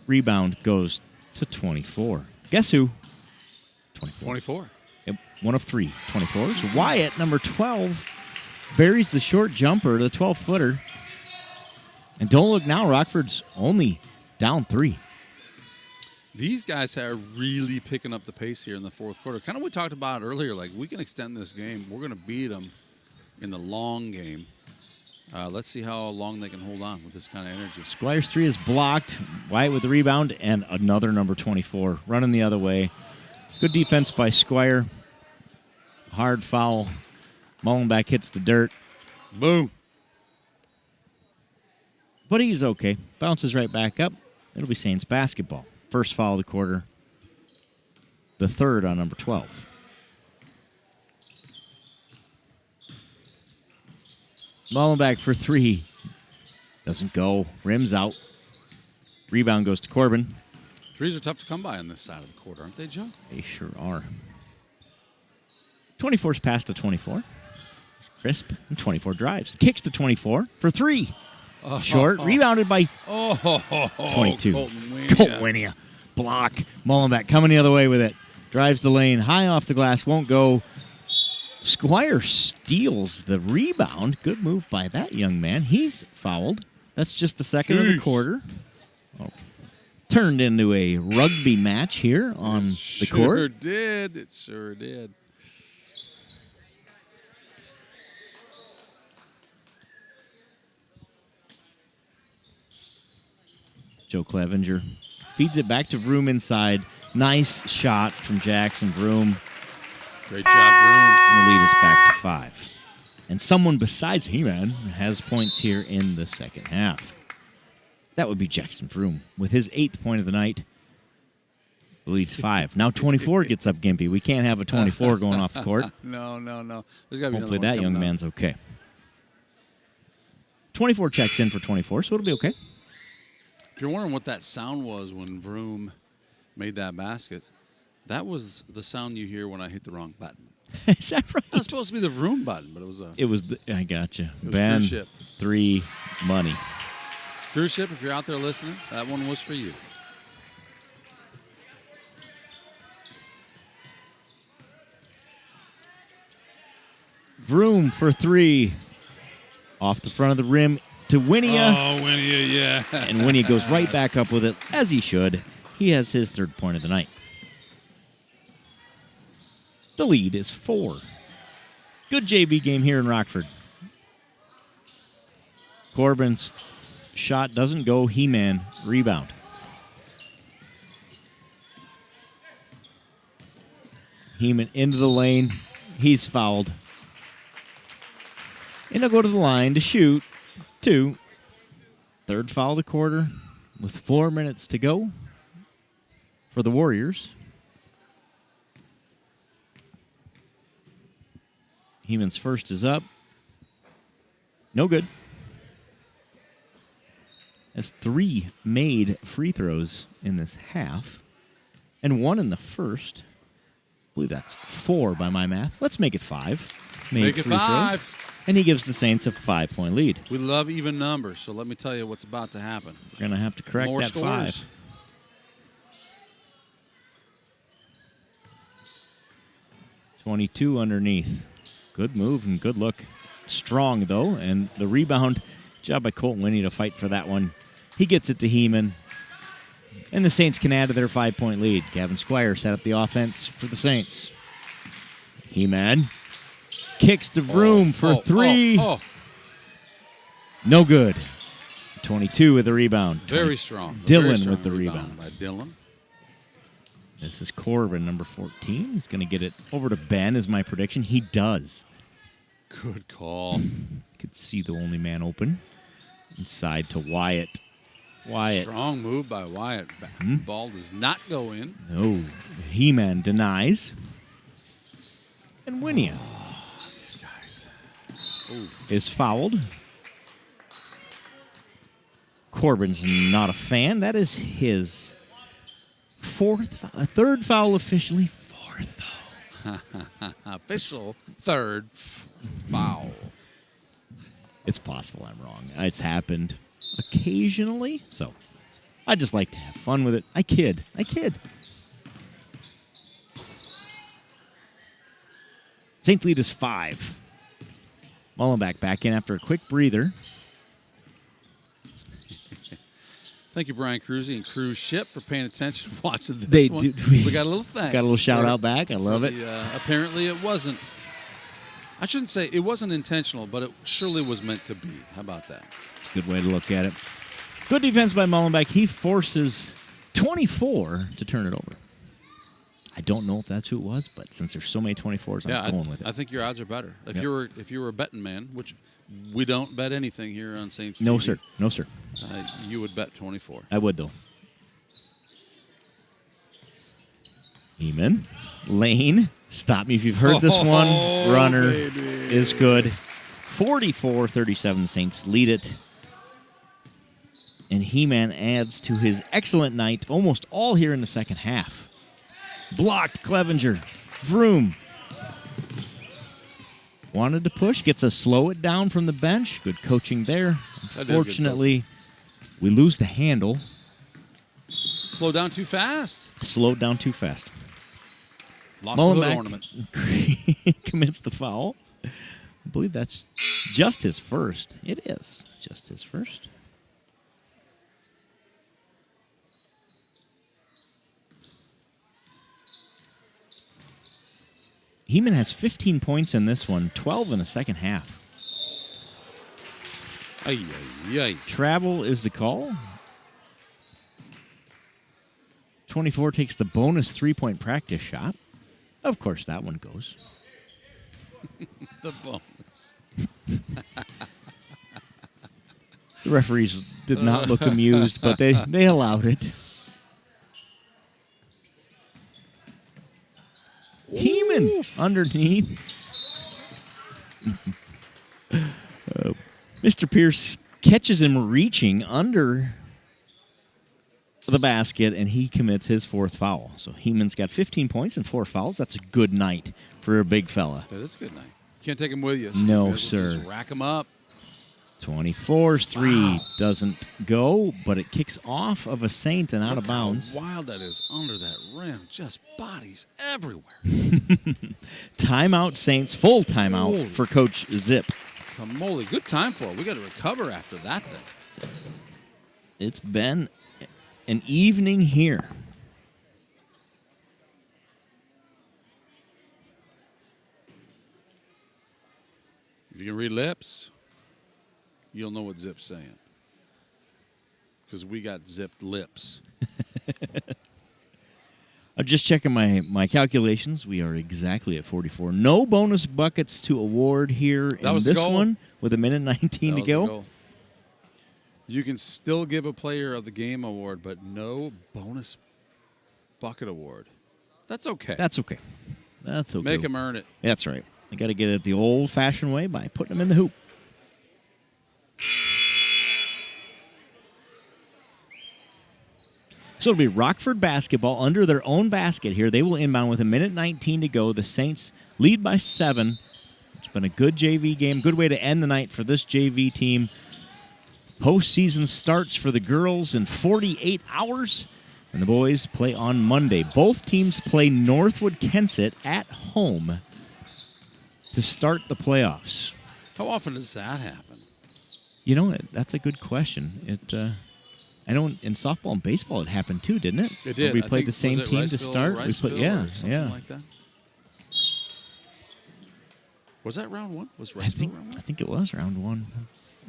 Rebound goes to 24. Guess who? 24. 24. Yep, 1 of 3. 24. So Wyatt, number 12, buries the short jumper, the 12-footer. And don't look now, Rockford's only down 3. These guys are really picking up the pace here in the fourth quarter. Kind of what we talked about earlier, like we can extend this game. We're going to beat them in the long game. Let's see how long they can hold on with this kind of energy. Squire's 3 is blocked. Wyatt with the rebound, and another number 24 running the other way. Good defense by Squire. Hard foul. Mullenbeck hits the dirt. Boom. But he's okay. Bounces right back up. It'll be Saints basketball. First foul of the quarter. The third on number 12. Mullenbeck for 3. Doesn't go. Rims out. Rebound goes to Corbin. Threes are tough to come by on this side of the court, aren't they, Joe? They sure are. 24's passed to 24. Crisp. And 24 drives. Kicks to 24 for 3. Short. Rebounded by 22. Colton Winia. Block. Mullenbeck coming the other way with it. Drives the lane. High off the glass. Won't go. Squire steals the rebound. Good move by that young man. He's fouled. That's just the second of the quarter. Oh. Turned into a rugby match here on the court. It sure did. Joe Clevenger feeds it back to Vroom inside. Nice shot from Jackson Vroom. Great job, Vroom. And the lead is back to 5. And someone besides He-Man has points here in the second half. That would be Jackson Vroom with his 8th point of the night. The lead's 5. Now 24 gets up gimpy. We can't have a 24 going off the court. No. There's got to be Hopefully another that one young coming man's okay. 24 checks in for 24, so it'll be okay. If you're wondering what that sound was when Vroom made that basket, that was the sound you hear when I hit the wrong button. Is that right? That was supposed to be the Vroom button, but it was I gotcha. It was Ben, cruise ship. 3 money. Cruise ship, if you're out there listening, that one was for you. Vroom for 3. Off the front of the rim to Winia. Oh, Winia, yeah. And Winia goes right back up with it, as he should. He has his 3rd point of the night. The lead is 4. Good JV game here in Rockford. Corbin's shot doesn't go. He-Man rebound. Heeman into the lane. He's fouled. And he'll go to the line to shoot 2. 3rd foul of the quarter with 4 minutes to go for the Warriors. Heeman's first is up. No good. Has 3 made free throws in this half and 1 in the first. I believe that's 4 by my math. Let's make it 5. Make it 5. Throws. And he gives the Saints a 5-point lead. We love even numbers, so let me tell you what's about to happen. We're going to have to correct More that scores. 5. .22 underneath. Good move and good look. Strong, though, and the rebound. Job by Colton Winney to fight for that one. He gets it to Heeman. And the Saints can add to their 5-point lead. Gavin Squire set up the offense for the Saints. Heeman kicks to Vroom for 3. No good. 22 with the rebound. Very strong. Dylan Very strong with the rebound. By Dylan. This is Corbin, number 14. He's going to get it over to Ben, is my prediction. He does. Good call. Could see the only man open. Inside to Wyatt. Strong move by Wyatt. Ball does not go in. No. He-Man denies. And Winia These guys. is fouled. Corbin's not a fan. That is his 3rd foul officially. 4th, though. Official 3rd foul. It's possible I'm wrong. It's happened occasionally, so I just like to have fun with it. I kid. Saints lead is 5. Mullenbeck back in after a quick breather. Thank you, Brian Cruzy and Cruise Ship, for paying attention, watching this one. We got a little thanks. Got a little shout out back. I love it. Apparently, it wasn't. I shouldn't say it wasn't intentional, but it surely was meant to be. How about that? Good way to look at it. Good defense by Mullenbeck. He forces 24 to turn it over. I don't know if that's who it was, but since there's so many 24s, I'm going with it. I think your odds are better. If Yep. you were a betting man, which we don't bet anything here on Saints No, TV. sir. No, sir. You would bet 24. I would, though. Heeman. Lane. Stop me if you've heard this one. Runner is good. 44-37. Saints lead it. And He-Man adds to his excellent night, almost all here in the second half. Blocked Clevenger. Vroom. Wanted to push. Gets a slow it down from the bench. Good coaching there. Unfortunately, we lose the handle. Slow down too fast. Slowed down too fast. Lost the hood ornament. Commits the foul. I believe that's just his first. It is just his first. Heeman has 15 points in this one, 12 in the second half. Travel is the call. 24 takes the bonus three-point practice shot. Of course, that one goes. The bonus. The referees did not look amused, but they allowed it. Heeman underneath. Mr. Pierce catches him reaching under the basket, and he commits his fourth foul. So Heeman's got 15 points and 4 fouls. That's a good night for a big fella. That is a good night. Can't take him with you. No, you sir. Just rack him up. 24's three doesn't go, but it kicks off of a Saint and out of bounds. How wild that is under that rim. Just bodies everywhere. Timeout, Saints. Full timeout for Coach Zip. Camoli. Good time for it. We got to recover after that thing. It's been an evening here. If you can read lips, you'll know what Zip's saying. Because we got zipped lips. I'm just checking my calculations. We are exactly at 44. No bonus buckets to award here in this one with a minute 19 to go. You can still give a player of the game award, but no bonus bucket award. That's okay. That's okay. That's okay. Make them earn it. That's right. You got to get it the old-fashioned way by putting them in the hoop. So it'll be Rockford basketball under their own basket here. They will inbound with a minute 19 to go. The Saints lead by 7. It's been a good JV game. Good way to end the night for this JV team. Postseason starts for the girls in 48 hours, and the boys play on Monday. Both teams play Northwood Kensett at home to start the playoffs. How often does that happen? You know, that's a good question. I don't. In softball and baseball, it happened too, didn't it? It did. We played the same team to start. We played, yeah. Like that. Was that round one? Was Riceville round one? I think it was round one.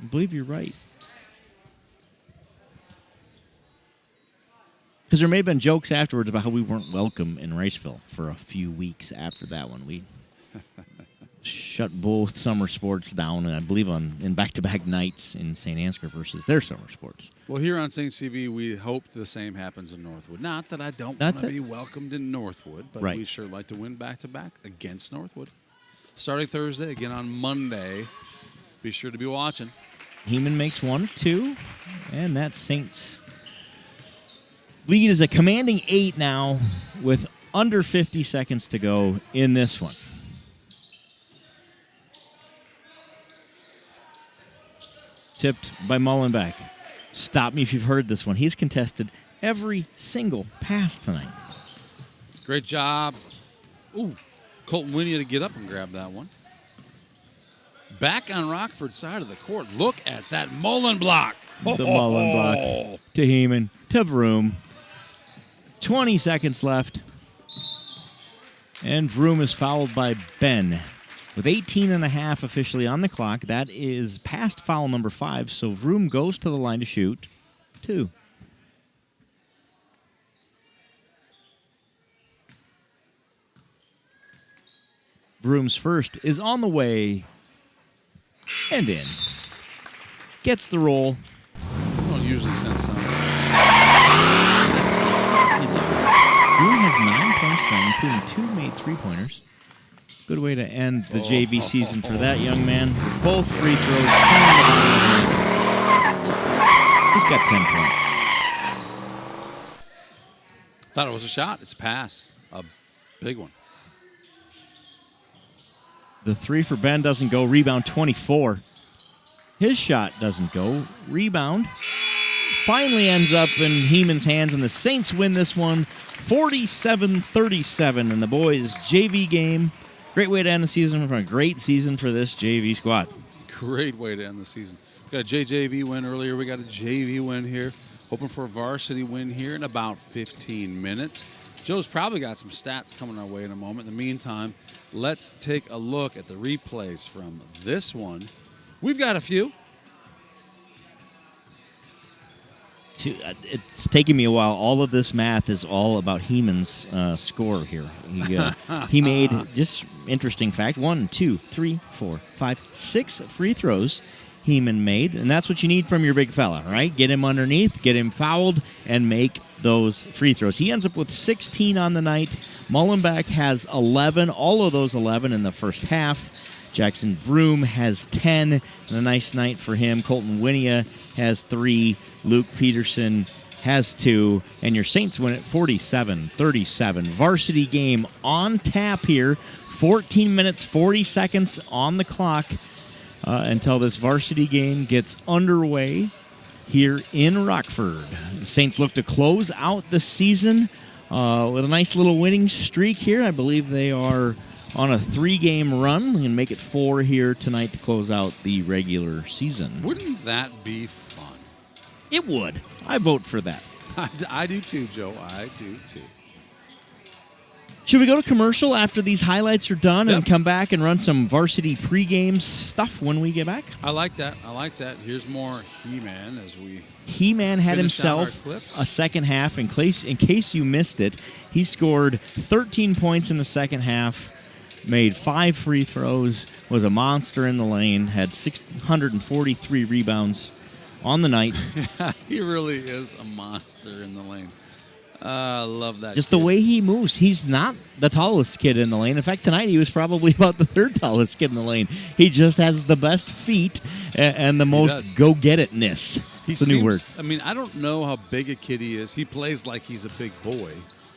I believe you're right. Because there may have been jokes afterwards about how we weren't welcome in Riceville for a few weeks after that one. We shut both summer sports down, and I believe in back-to-back nights in Saint Ansgar versus their summer sports. Well, here on Saints TV, we hope the same happens in Northwood. Not that I don't want to be welcomed in Northwood, but we sure like to win back-to-back against Northwood. Starting Thursday, again on Monday. Be sure to be watching. Heeman makes 1 2, and that Saints lead is a commanding 8 now with under 50 seconds to go in this one. Tipped by Mullenbeck. Stop me if you've heard this one. He's contested every single pass tonight. Great job. Ooh, Colton Winnie to get up and grab that one. Back on Rockford's side of the court. Look at that Mullen block. The Mullen block to Heeman, to Vroom. 20 seconds left. And Vroom is fouled by Ben. With 18 and a half officially on the clock, that is past foul number 5, so Vroom goes to the line to shoot 2. Vroom's first is on the way and in. Gets the roll. I don't usually send sound effects. Vroom has 9 points then, including 2 made three-pointers. Good way to end the JV season for that young man. Both free throws finding the bottom of the net. He's got 10 points. Thought it was a shot. It's a pass. A big one. The 3 for Ben doesn't go. Rebound 24. His shot doesn't go. Rebound finally ends up in Heeman's hands, and the Saints win this one 47-37 in the boys' JV game. Great way to end the season from a great season for this JV squad. Great way to end the season. Got a JJV win earlier. We got a JV win here. Hoping for a varsity win here in about 15 minutes. Joe's probably got some stats coming our way in a moment. In the meantime, let's take a look at the replays from this one. We've got a few. It's taking me a while. All of this math is all about Heeman's score here. He made, just interesting fact, 1, 2, 3, 4, 5, 6 free throws Heeman made, and that's what you need from your big fella, right? Get him underneath, get him fouled, and make those free throws. He ends up with 16 on the night. Mullenbeck has 11, all of those 11 in the first half. Jackson Vroom has 10, and a nice night for him. Colton Winia has 3. Luke Peterson has 2, and your Saints win it 47-37. Varsity game on tap here. 14 minutes, 40 seconds on the clock until this varsity game gets underway here in Rockford. The Saints look to close out the season with a nice little winning streak here. I believe they are on a 3-game run and make it 4 here tonight to close out the regular season. Wouldn't that be fun? It would. I vote for that. I do too, Joe. I do too. Should we go to commercial after these highlights are done and come back and run some varsity pregame stuff when we get back? I like that. Here's more He-Man as we He-Man had himself a second half. In case you missed it, he scored 13 points in the second half, made 5 free throws, was a monster in the lane, had 643 rebounds on the night. He really is a monster in the lane. I love that. Just the way he moves. He's not the tallest kid in the lane. In fact, tonight he was probably about the 3rd tallest kid in the lane. He just has the best feet and the most go-get-itness. It's a new word. I mean, I don't know how big a kid he is. He plays like he's a big boy.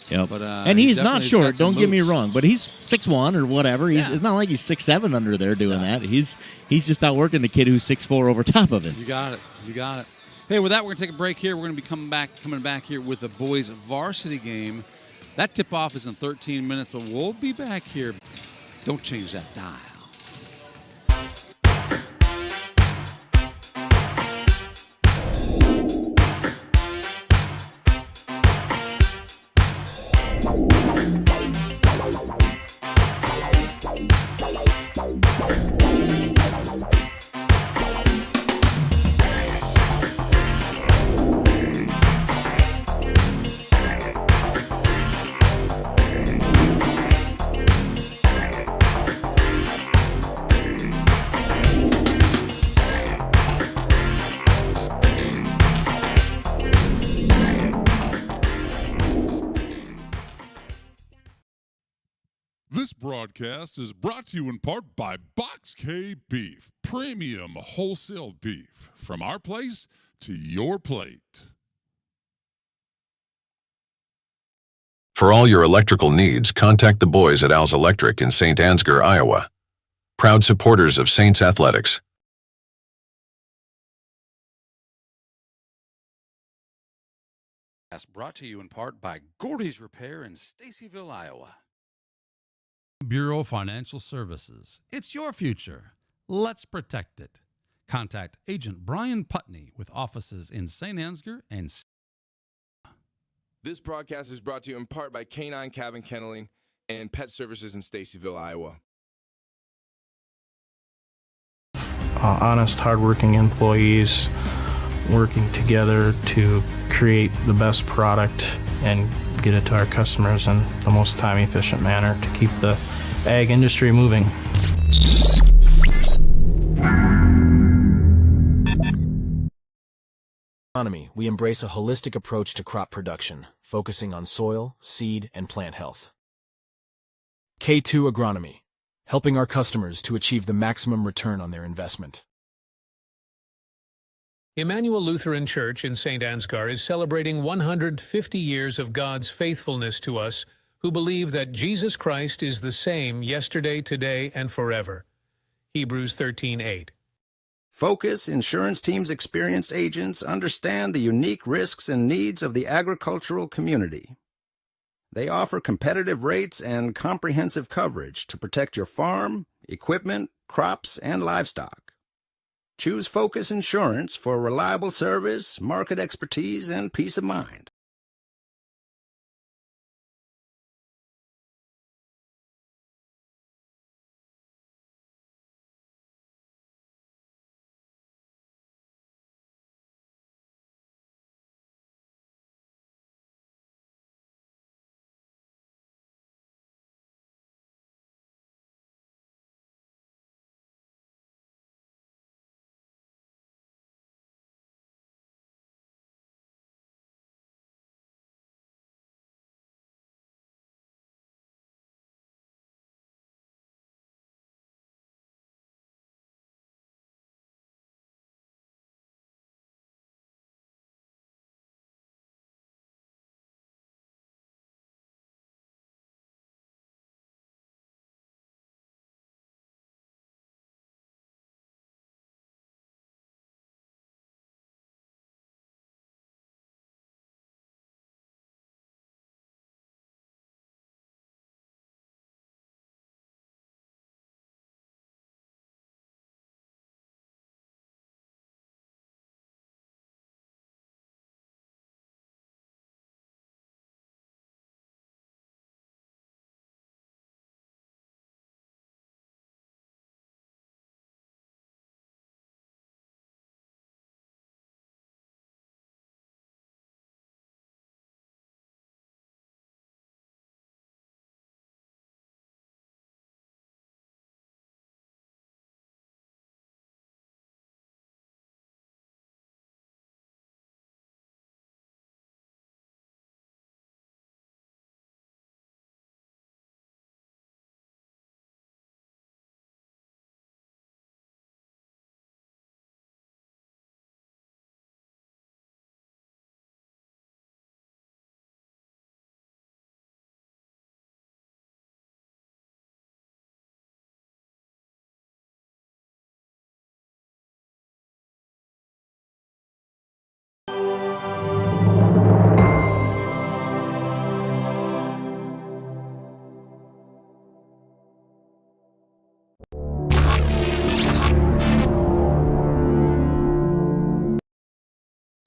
Yep. But, and he's not short, don't get me wrong, but he's 6'1" or whatever. It's not like he's 6'7" under there doing that. He's just outworking the kid who's 6'4" over top of him. You got it. Hey, with that, we're going to take a break here. We're going to be coming back here with the boys' varsity game. That tip-off is in 13 minutes, but we'll be back here. Don't change that dial. This broadcast is brought to you in part by Box K Beef, premium wholesale beef. From our place to your plate. For all your electrical needs, contact the boys at Al's Electric in Saint Ansgar, Iowa. Proud supporters of Saints Athletics. Brought to you in part by Gordy's Repair in Stacyville, Iowa. Bureau Financial Services. It's your future. Let's protect it. Contact Agent Brian Putney with offices in Saint Ansgar and This broadcast is brought to you in part by Canine Cabin Kenneling and Pet Services in Stacyville, Iowa. Honest, hardworking employees working together to create the best product and get it to our customers in the most time-efficient manner to keep the ag industry moving. Agronomy, we embrace a holistic approach to crop production, focusing on soil, seed, and plant health. K2 Agronomy, helping our customers to achieve the maximum return on their investment. Emmanuel Lutheran Church in Saint Ansgar is celebrating 150 years of God's faithfulness to us who believe that Jesus Christ is the same yesterday, today, and forever. Hebrews 13:8. Focus Insurance Team's experienced agents understand the unique risks and needs of the agricultural community. They offer competitive rates and comprehensive coverage to protect your farm, equipment, crops, and livestock. Choose Focus Insurance for reliable service, market expertise, and peace of mind.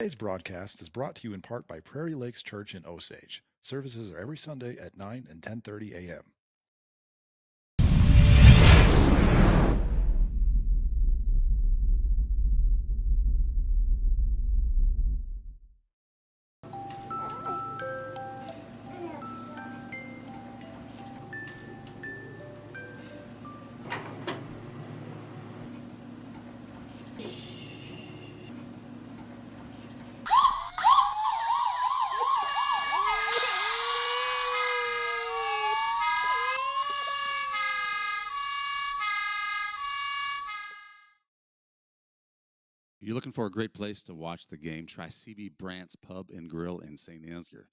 Today's broadcast is brought to you in part by Prairie Lakes Church in Osage. Services are every Sunday at 9 and 10:30 a.m. You're looking for a great place to watch the game? Try CB Brandt's Pub and Grill in Saint Ansgar.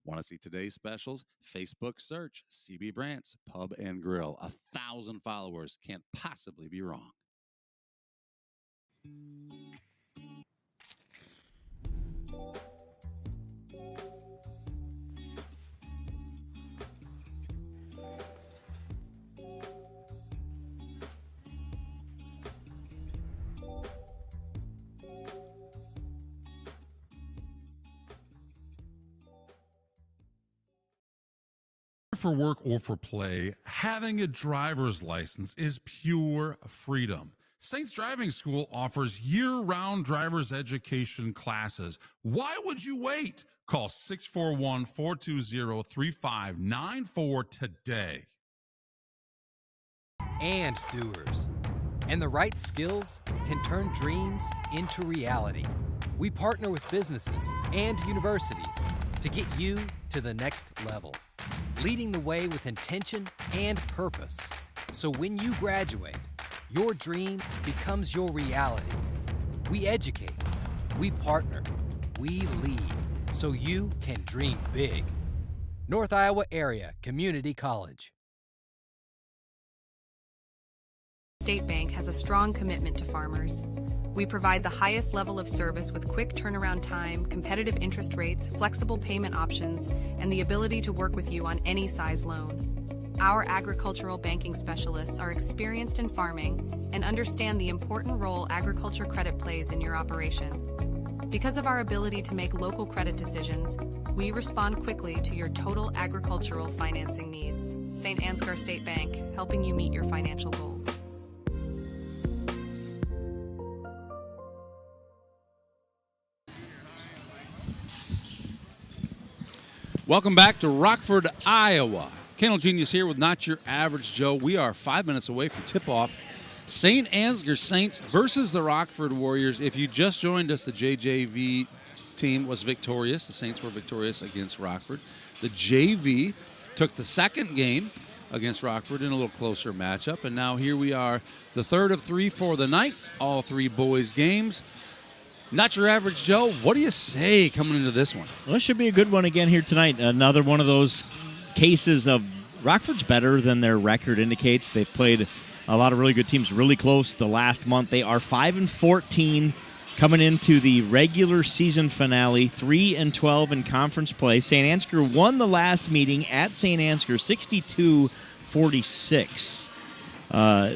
Want to see today's specials? Facebook search CB Brandt's Pub and Grill. 1,000 followers. Can't possibly be wrong. for work or for play, having a driver's license is pure freedom. Saints Driving School offers year-round driver's education classes. Why would you wait? Call 641-420-3594 today. And doers. And the right skills can turn dreams into reality. We partner with businesses and universities to get you to the next level, leading the way with intention and purpose. So when you graduate, your dream becomes your reality. We educate, we partner, we lead, so you can dream big. North Iowa Area Community College. State Bank has a strong commitment to farmers. We provide the highest level of service with quick turnaround time, competitive interest rates, flexible payment options, and the ability to work with you on any size loan. Our agricultural banking specialists are experienced in farming and understand the important role agriculture credit plays in your operation. Because of our ability to make local credit decisions, we respond quickly to your total agricultural financing needs. Saint Ansgar State Bank, helping you meet your financial goals. Welcome back to Rockford, Iowa. Kennel Genius here with Not Your Average Joe. We are 5 minutes away from tip-off. Saint Ansgar Saints versus the Rockford Warriors. If you just joined us, the JJV team was victorious. The Saints were victorious against Rockford. The JV took the second game against Rockford in a little closer matchup. And now here we are, the third of three for the night. All three boys games. Not Your Average Joe, what do you say coming into this one? Well, this should be a good one again here tonight. Another one of those cases of Rockford's better than their record indicates. They've played a lot of really good teams really close the last month. They are 5-14 coming into the regular season finale, 3-12 in conference play. Saint Ansgar won the last meeting at Saint Ansgar, 62-46.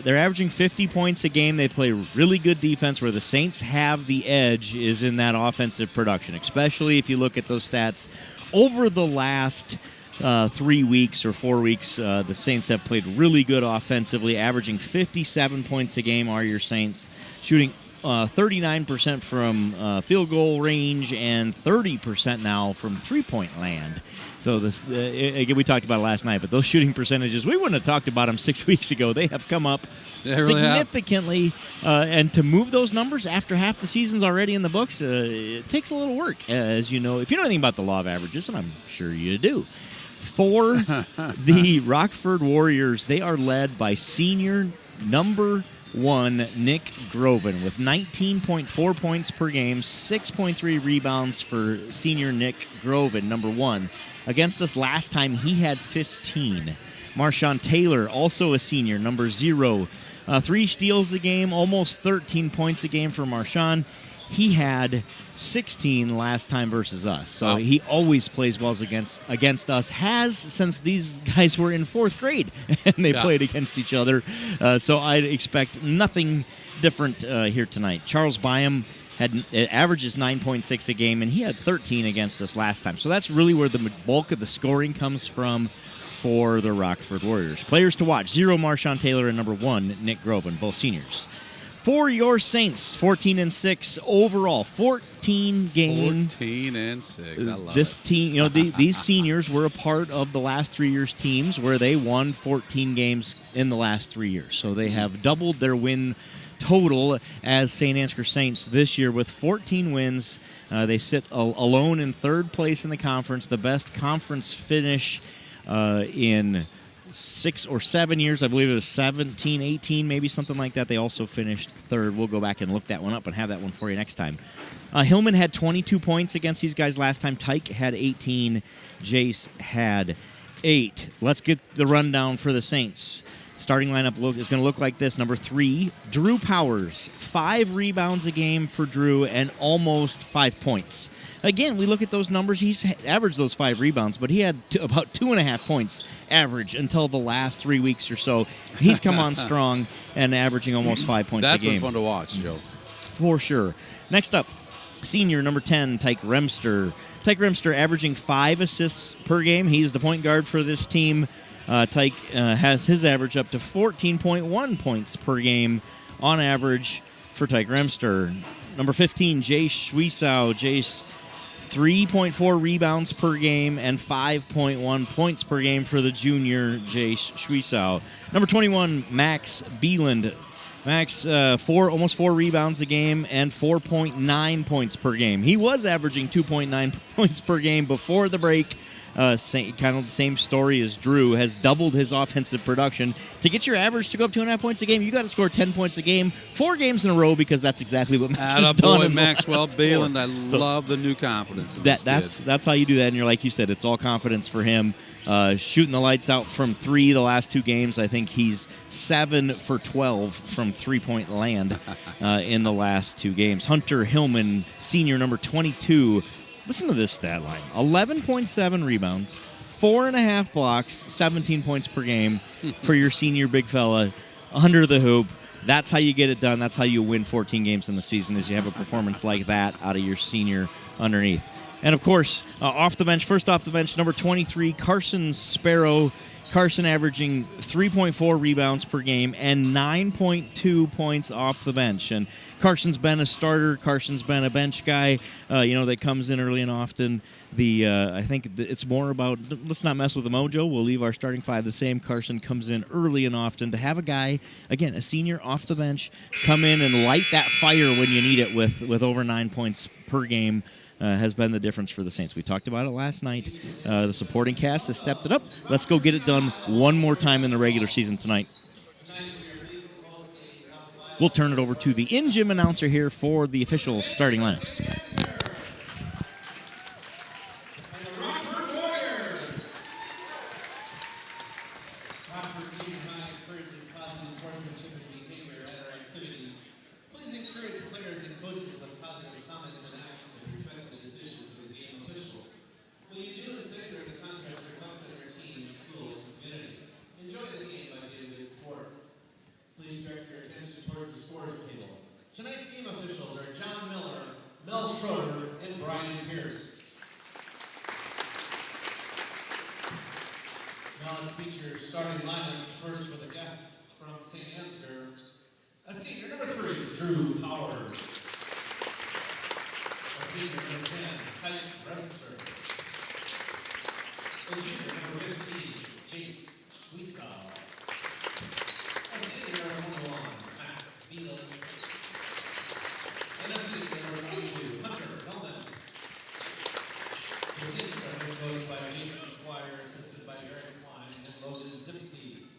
They're averaging 50 points a game. They play really good defense. Where the Saints have the edge is in that offensive production, especially if you look at those stats. Over the last 3 weeks or 4 weeks, the Saints have played really good offensively, averaging 57 points a game are your Saints, shooting 39% from field goal range and 30% now from three-point land. So this again, we talked about it last night, but those shooting percentages, we wouldn't have talked about them 6 weeks ago. They have come up significantly, and to move those numbers after half the season's already in the books, it takes a little work, as you know. If you know anything about the law of averages, and I'm sure you do. For the Rockford Warriors, they are led by senior number 1, Nick Groven, with 19.4 points per game, 6.3 rebounds for senior Nick Groven, number 1. Against us last time, he had 15. Marshawn Taylor, also a senior, number 0. 3 steals a game, almost 13 points a game for Marshawn. He had 16 last time versus us. So he always plays well against us, has since these guys were in 4th grade and they played against each other. So I'd expect nothing different here tonight. Charles Byam averages 9.6 a game, and he had 13 against us last time. So that's really where the bulk of the scoring comes from for the Rockford Warriors. Players to watch: 0 Marshawn Taylor and number 1 Nick Groven, both seniors. For your Saints, 14-6 overall, 14 games. 14-6. I love this team. You know, these seniors were a part of the last 3 years' teams where they won 14 games in the last 3 years. So they have doubled their win total as Saint Ansgar Saints this year with 14 wins. They sit alone in 3rd place in the conference, the best conference finish in 6 or 7 years. I believe it was 17, 18, maybe something like that. They also finished 3rd. We'll go back and look that one up and have that one for you next time. Hillman had 22 points against these guys last time. Tyke had 18. Jace had 8. Let's get the rundown for the Saints. Starting lineup is going to look like this. Number 3, Drew Powers. 5 rebounds a game for Drew and almost 5 points. Again, we look at those numbers. He's averaged those 5 rebounds, but he had about 2.5 points average until the last 3 weeks or so. He's come on strong and averaging almost 5 points a game. That's been fun to watch, Joe. For sure. Next up, senior number 10, Tyke Remster. Tyke Rimster averaging 5 assists per game. He's the point guard for this team. Tyke has his average up to 14.1 points per game on average for Tyke Rimster. Number 15, Jace Schwiesow. Jace, 3.4 rebounds per game and 5.1 points per game for the junior Jace Schwiesow. Number 21, Max Beeland. Max, almost 4 rebounds a game and 4.9 points per game. He was averaging 2.9 points per game before the break. Kind of the same story as Drew, has doubled his offensive production. To get your average to go up 2.5 points a game, you got to score 10 points a game, 4 games in a row, because that's exactly what Max has done. Attaboy, Maxwell Beeland. I love the new confidence. That's how you do that. And you're like you said, it's all confidence for him. Shooting the lights out from 3 the last 2 games. I think he's 7 for 12 from 3-point land in the last 2 games. Hunter Hillman, senior, number 22. Listen to this stat line. 11.7 rebounds, 4.5 blocks, 17 points per game for your senior big fella under the hoop. That's how you get it done. That's how you win 14 games in the season, is you have a performance like that out of your senior underneath. And, of course, off the bench, first off the bench, number 23, Carson Sparrow. Carson averaging 3.4 rebounds per game and 9.2 points off the bench. And Carson's been a starter. Carson's been a bench guy, that comes in early and often. I think it's more about, let's not mess with the mojo. We'll leave our starting 5 the same. Carson comes in early and often. To have a guy, again, a senior off the bench, come in and light that fire when you need it with over 9 points per game, has been the difference for the Saints. We talked about it last night. The supporting cast has stepped it up. Let's go get it done one more time in the regular season tonight. We'll turn it over to the in-gym announcer here for the official starting lineups. Tonight's game officials are John Miller, Mel Schroeder, and Brian Pierce. Now let's meet your starting lineups. First for the guests from Saint Ansgar. A senior, number 3, Drew Powers. A senior, number 10, Tyke Rimster. A junior, number 15, Jace Schwiesow. A senior, number 21, Max Beeland. And a senior, number 22, Hunter Hillman. The Saints are head coached by Jason Squire, assisted by Eric Klein and Logan Zipsey.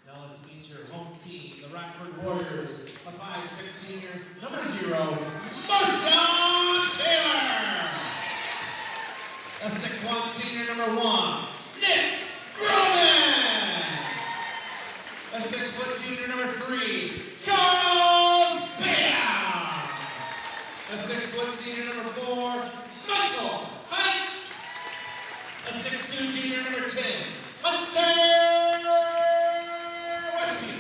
Now let's meet your home team, the Rockford Warriors, a 5'6" senior, number 0, Marshawn Taylor. A 6'1" senior, number 1, Nick Groman. A 6' junior, number 3, Charles Bam. A 6' senior, number 4, Michael Height. A 6'2" junior, number 10, Hunter Westby.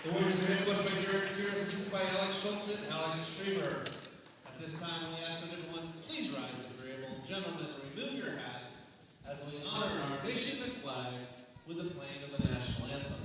The Warriors are head coached by Derek Sear, assisted by Alex Schultz and Alex Streamer. At this time, we ask that everyone please rise if you're able. Gentlemen, remove your hats as we honor our nation and flag with the playing of the national anthem.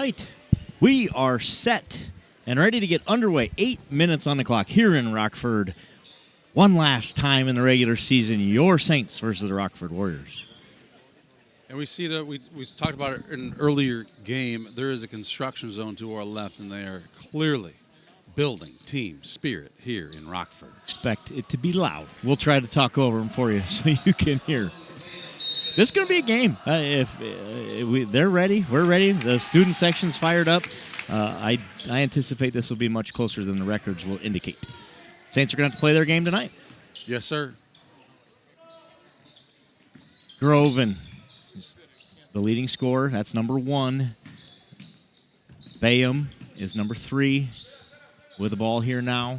right. We are set and ready to get underway. 8 minutes on the clock here in Rockford. One last time in the regular season, your Saints versus the Rockford Warriors. And we see that we talked about it in an earlier game. There is a construction zone to our left, and they are clearly building team spirit here in Rockford. Expect it to be loud. We'll try to talk over them for you so you can hear. This is going to be a game. They're ready, we're ready. The student section's fired up. I anticipate this will be much closer than the records will indicate. Saints are going to have to play their game tonight. Yes, sir. Groven, the leading scorer. That's number 1. Bayham is number 3 with the ball here now.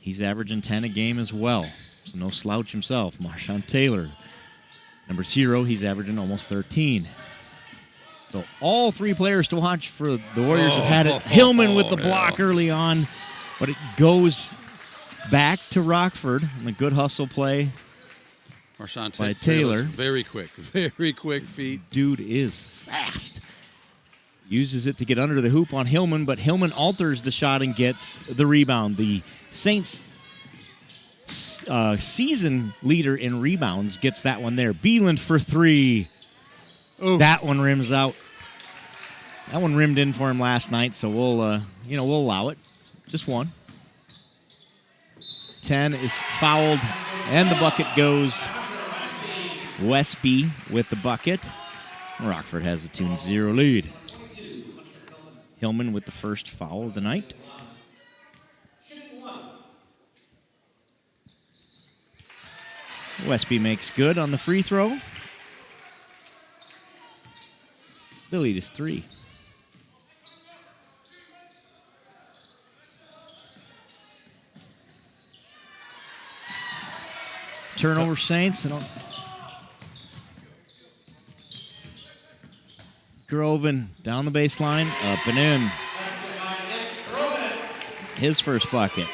He's averaging 10 a game as well, so no slouch himself. Marshawn Taylor, number 0, he's averaging almost 13. So all 3 players to watch for the Warriors have had it. Hillman with the block early on, but it goes back to Rockford and a good hustle play Marshawn by Taylor. Very quick feet. Dude is fast. Uses it to get under the hoop on Hillman, but Hillman alters the shot and gets the rebound. The Saints season leader in rebounds gets that one there. Beeland for 3. Oof. That one rims out. That one rimmed in for him last night, so we'll allow it. Just one. 10 is fouled, and the bucket goes. Westby with the bucket. Rockford has a 2-0 lead. Hillman with the first foul of the night. Westby makes good on the free throw. The lead is 3. Turnover Saints. Groven down the baseline, up and in. His first bucket.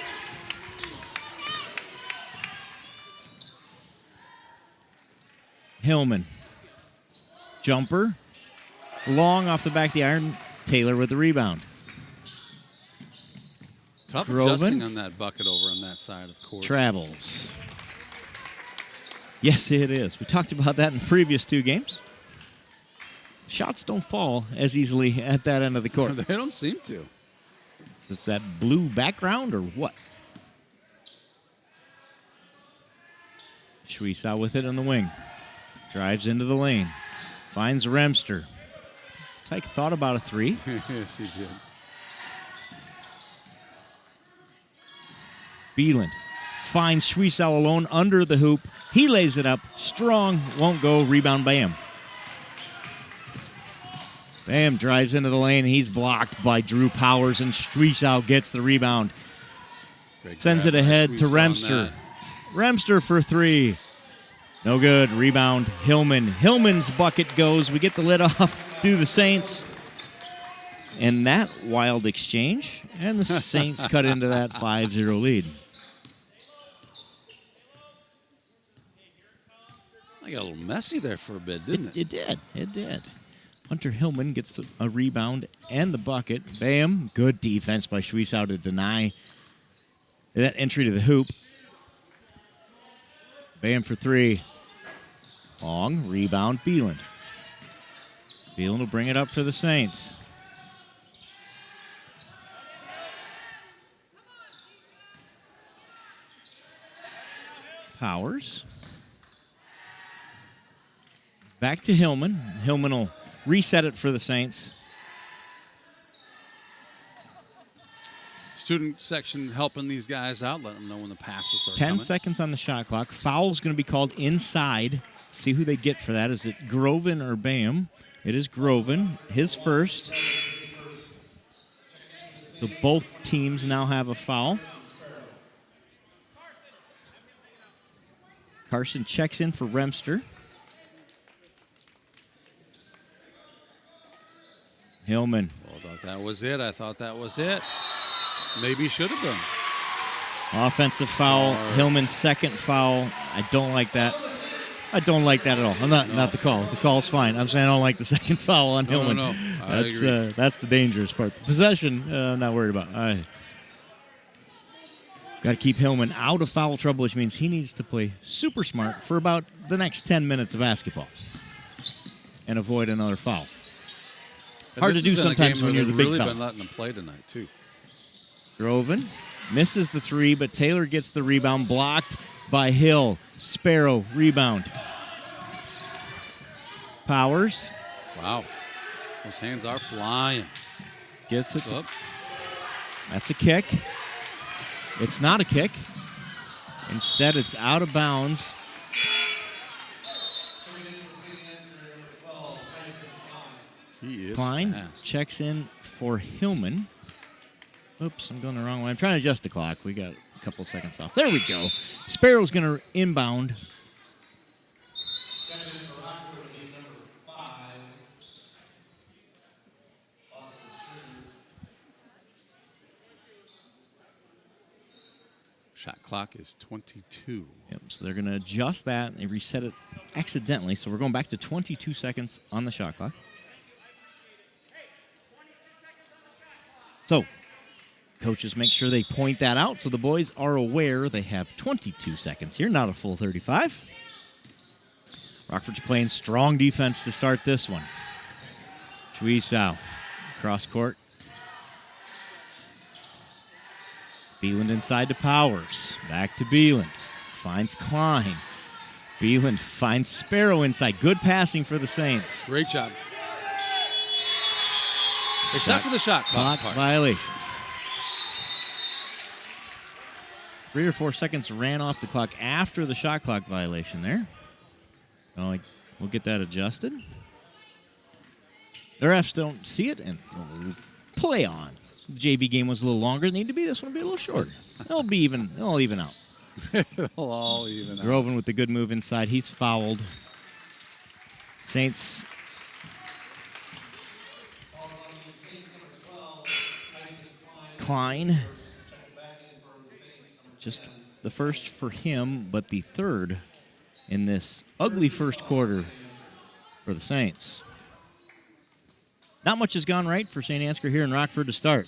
Hillman. Jumper. Long off the back of the iron. Taylor with the rebound. Tough Groven adjusting on that bucket over on that side of the court. Travels. Yes, it is. We talked about that in the previous 2 games. Shots don't fall as easily at that end of the court. They don't seem to. Is that blue background or what? Schweiss with it on the wing. Drives into the lane. Finds Remster. Tyke thought about a 3. Yes, he did. Beeland finds Schweiss alone under the hoop. He lays it up. Strong. Won't go. Rebound by him. Bam drives into the lane. He's blocked by Drew Powers, and Schweiss gets the rebound. Sends it ahead to Remster. Remster for 3. No good. Rebound, Hillman. Hillman's bucket goes. We get the lid off to the Saints. And that wild exchange. And the Saints cut into that 5-0 lead. I got a little messy there for a bit, didn't it? It did. Hunter Hillman gets a rebound and the bucket. Bam. Good defense by Schweiss to deny that entry to the hoop. Bam for 3. Long. Rebound. Beeland. Beeland will bring it up for the Saints. Powers. Back to Hillman. Hillman will reset it for the Saints. Student section helping these guys out, letting them know when the passes are 10 coming. seconds on the shot clock. Foul's going to be called inside. See who they get for that. Is it Groven or Bam? It is Groven. His first. So both teams now have a foul. Carson checks in for Remster. Hillman. I thought that was it. Maybe should have been. Offensive foul. Sorry. Hillman's second foul. I don't like that. I don't like that at all. I'm not the call. The call's fine. I'm saying I don't like the second foul on Hillman. No. I agree. That's the dangerous part. The possession, I'm not worried about. Got to keep Hillman out of foul trouble, which means he needs to play super smart for about the next 10 minutes of basketball and avoid another foul. Hard to do sometimes when you're the big fella. Really fella. been letting them play tonight, too. Groven misses the three, but Taylor gets the rebound, blocked by Hill. Sparrow, rebound. Powers. Wow. Those hands are flying. Gets it. That's a kick. It's not a kick. Instead, it's out of bounds. He is Klein fast. checks in for Hillman. Oops, I'm going the wrong way. I'm trying to adjust the clock. We got a couple seconds off. There we go. Sparrow's going to inbound. Shot clock is 22. Yep, so they're going to adjust that. They reset it accidentally, so we're going back to 22 seconds on the shot clock. So, coaches make sure they point that out so the boys are aware they have 22 seconds here, not a full 35. Rockford's playing strong defense to start this one. Chuisao, cross court. Beeland inside to Powers. Back to Beeland. Finds Klein. Beeland finds Sparrow inside. Good passing for the Saints. Great job. Except for the shot clock part. Violation. 3 or 4 seconds ran off the clock after the shot clock violation there. We'll get that adjusted. The refs don't see it and we'll play on. The JV game was a little longer. Need to be. This one will be a little shorter. It'll be even. It'll even out. It'll all even out. Groven with the good move inside. He's fouled. Saints. Klein. Just the first for him, but the third in this ugly first quarter for the Saints. Not much has gone right for Saint Ansgar here in Rockford to start.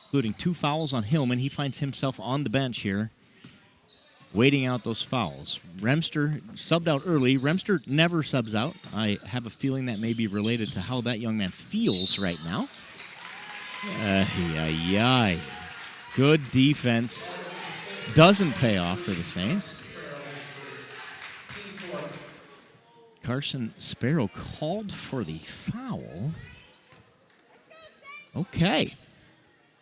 Including 2 fouls on Hillman. He finds himself on the bench here, waiting out those fouls. Remster subbed out early. Remster never subs out. I have a feeling that may be related to how that young man feels right now. Good defense. Doesn't pay off for the Saints. Carson Sparrow called for the foul. Okay.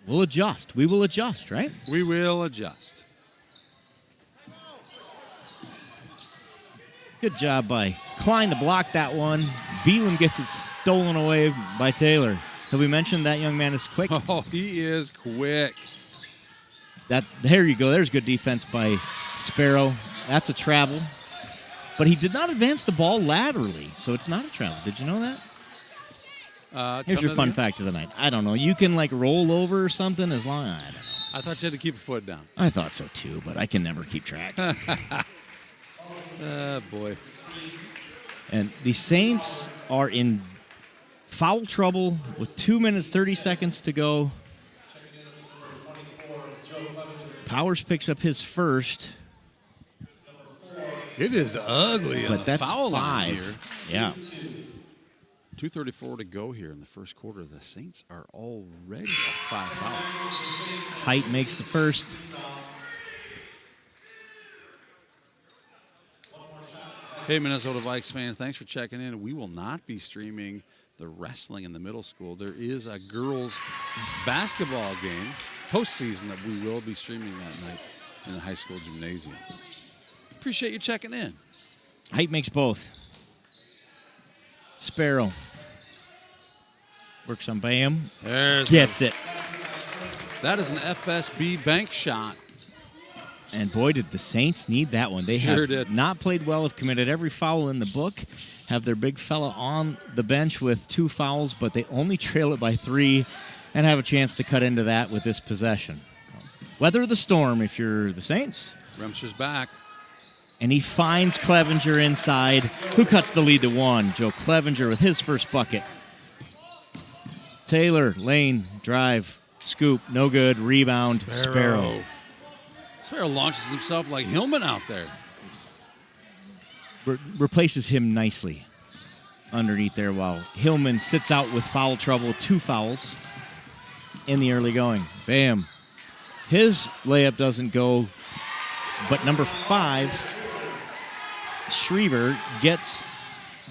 We'll adjust. We will adjust, right? We will adjust. Good job by Klein to block that one. Beelan gets it stolen away by Taylor. Have we mentioned that young man is quick? Oh, he is quick. There you go. There's good defense by Sparrow. That's a travel. But he did not advance the ball laterally, so it's not a travel. Did you know that? Here's your fun fact of the night. I don't know. You can roll over or something as long as I don't know. I thought you had to keep a foot down. I thought so too, but I can never keep track. Boy. And the Saints are in foul trouble with 2 minutes, 30 seconds to go. Powers picks up his first. It is ugly on But the that's foul line 5. here. Yeah. 2:34 to go here in the first quarter. The Saints are already at 5 fouls. Height makes the first. Hey, Minnesota Vikes fans, thanks for checking in. We will not be streaming the wrestling in the middle school. There is a girls' basketball game, postseason, that we will be streaming that night in the high school gymnasium. Appreciate you checking in. Height makes both. Sparrow works on Bam. Gets it. That is an FSB bank shot. And boy, did the Saints need that one. They Sure have did. not played well, have committed every foul in the book, have their big fella on the bench with 2 fouls, but they only trail it by 3 and have a chance to cut into that with this possession. Weather the storm if you're the Saints. Remster's back. And he finds Clevenger inside, who cuts the lead to 1. Joe Clevenger with his first bucket. Taylor, lane, drive, scoop, no good, rebound, Sparrow. Sparrow launches himself like Hillman out there. Replaces him nicely underneath there while Hillman sits out with foul trouble, 2 fouls in the early going. Bam. His layup doesn't go, but number 5, Schriever, gets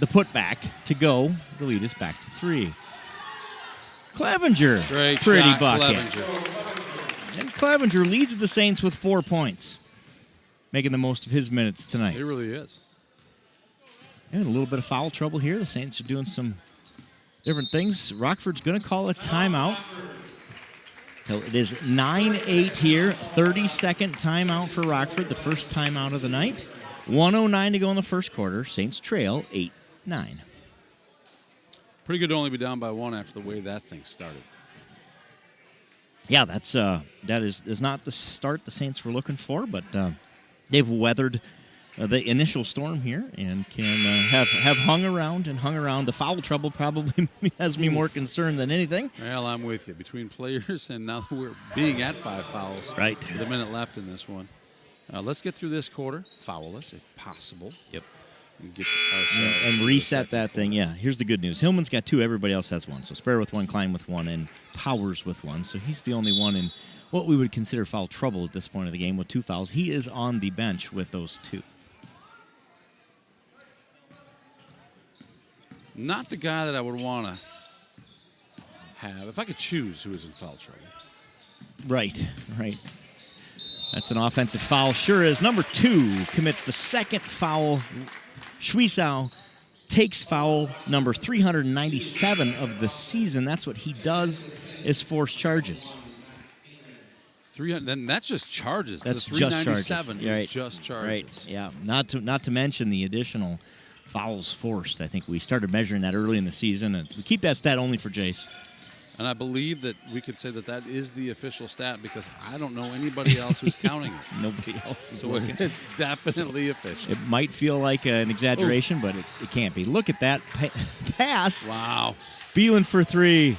the putback to go. The lead is back to 3. Clevenger, Great pretty shot, bucket. Clevenger. And Clevenger leads the Saints with 4 points, making the most of his minutes tonight. It really is. And a little bit of foul trouble here. The Saints are doing some different things. Rockford's going to call a timeout. So it is 9-8 here. 30-second timeout for Rockford, the first timeout of the night. 1:09 to go in the first quarter. Saints trail 8-9. Pretty good to only be down by 1 after the way that thing started. Yeah, that is not the start the Saints were looking for, but they've weathered the initial storm here and can have hung around. The foul trouble probably has me more concerned than anything. Well, I'm with you. Between players and now we're being at 5 fouls. Right. With a minute left in this one. Let's get through this quarter, foul-less if possible. Yep. And get ourselves And to reset the that thing. Yeah, here's the good news. Hillman's got 2, everybody else has 1. So Sparrow with 1, Klein with 1, and Powers with 1. So he's the only one in what we would consider foul trouble at this point of the game with 2 fouls. He is on the bench with those 2. Not the guy that I would want to have if I could choose who is in foul trouble. Right. That's an offensive foul. Sure is. Number 2 commits the second foul. Schwiesau takes foul number 397 of the season. That's what he does, is force charges. 300. Then that's just charges. That's the just charges. 397 is just charges. Right. Yeah. Not to mention the additional fouls forced. I think we started measuring that early in the season, and we keep that stat only for Jace. And I believe that we could say that is the official stat because I don't know anybody else who's counting it. Nobody else is so looking. It's definitely official. It might feel like an exaggeration, but it can't be. Look at that pass. Wow. Beelan for 3.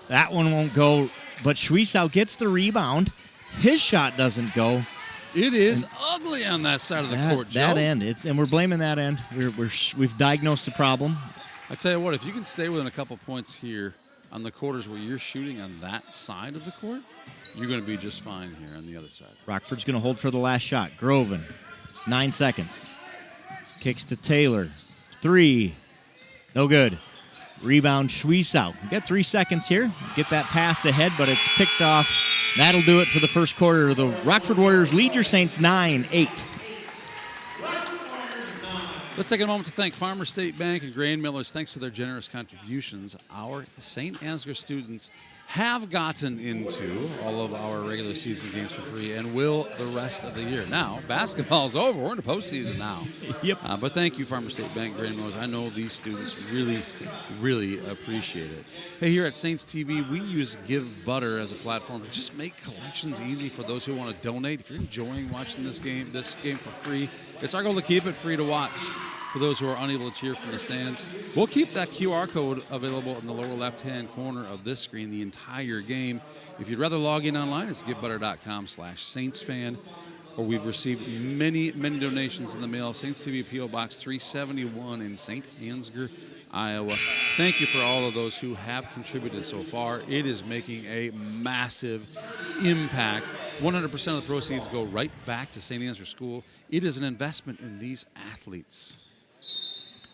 That one won't go, but Schwiesau gets the rebound. His shot doesn't go. It is ugly on that side of the court, Joe. That end, and we're blaming that end. We've diagnosed the problem. I tell you what, if you can stay within a couple points here on the quarters where you're shooting on that side of the court, you're going to be just fine here on the other side. Rockford's going to hold for the last shot. Groven, 9 seconds. Kicks to Taylor. 3. No good. Rebound, Schwiesau. We got 3 seconds here. Get that pass ahead, but it's picked off. That'll do it for the first quarter. The Rockford Warriors lead your Saints 9-8. Let's take a moment to thank Farmer State Bank and Grain Millers. Thanks to their generous contributions, our Saint Ansgar students have gotten into all of our regular season games for free and will the rest of the year. Now, basketball's over. We're in the postseason now. Yep. But thank you, Farmer State Bank, Grain Millers. I know these students really, really appreciate it. Hey, here at Saints TV, we use Give Butter as a platform to just make collections easy for those who want to donate. If you're enjoying watching this game for free, it's our goal to keep it free to watch. For those who are unable to cheer from the stands, we'll keep that QR code available in the lower left-hand corner of this screen the entire game. If you'd rather log in online, it's givebutter.com/SaintsFan. Or we've received many, many donations in the mail. Saints TV P.O. Box 371 in Saint Ansgar, Iowa. Thank you for all of those who have contributed so far. It is making a massive impact. 100% of the proceeds go right back to Saint Ansgar School. It is an investment in these athletes.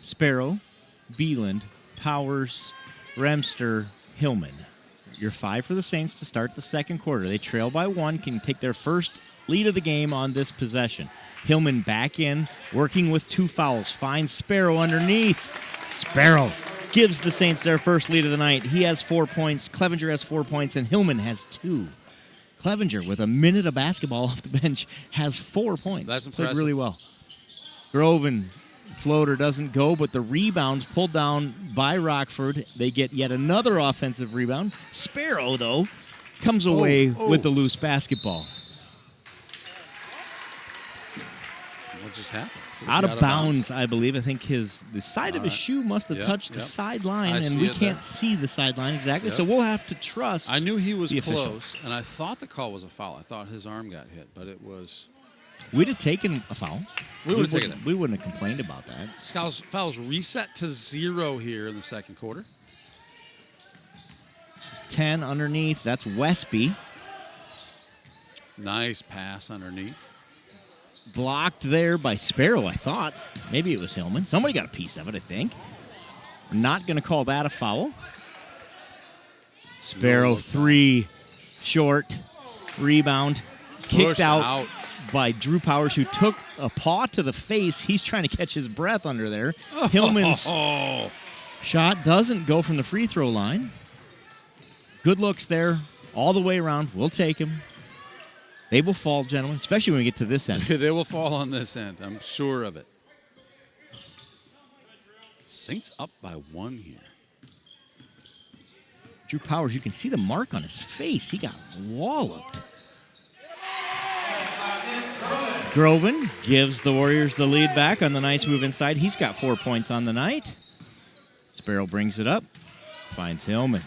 Sparrow, Beeland, Powers, Remster, Hillman. Your 5 for the Saints to start the second quarter. They trail by 1, can take their first lead of the game on this possession. Hillman back in, working with 2 fouls. Finds Sparrow underneath. Sparrow gives the Saints their first lead of the night. He has 4 points. Clevenger has 4 points, and Hillman has 2. Clevenger, with a minute of basketball off the bench, has 4 points. That's impressive. Played really well. Groven, floater doesn't go, but the rebound's pulled down by Rockford. They get yet another offensive rebound. Sparrow, though, comes away with the loose basketball. What just happened? Out of bounds, I believe. I think the side of his shoe must have touched the sideline, and we can't see the sideline exactly, so we'll have to trust. I knew he was the official. close, and I thought the call was a foul. I thought his arm got hit, but it was. We'd have taken a foul. We would have taken it. We wouldn't have complained about that. Fouls reset to 0 here in the second quarter. This is 10 underneath. That's Westby. Nice pass underneath. Blocked there by Sparrow, I thought. Maybe it was Hillman. Somebody got a piece of it, I think. We're not going to call that a foul. Sparrow, 3, short, rebound. Kicked out by Drew Powers, who took a paw to the face. He's trying to catch his breath under there. Hillman's shot doesn't go from the free throw line. Good looks there all the way around. We'll take him. They will fall, gentlemen, especially when we get to this end. They will fall on this end. I'm sure of it. Saints up by 1 here. Drew Powers, you can see the mark on his face. He got walloped. Groven gives the Warriors the lead back on the nice move inside. He's got 4 points on the night. Sparrow brings it up. Finds Hillman.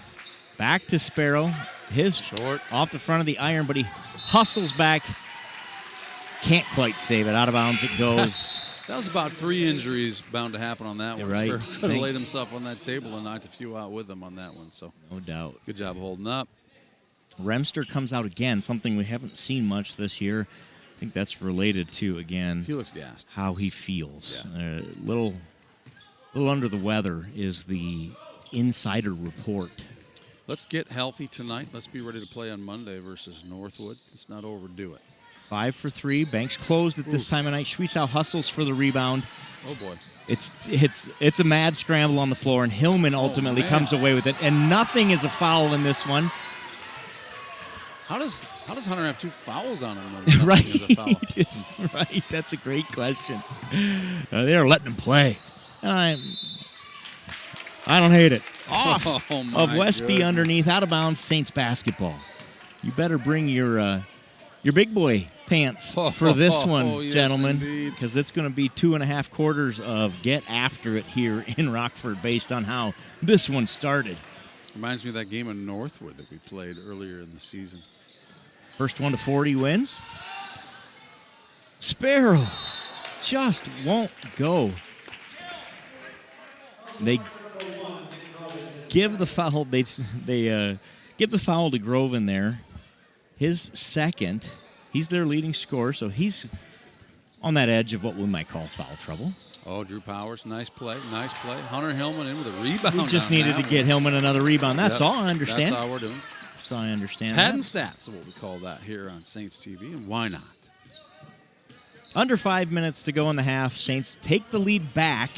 Back to Sparrow. His short off the front of the iron, but he hustles back. Can't quite save it. Out of bounds it goes. That was about 3 injuries bound to happen on that one. Right. Sparrow could have laid himself on that table and knocked a few out with him on that one. So no doubt. Good job holding up. Remster comes out again, something we haven't seen much this year. I think that's related to, again, he looks gassed. How he feels. Yeah. Little under the weather is the insider report. Let's get healthy tonight. Let's be ready to play on Monday versus Northwood. Let's not overdo it. 5 for 3. Banks closed at this time of night. Schweißau hustles for the rebound. Oh, boy. It's a mad scramble on the floor, and Hillman ultimately comes away with it. And nothing is a foul in this one. How does Hunter have 2 fouls on him? Right. Is a foul? Right. That's a great question. They're letting him play. I don't hate it. Off of Westby underneath, out of bounds, Saints basketball. You better bring your big boy pants for this one, yes, gentlemen, because it's going to be 2.5 quarters of get after it here in Rockford based on how this one started. Reminds me of that game in Northwood that we played earlier in the season. First one to 40 wins. Sparrow just won't go. They give the foul. They give the foul to Groven there. His second. He's their leading scorer, so he's on that edge of what we might call foul trouble. Oh, Drew Powers, nice play, nice play. Hunter Hillman in with a rebound. We just needed to get Hillman another rebound. That's all I understand. That's all we're doing. That's all I understand. Patent stats is what we call that here on Saints TV, and why not? Under 5 minutes to go in the half. Saints take the lead back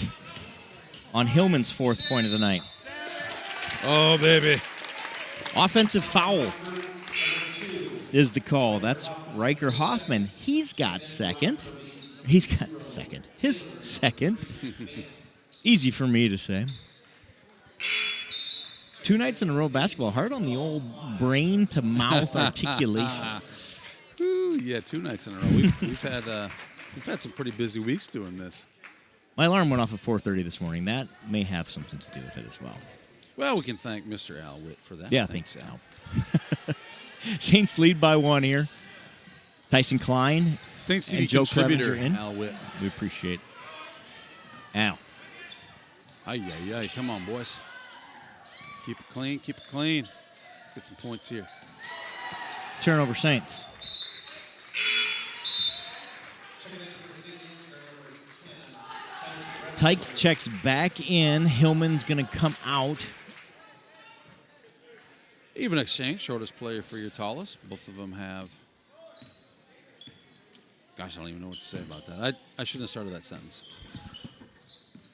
on Hillman's 4th point of the night. Oh, baby. Offensive foul is the call. That's Riker Hoffman. He's got second. His second. Easy for me to say. 2 nights in a row basketball. Hard on the old brain to mouth articulation. Ooh, yeah, 2 nights in a row. We've had some pretty busy weeks doing this. My alarm went off at 4:30 this morning. That may have something to do with it as well. Well, we can thank Mr. Al Witt for that. Yeah, thanks, Al. Saints lead by 1 here. Tyson Klein Saints TV and Joe contributor Clevenger in. Al Witt. We appreciate Al. Ay. Come on, boys. Keep it clean, keep it clean. Get some points here. Turnover Saints. Tyke checks back in. Hillman's going to come out. Even exchange, shortest player for your tallest. Both of them have. Gosh, I don't even know what to say about that. I shouldn't have started that sentence.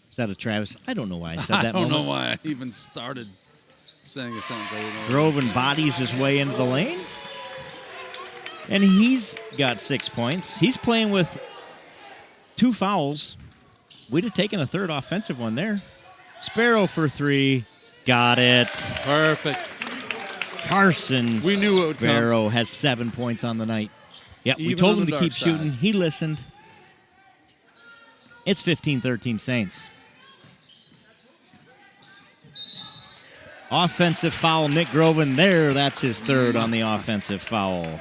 Is that a Travis? I don't know why I said that. I don't know why I even started saying a sentence. Groven bodies his way into the lane. And he's got 6 points. He's playing with 2 fouls. We'd have taken a 3rd offensive one there. Sparrow for 3. Got it. Perfect. Carson We knew it would come. Sparrow has 7 points on the night. Yep, we Even told on him the to dark keep side. shooting. He listened. It's 15-13 Saints. Offensive foul, Nick Groven there. That's his third on the offensive foul.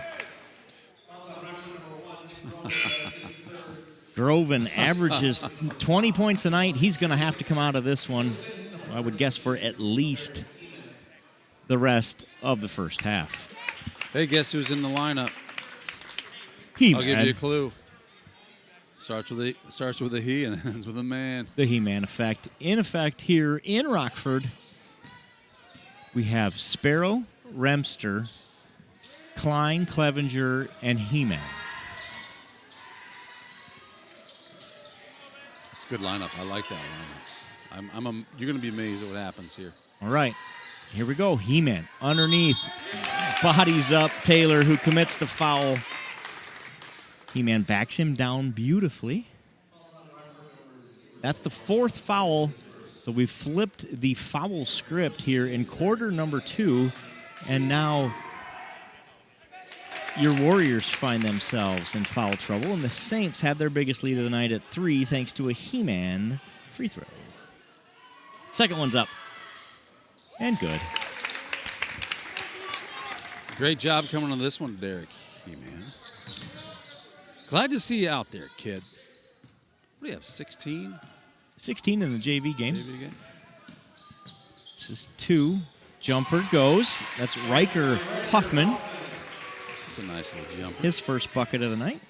Groven averages 20 points a night. He's going to have to come out of this one, I would guess, for at least the rest of the first half. Hey, guess who's in the lineup? He-Man. I'll give you a clue. Starts with a he and ends with a man. The He-Man effect. In effect here in Rockford, we have Sparrow, Remster, Klein, Clevenger, and He-Man. It's a good lineup. I like that lineup. You're going to be amazed at what happens here. All right, here we go. He-Man underneath, bodies up Taylor, who commits the foul. He-Man backs him down beautifully. That's the fourth foul. So we flipped the foul script here in quarter number 2. And now your Warriors find themselves in foul trouble. And the Saints have their biggest lead of the night at 3 thanks to a He-Man free throw. Second one's up. And good. Great job coming on this one, Derek He-Man. Glad to see you out there, kid. What do you have, 16? 16 in the JV game. This is 2. Jumper goes. That's Riker Huffman. It's a nice little jumper. His first bucket of the night.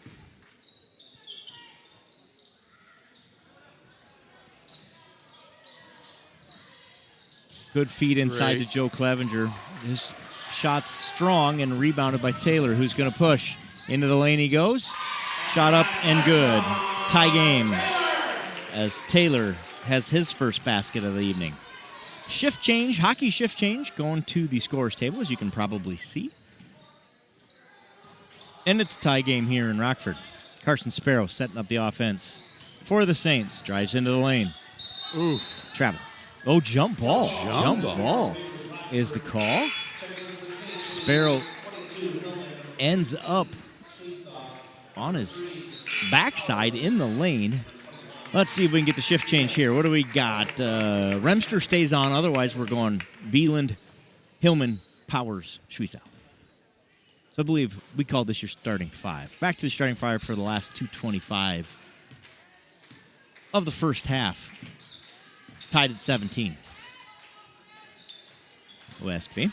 Good feed inside to Joe Clevenger. His shot's strong and rebounded by Taylor, who's going to push. Into the lane he goes. Shot up and good. Tie game as Taylor has his first basket of the evening. Shift change, hockey shift change, going to the scorer's table, as you can probably see. And it's a tie game here in Rockford. Carson Sparrow setting up the offense for the Saints. Drives into the lane. Oof. Travel. Oh, jump ball. Jump ball is the call. Sparrow ends up on his backside in the lane. Let's see if we can get the shift change here. What do we got? Remster stays on. Otherwise, we're going Beeland, Hillman, Powers, Schwiesau. So I believe we call this your starting 5. Back to the starting 5 for the last 2:25 of the first half. Tied at 17. OSB.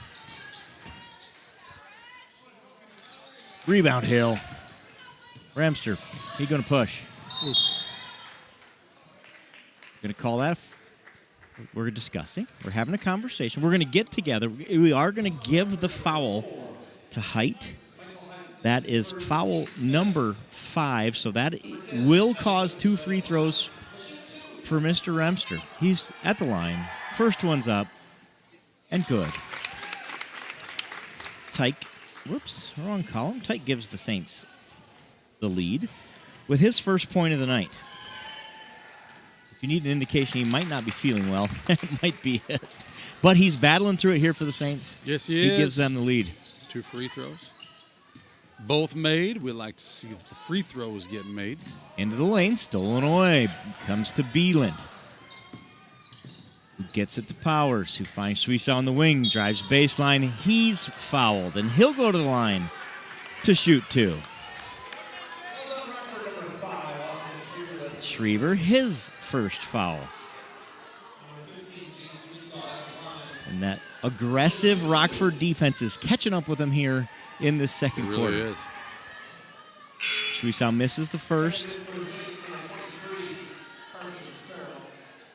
Rebound Hill. Ramster, he's going to push. Going to call that. We're discussing. We're having a conversation. We're going to get together. We are going to give the foul to Height. That is foul number 5. So that will cause 2 free throws for Mr. Remster. He's at the line. First one's up. And good. Tyke. Whoops, wrong column. Tyke gives the Saints the lead with his first point of the night. If you need an indication he might not be feeling well, that might be it. But he's battling through it here for the Saints. Yes, he is. He gives them the lead. 2 free throws. Both made. We like to see the free throws getting made. Into the lane, stolen away. Comes to Beeland. Who gets it to Powers, who finds Schwiesau on the wing, drives baseline. He's fouled, and he'll go to the line to shoot 2. Schriever, his first foul. And that aggressive Rockford defense is catching up with him here in this second quarter. It really is. Schwiesau misses the first.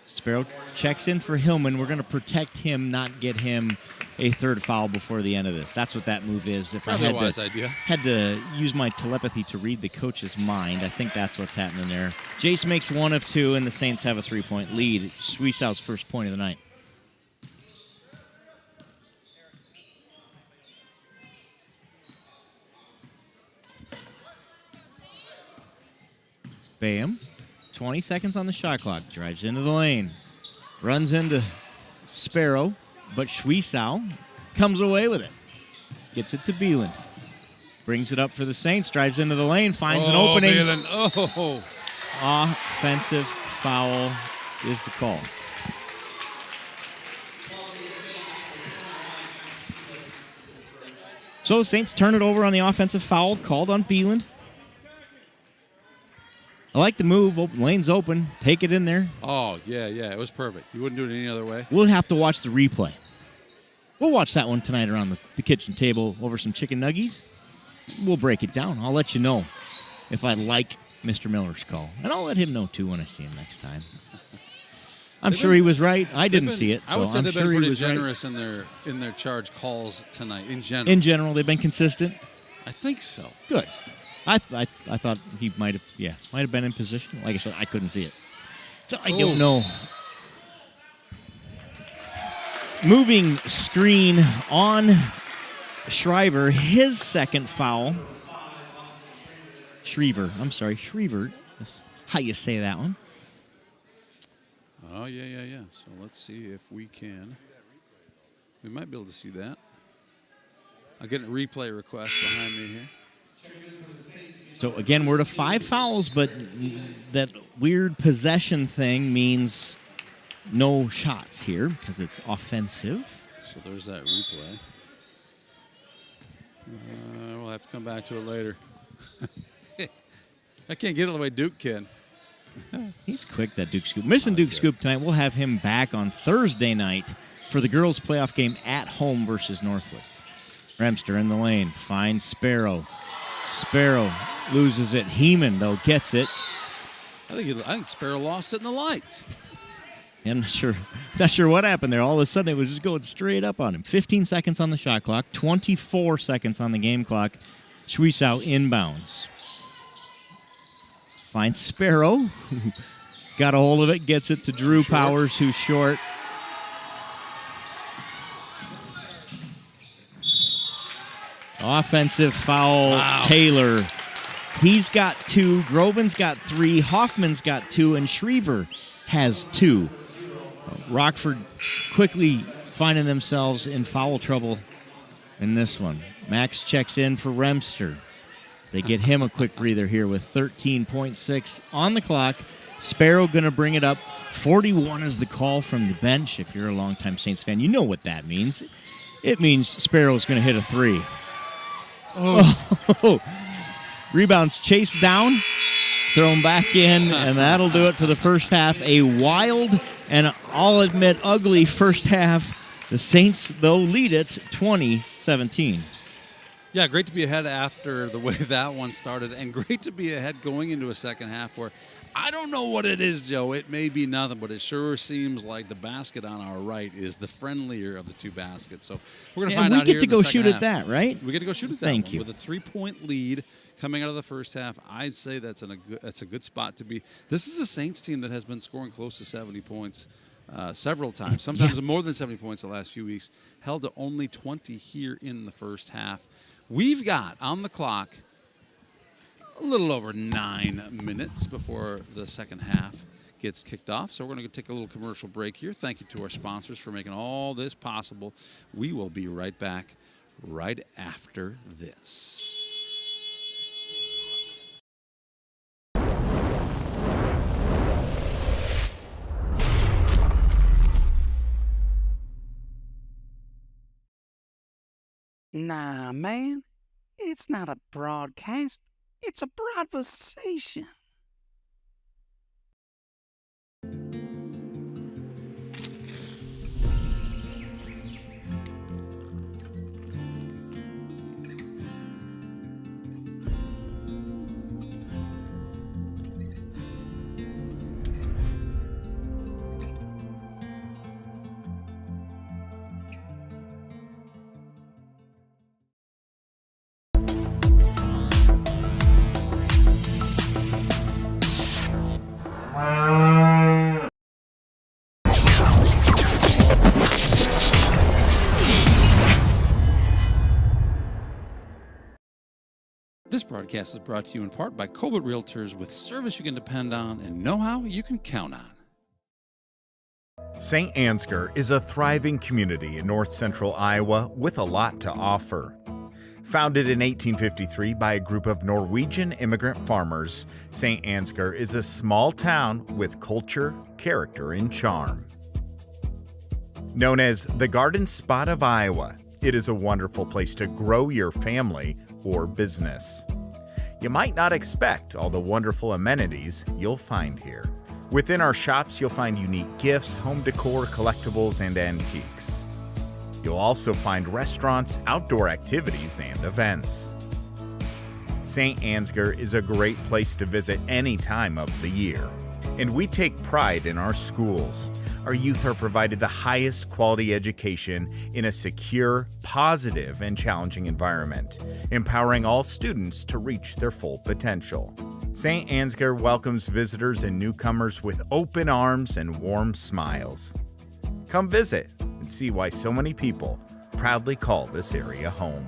Sparrow checks in for Hillman. We're going to protect him, not get him a third foul before the end of this. That's what that move is. If Probably I a wise idea. had to use my telepathy to read the coach's mind, I think that's what's happening there. Jace makes 1 of 2, and the Saints have a 3-point lead. Schwiesau's first point of the night. Bam. 20 seconds on the shot clock. Drives into the lane. Runs into Sparrow, but Schwiesau comes away with it. Gets it to Beeland. Brings it up for the Saints. Drives into the lane. Finds an opening. Beeland. Oh. offensive foul is the call. So Saints turn it over on the offensive foul called on Beeland. I like the move. Lane's open. Take it in there. Oh, yeah. It was perfect. You wouldn't do it any other way. We'll have to watch the replay. We'll watch that one tonight around the kitchen table over some chicken nuggies. We'll break it down. I'll let you know if I like Mr. Miller's call. And I'll let him know, too, when I see him next time. I'm sure he was right. I didn't see it, so I would say I'm they've sure been he pretty was generous right. in their charge calls tonight, in general. In general, they've been consistent. I think so. Good. I thought he might have been in position. Like I said, I couldn't see it. So I don't know. Moving screen on Shriver, his second foul. Shriver. That's how you say that one. Oh, yeah. So let's see if we can. We might be able to see that. I'll get a replay request behind me here. So, again, we're to 5 fouls, but that weird possession thing means no shots here because it's offensive. So there's that replay. We'll have to come back to it later. I can't get it the way Duke can. He's quick, that Duke Scoop. Missing Duke Scoop tonight. We'll have him back on Thursday night for the girls' playoff game at home versus Northwood. Remster in the lane. Finds Sparrow. Sparrow loses it. Heeman, though, gets it. I think Sparrow lost it in the lights. I'm not sure what happened there. All of a sudden, it was just going straight up on him. 15 seconds on the shot clock. 24 seconds on the game clock. Schwiesau inbounds. Finds Sparrow. Got a hold of it. Gets it to Drew Powers, who's short. Offensive foul, wow. Taylor. He's got 2. Groban's got 3. Hoffman's got 2. And Shriver has 2. Rockford quickly finding themselves in foul trouble in this one. Max checks in for Remster. They get him a quick breather here with 13.6 on the clock. Sparrow going to bring it up. 41 is the call from the bench. If you're a longtime Saints fan, you know what that means. It means Sparrow's going to hit a 3. Oh. Rebounds chased down, thrown back in, and that'll do it for the first half. A wild and, I'll admit, ugly first half. The Saints, though, lead it 20-17. Yeah, great to be ahead after the way that one started, and great to be ahead going into a second half where I don't know what it is, Joe. It may be nothing, but it sure seems like the basket on our right is the friendlier of the 2 baskets. So we're going to find out here. We get to go shoot at that, right? We get to go shoot at that. Thank you. With a 3-point lead coming out of the first half, I'd say that's a good spot to be. This is a Saints team that has been scoring close to 70 points several times, sometimes more than 70 points the last few weeks, held to only 20 here in the first half. We've got on the clock a little over 9 minutes before the second half gets kicked off. So we're going to take a little commercial break here. Thank you to our sponsors for making all this possible. We will be right back right after this. Nah, man, it's not a broadcast. It's a broadversation. This broadcast is brought to you in part by Colbert Realtors, with service you can depend on and know-how you can count on. Saint Ansgar is a thriving community in north central Iowa with a lot to offer. Founded in 1853 by a group of Norwegian immigrant farmers, Saint Ansgar is a small town with culture, character, and charm. Known as the Garden Spot of Iowa, it is a wonderful place to grow your family or business. You might not expect all the wonderful amenities you'll find here. Within our shops, you'll find unique gifts, home decor, collectibles, and antiques. You'll also find restaurants, outdoor activities, and events. Saint Ansgar is a great place to visit any time of the year, and we take pride in our schools. Our youth are provided the highest quality education in a secure, positive, and challenging environment, empowering all students to reach their full potential. Saint Ansgar welcomes visitors and newcomers with open arms and warm smiles. Come visit and see why so many people proudly call this area home.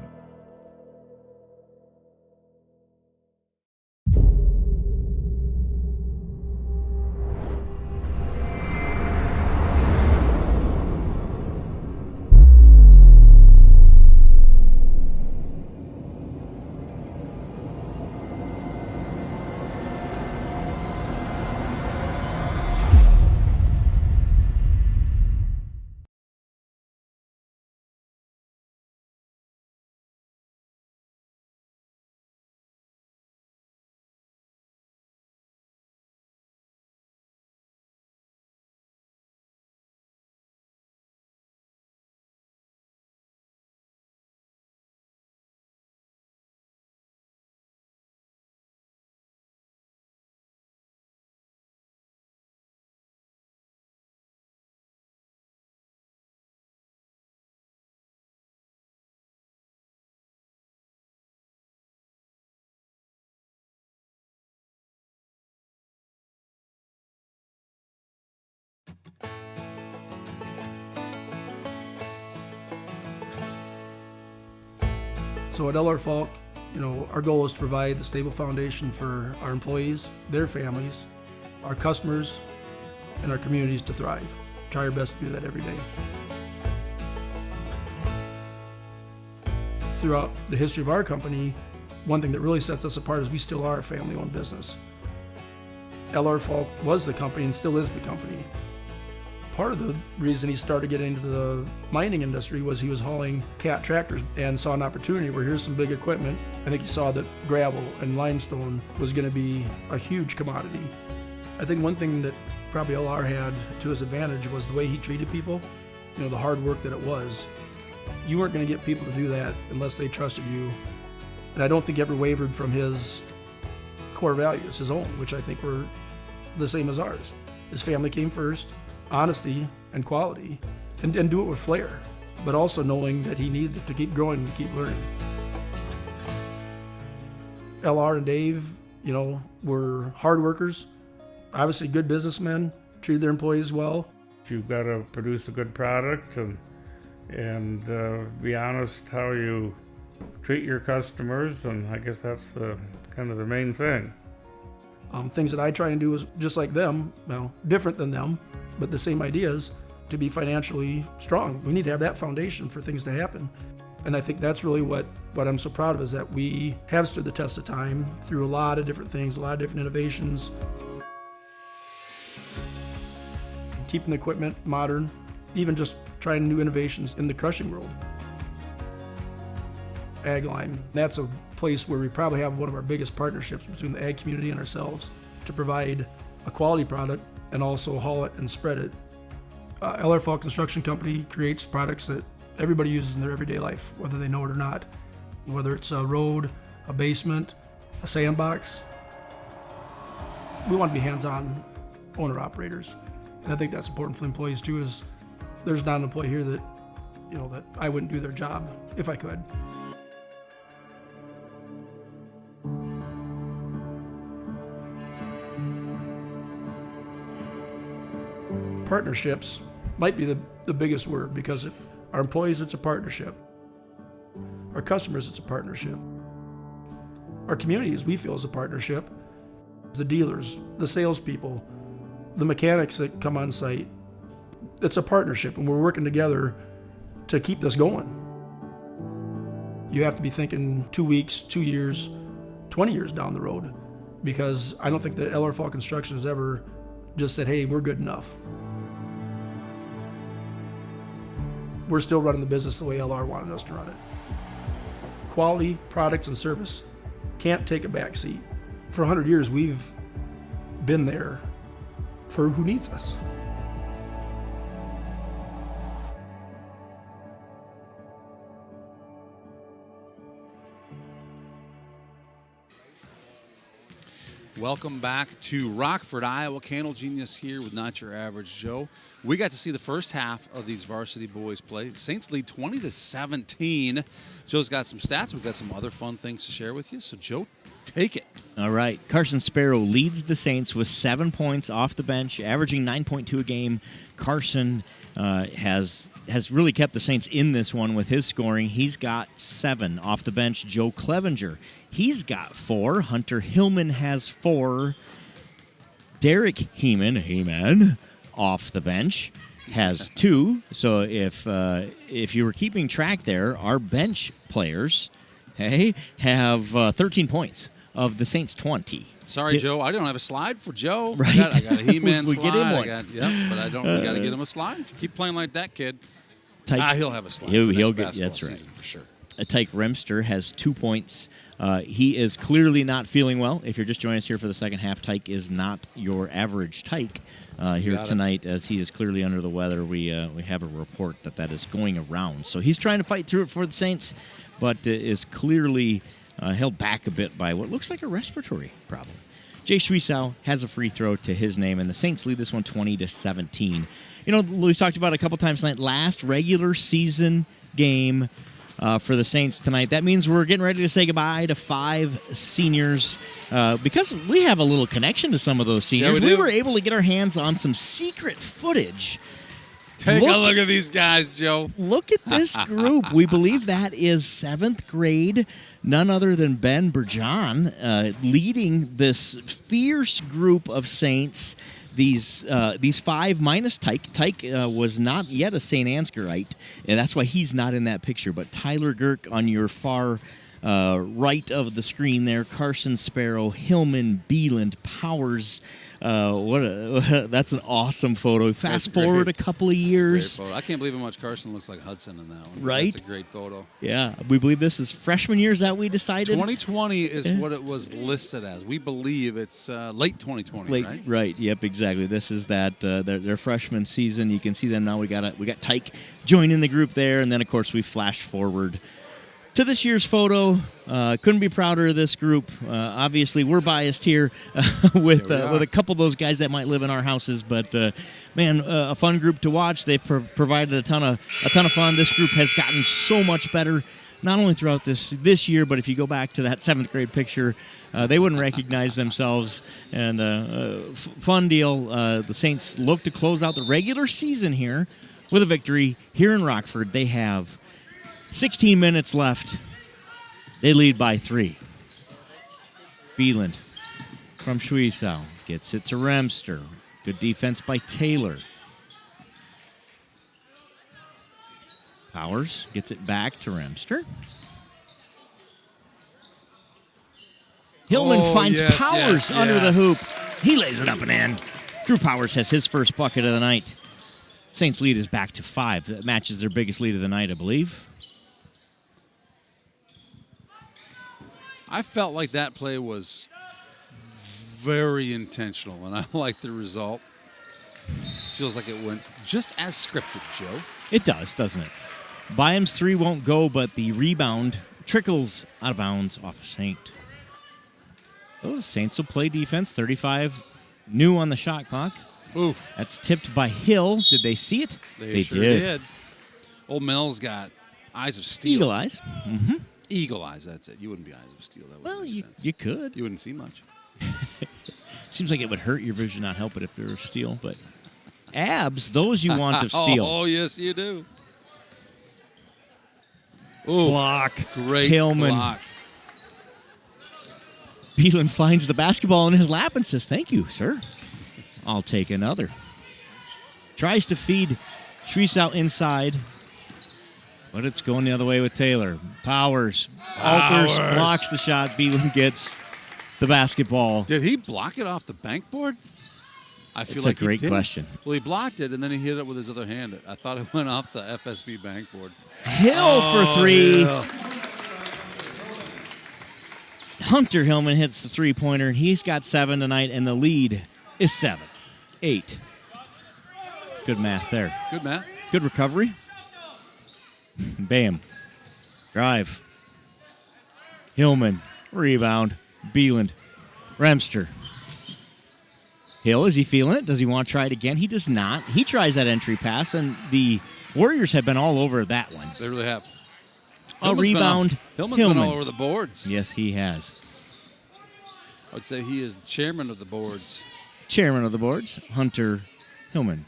So at LR Falk, our goal is to provide the stable foundation for our employees, their families, our customers, and our communities to thrive. Try our best to do that every day. Throughout the history of our company, one thing that really sets us apart is we still are a family-owned business. LR Falk was the company and still is the company. Part of the reason he started getting into the mining industry was he was hauling cat tractors and saw an opportunity where here's some big equipment. I think he saw that gravel and limestone was going to be a huge commodity. I think one thing that probably LR had to his advantage was the way he treated people, the hard work that it was. You weren't going to get people to do that unless they trusted you. And I don't think he ever wavered from his core values, his own, which I think were the same as ours. His family came first. Honesty and quality, and do it with flair, but also knowing that he needed to keep growing and keep learning. LR and Dave, were hard workers, obviously good businessmen, treated their employees well. You've got to produce a good product and be honest how you treat your customers, and I guess that's kind of the main thing. Things that I try and do is just like them, different than them, but the same ideas, to be financially strong. We need to have that foundation for things to happen. And I think that's really what I'm so proud of, is that we have stood the test of time through a lot of different things, a lot of different innovations. Keeping the equipment modern, even just trying new innovations in the crushing world. Ag Line, that's a place where we probably have one of our biggest partnerships between the ag community and ourselves to provide a quality product and also haul it and spread it. LR Falk Construction Company creates products that everybody uses in their everyday life, whether they know it or not. Whether it's a road, a basement, a sandbox. We want to be hands-on owner-operators. And I think that's important for the employees too, is there's not an employee here that, that I wouldn't do their job if I could. Partnerships might be the biggest word, because our employees, it's a partnership. Our customers, it's a partnership. Our communities, we feel, is a partnership. The dealers, the salespeople, the mechanics that come on site, it's a partnership, and we're working together to keep this going. You have to be thinking 2 weeks, 2 years, 20 years down the road, because I don't think that LR Fall Construction has ever just said, hey, we're good enough. We're still running the business the way LR wanted us to run it. Quality products and service can't take a back seat. For 100 years, we've been there for who needs us. Welcome back to Rockford, Iowa. Candle Genius here with Not Your Average Joe. We got to see the first half of these varsity boys play. Saints lead 20-17. Joe's got some stats. We've got some other fun things to share with you. So, Joe, take it. All right. Carson Sparrow leads the Saints with 7 points off the bench, averaging 9.2 a game. Carson has really kept the Saints in this one with his scoring. He's got 7 off the bench. Joe Clevenger, he's got 4. Hunter Hillman has 4. Derek Heeman, off the bench, has 2. So if you were keeping track there, our bench players, have 13 points of the Saints' 20. Sorry, Joe, I don't have a slide for Joe. Right. I got a He-Man We slide. get him one. But I don't. We got to get him a slide. If you keep playing like that, kid, he'll have a slide. He'll for get. next That's basketball right. season for sure. Tyke Remster has 2 points. He is clearly not feeling well. If you're just joining us here for the second half, Tyke is not your average Tyke here tonight, as he is clearly under the weather. We have a report that is going around. So he's trying to fight through it for the Saints, but is clearly held back a bit by what looks like a respiratory problem. Jay Schwiesow has a free throw to his name, and the Saints lead this one 20-17. You know, we've talked about it a couple times tonight. Last regular season game for the Saints tonight. That means we're getting ready to say goodbye to 5 seniors because we have a little connection to some of those seniors. Yeah, we were able to get our hands on some secret footage. Take a look at these guys, Joe. Look at this group. We believe that is 7th grade. None other than Ben Burjan leading this fierce group of Saints. These 5 minus Tyke. Tyke was not yet a Saint Ansgarite, and that's why he's not in that picture. But Tyler Girk on your far right of the screen there, Carson Sparrow, Hillman, Beeland, Powers. That's an awesome photo. Fast forward a couple of years. Great photo. I can't believe how much Carson looks like Hudson in that one. Right? That's a great photo. Yeah, we believe this is freshman year. Is that we decided? 2020 is what it was listed as. We believe it's late 2020, right? Right. Yep. Exactly. This is that their freshman season. You can see them now. We got Tyke joining the group there, and then of course we flash forward to this year's photo. Couldn't be prouder of this group. Obviously, we're biased here with a couple of those guys that might live in our houses, but man, a fun group to watch. They've provided a ton of fun. This group has gotten so much better, not only throughout this year, but if you go back to that 7th grade picture, they wouldn't recognize themselves. And fun deal. The Saints look to close out the regular season here with a victory here in Rockford. They have 16 minutes left. They lead by 3. Beeland from Schwiesow gets it to Remster. Good defense by Taylor. Powers gets it back to Remster. Hillman finds Powers under the hoop. He lays it up and in. Drew Powers has his first bucket of the night. Saints lead is back to 5. That matches their biggest lead of the night, I believe. I felt like that play was very intentional, and I like the result. Feels like it went just as scripted, Joe. It does, doesn't it? Byam's 3 won't go, but the rebound trickles out of bounds off of Saint. Oh, Saints will play defense. 35 new on the shot clock. Oof. That's tipped by Hill. Did they see it? They sure did. Old Mel's got eyes of steel. Eagle eyes. Mm-hmm. Eagle eyes, that's it. You wouldn't be eyes of steel. That wouldn't make sense. You could. You wouldn't see much. Seems like it would hurt your vision, not help it if they were steel. But abs, those you want of steel. Oh, yes, you do. Ooh, block. Great Hillman. block. Beeland finds the basketball in his lap and says, "Thank you, sir. I'll take another." Tries to feed Schwiesow inside. But it's going the other way with Taylor. Powers. Alters, blocks the shot. Beeland gets the basketball. Did he block it off the bank board? I feel It's like a great he did. question. Well, he blocked it, and then he hit it with his other hand. I thought it went off the FSB bank board. Hill for three. Hill. Hunter Hillman hits the three-pointer, and he's got 7 tonight, and the lead is 7-8. Good math there. Good math. Good recovery. Bam. Drive. Hillman. Rebound. Beeland. Remster. Hill, is he feeling it? Does he want to try it again? He does not. He tries that entry pass, and the Warriors have been all over that one. They really have. A rebound. Hillman's been all over the boards. Yes, he has. I would say he is the chairman of the boards. Chairman of the boards, Hunter Hillman.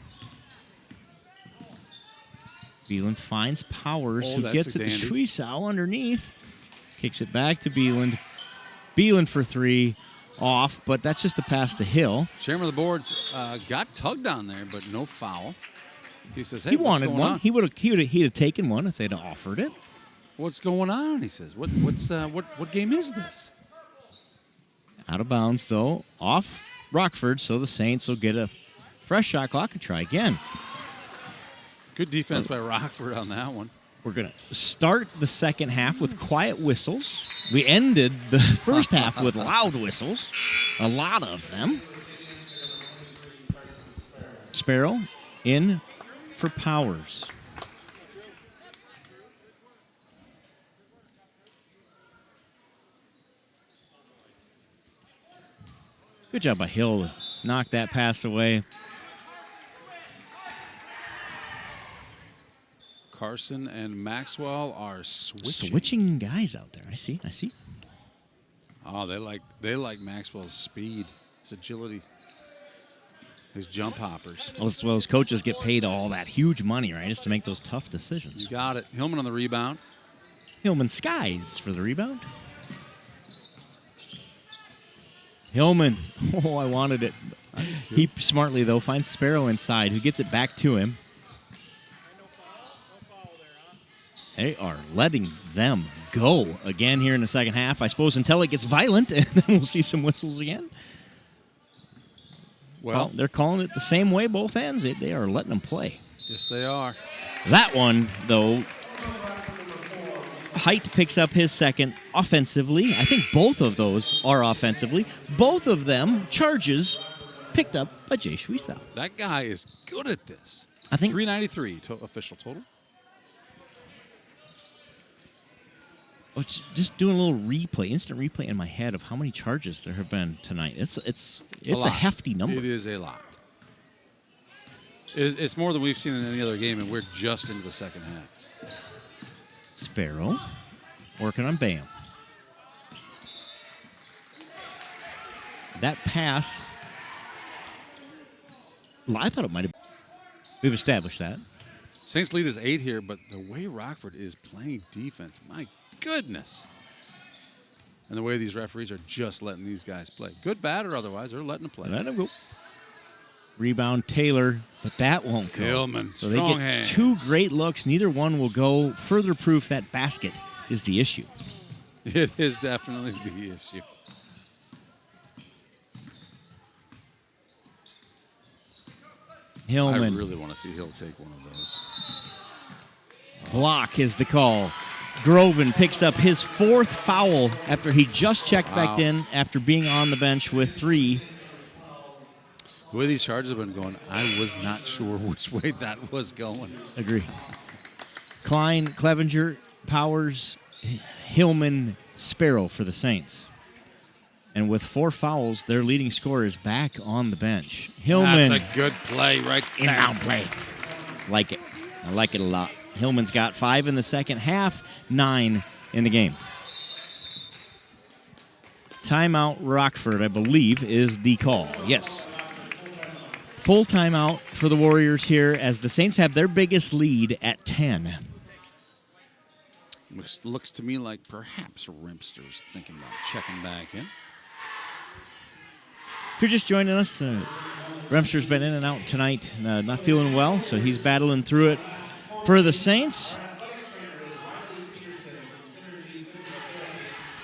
Beeland finds Powers, who gets it to Schwiesau underneath. Kicks it back to Beeland. Beeland for three. Off, but that's just a pass to Hill. Chairman of the boards got tugged on there, but no foul. He says, "Hey, He what's wanted going one. on? He'd have taken one if they'd offered it. What's going on?" He says, "What game is this?" Out of bounds though, off Rockford, so the Saints will get a fresh shot clock and try again. Good defense by Rockford on that one. We're going to start the second half with quiet whistles. We ended the first half with loud whistles, a lot of them. Sparrow in for Powers. Good job by Hill to knock that pass away. Carson and Maxwell are Switching guys out there. I see. Oh, they like Maxwell's speed, his agility, his jump hoppers. Well, those coaches get paid all that huge money, right, just to make those tough decisions. You got it. Hillman on the rebound. Hillman skies for the rebound. Hillman. Oh, I wanted it. He smartly, though, finds Sparrow inside, who gets it back to him. They are letting them go again here in the second half, I suppose, until it gets violent, and then we'll see some whistles again. Well, they're calling it the same way, both ends. They are letting them play. Yes, they are. That one, though, Height picks up his second offensively. I think both of those are offensively. Both of them charges picked up by Jay Schwiesau. That guy is good at this. I think 393 official total. Oh, just doing a little replay, instant replay in my head of how many charges there have been tonight. It's a hefty number. It is a lot. It's more than we've seen in any other game, and we're just into the second half. Sparrow working on Bam. That pass, I thought it might have. We've established that. Saints lead is 8 here, but the way Rockford is playing defense, my goodness. And the way these referees are just letting these guys play. Good, bad, or otherwise, they're letting them play. Let them go. Rebound Taylor, but that won't go. Hillman, so strong they get hands. 2 great looks. Neither one will go. Further proof that basket is the issue. It is definitely the issue. Hillman. I really want to see Hill take one of those. Block is the call. Groven picks up his 4th foul after he just checked back in after being on the bench with 3. The way these charges have been going, I was not sure which way that was going. Agree. Klein, Clevenger, Powers, Hillman, Sparrow for the Saints. And with 4 fouls, their leading scorer is back on the bench. Hillman. That's a good play right there. Inbound play. Like it. I like it a lot. Hillman's got 5 in the second half, 9 in the game. Timeout Rockford, I believe, is the call. Yes. Full timeout for the Warriors here as the Saints have their biggest lead at 10. Looks to me like perhaps Rimster's thinking about checking back in. If you're just joining us, Remster's been in and out tonight, not feeling well, so he's battling through it for the Saints.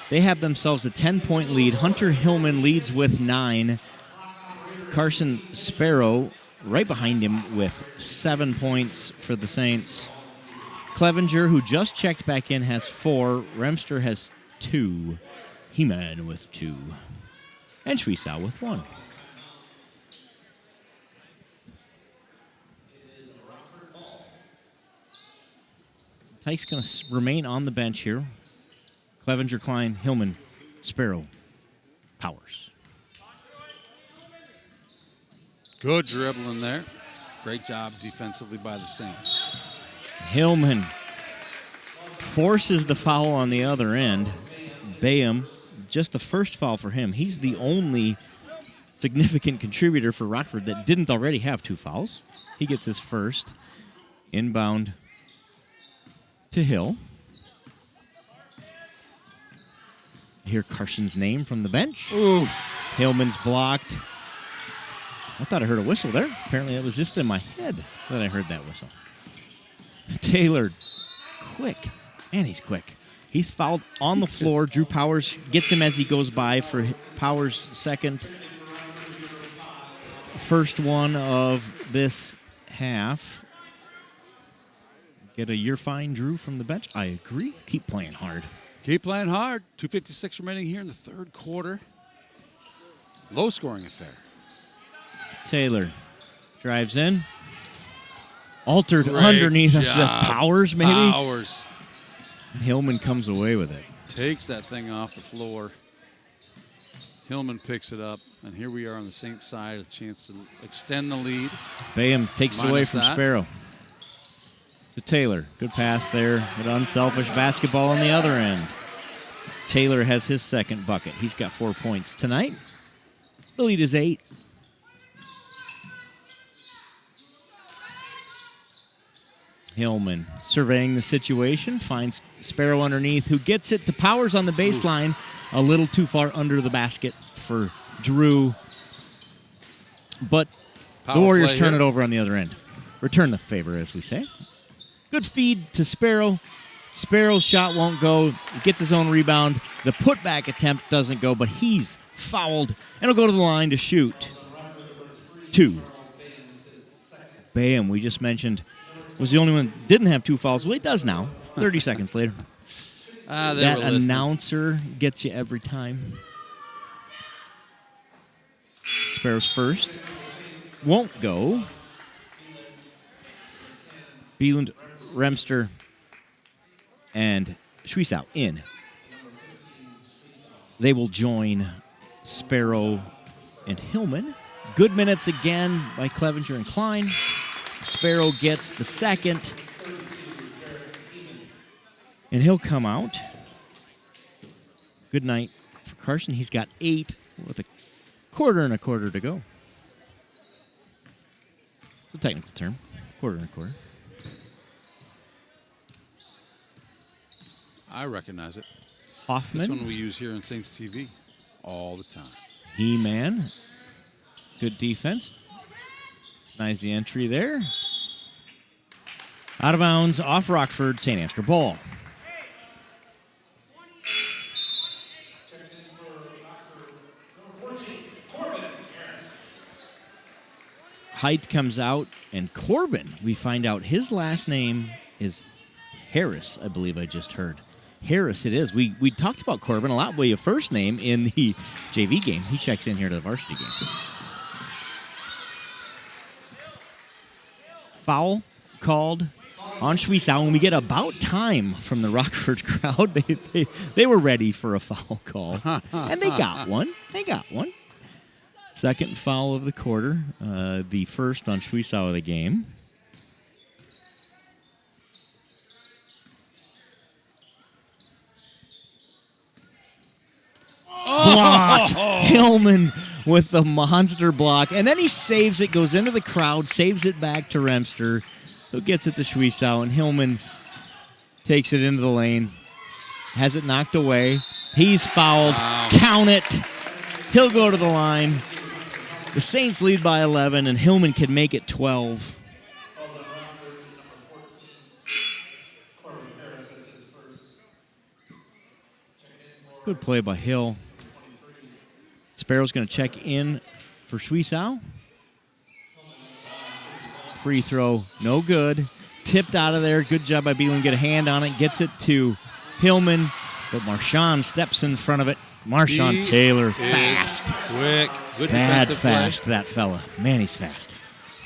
They have themselves a 10-point lead. Hunter Hillman leads with 9. Carson Sparrow right behind him with 7 points for the Saints. Clevenger, who just checked back in, has 4. Remster has 2. He-Man with 2. And Schwiesau with 1. Tyke's going to remain on the bench here. Clevenger, Klein, Hillman, Sparrow, Powers. Good dribbling there. Great job defensively by the Saints. Hillman forces the foul on the other end. Bayham, just the first foul for him. He's the only significant contributor for Rockford that didn't already have 2 fouls. He gets his first. Inbound to Hill. Hear Carson's name from the bench. Oof. Hillman's blocked. I thought I heard a whistle there. Apparently it was just in my head that I heard that whistle. Taylor, quick. Man, he's quick. He's fouled on the floor. Drew Powers gets him as he goes by for Powers' second. First one of this half. Get a year fine, Drew, from the bench. I agree. Keep playing hard. Keep playing hard. 2:56 remaining here in the third quarter. Low-scoring affair. Taylor drives in. Altered Great underneath. job. That's Powers, maybe? Powers. Hillman comes away with it. Takes that thing off the floor. Hillman picks it up, and here we are on the Saints side, a chance to extend the lead. Bayham takes it away Minus from that. Sparrow. To Taylor. Good pass there. An unselfish basketball on the other end. Taylor has his second bucket. He's got 4 points tonight. The lead is 8. Hillman surveying the situation, finds Sparrow underneath, who gets it to Powers on the baseline. A little too far under the basket for Drew. But the Warriors turn it over on the other end. Return the favor, as we say. Good feed to Sparrow. Sparrow's shot won't go. He gets his own rebound. The putback attempt doesn't go, but he's fouled. And he'll go to the line to shoot. 2. Bayham, we just mentioned, was the only one that didn't have 2 fouls. Well, he does now. 30 seconds later. That announcer gets you every time. Sparrow's first. Won't go. Bieland, Remster, and Schwiesau in. They will join Sparrow and Hillman. Good minutes again by Clevenger and Klein. Sparrow gets the second. And he'll come out. Good night for Carson. He's got 8 with a quarter to go. It's a technical term. Quarter. I recognize it. Hoffman. This one we use here in Saints TV all the time. He-Man. Good defense. Nice the entry there. Out of bounds, off Rockford, Saint Ansgar ball. Height comes out, and Corbin, we find out his last name is Harris, I believe I just heard. Harris it is. We talked about Corbin a lot by your first name in the JV game. He checks in here to the varsity game. Foul called on Schwiesau, and we get about time from the Rockford crowd. They were ready for a foul call, and they got one. Second foul of the quarter, the first on Schwiesau of the game. Block. Hillman with the monster block. And then he saves it, goes into the crowd, saves it back to Remster, who gets it to Schwiesau. And Hillman takes it into the lane, has it knocked away. He's fouled. Wow. Count it. He'll go to the line. The Saints lead by 11, and Hillman can make it 12. Good play by Hill. Sparrow's going to check in for Suisau. Free throw, no good. Tipped out of there. Good job by Beelan. Get a hand on it. Gets it to Hillman. But Marshawn steps in front of it. Marshawn Taylor, fast. Quick. Good Bad defensive fast, play. that fella. Man, he's fast.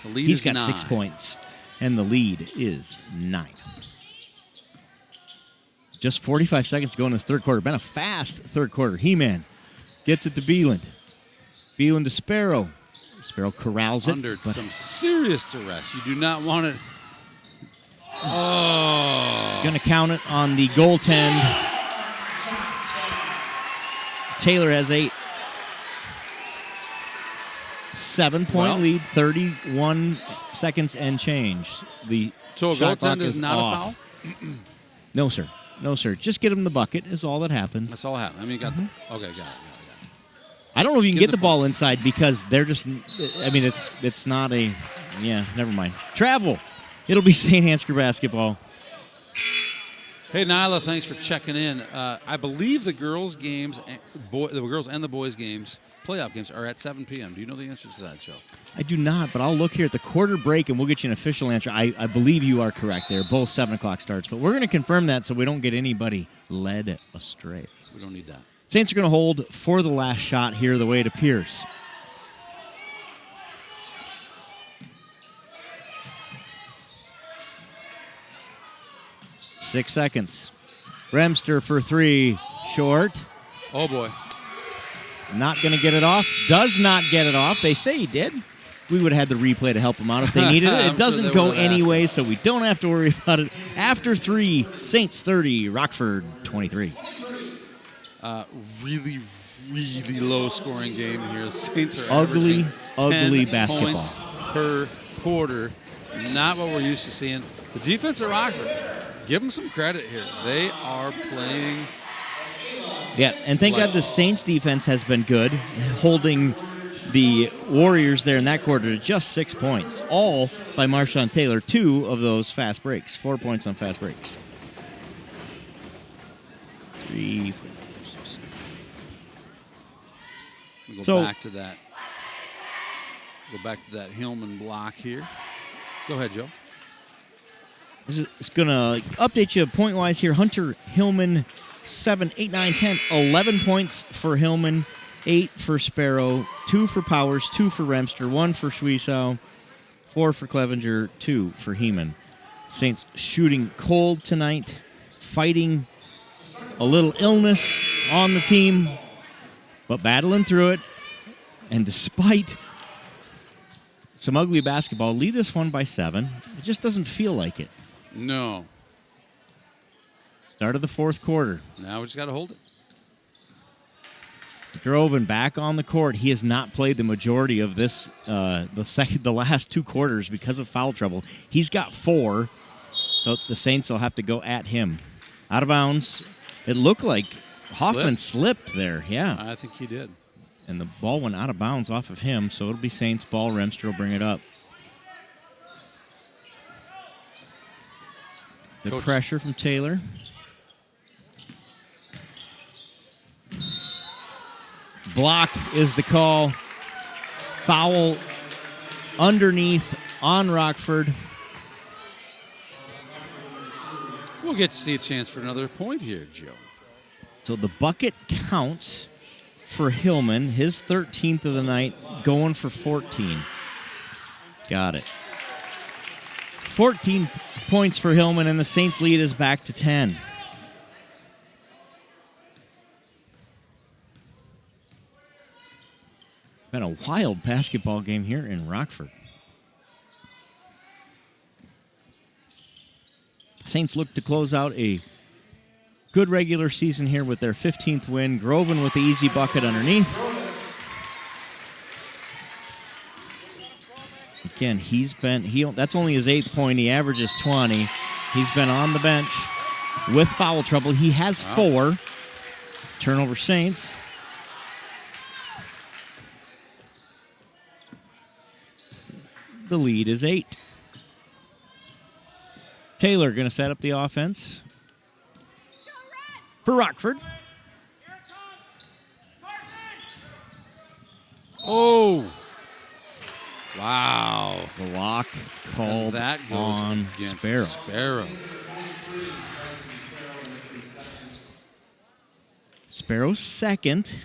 The lead He's is got 9. 6 points. And the lead is 9. Just 45 seconds to go in this third quarter. Been a fast third quarter. He-Man gets it to Beeland. Beeland to Sparrow. Sparrow corrals it. Under some serious duress. You do not want it. Oh. Going to count it on the goaltend. Taylor has 8. 7-point lead, 31 seconds and change. The So a shot clock goaltend is not off. a foul? No, sir. No, sir. Just get him the bucket is all that happens. That's all that happened. I mean, you got the. Okay, got it. I don't know if you can Give get the the ball inside because they're just. I mean, it's not a. Yeah, never mind. Travel. It'll be Saint Ansgar basketball. Hey, Nyla, thanks for checking in. I believe the girls' games, the girls and the boys' games, playoff games, are at 7 p.m. Do you know the answer to that, Joe? I do not, but I'll look here at the quarter break and we'll get you an official answer. I believe you are correct. They're both 7 o'clock starts, but we're going to confirm that so we don't get anybody led astray. We don't need that. Saints are going to hold for the last shot here, the way it appears. Six seconds. Remster for 3. Short. Oh, boy. Not going to get it off. Does not get it off. They say he did. We would have had the replay to help him out if they needed it. It doesn't go anyway, so we don't have to worry about it. After 3, Saints 30, Rockford 23. Really, really low-scoring game here. The Saints are Ugly, ugly 10 basketball. points per quarter. Not what we're used to seeing. The defense at Rockford, give them some credit here. They are playing. Yeah, and thank God the Saints defense has been good, holding the Warriors there in that quarter to just 6 points, all by Marshawn Taylor. 2 of those fast breaks, 4 points on fast breaks. 3, 4, 5, 6. We'll So- go back to that. Go back to that Hillman block here. Go ahead, Joe. It's going to update you point-wise here. Hunter Hillman, 7, 8, 9, 10, 11 points for Hillman, 8 for Sparrow, 2 for Powers, 2 for Remster, 1 for Suisau, 4 for Clevenger, 2 for Heeman. Saints shooting cold tonight, fighting a little illness on the team, but battling through it. And despite some ugly basketball, lead this one by 7. It just doesn't feel like it. No. Start of the fourth quarter. Now we just got to hold it. Groven back on the court. He has not played the majority of this, the last 2 quarters because of foul trouble. He's got 4, so the Saints will have to go at him. Out of bounds. It looked like Hoffman slipped there. Yeah, I think he did. And the ball went out of bounds off of him, so it'll be Saints ball. Remster will bring it up. Good Coach. pressure from Taylor. Block is the call. Foul underneath on Rockford. We'll get to see a chance for another point here, Joe. So the bucket counts for Hillman, his 13th of the night, going for 14. Got it. 14 points for Hillman, and the Saints lead is back to 10. Been a wild basketball game here in Rockford. Saints look to close out a good regular season here with their 15th win. Groven with the easy bucket underneath. Again, that's only his 8th point. He averages 20. He's been on the bench with foul trouble. He has 4. Turnover Saints. The lead is 8. Taylor going to set up the offense for Rockford. Oh. Wow. Block called And that goes on against Sparrow. Sparrow's second.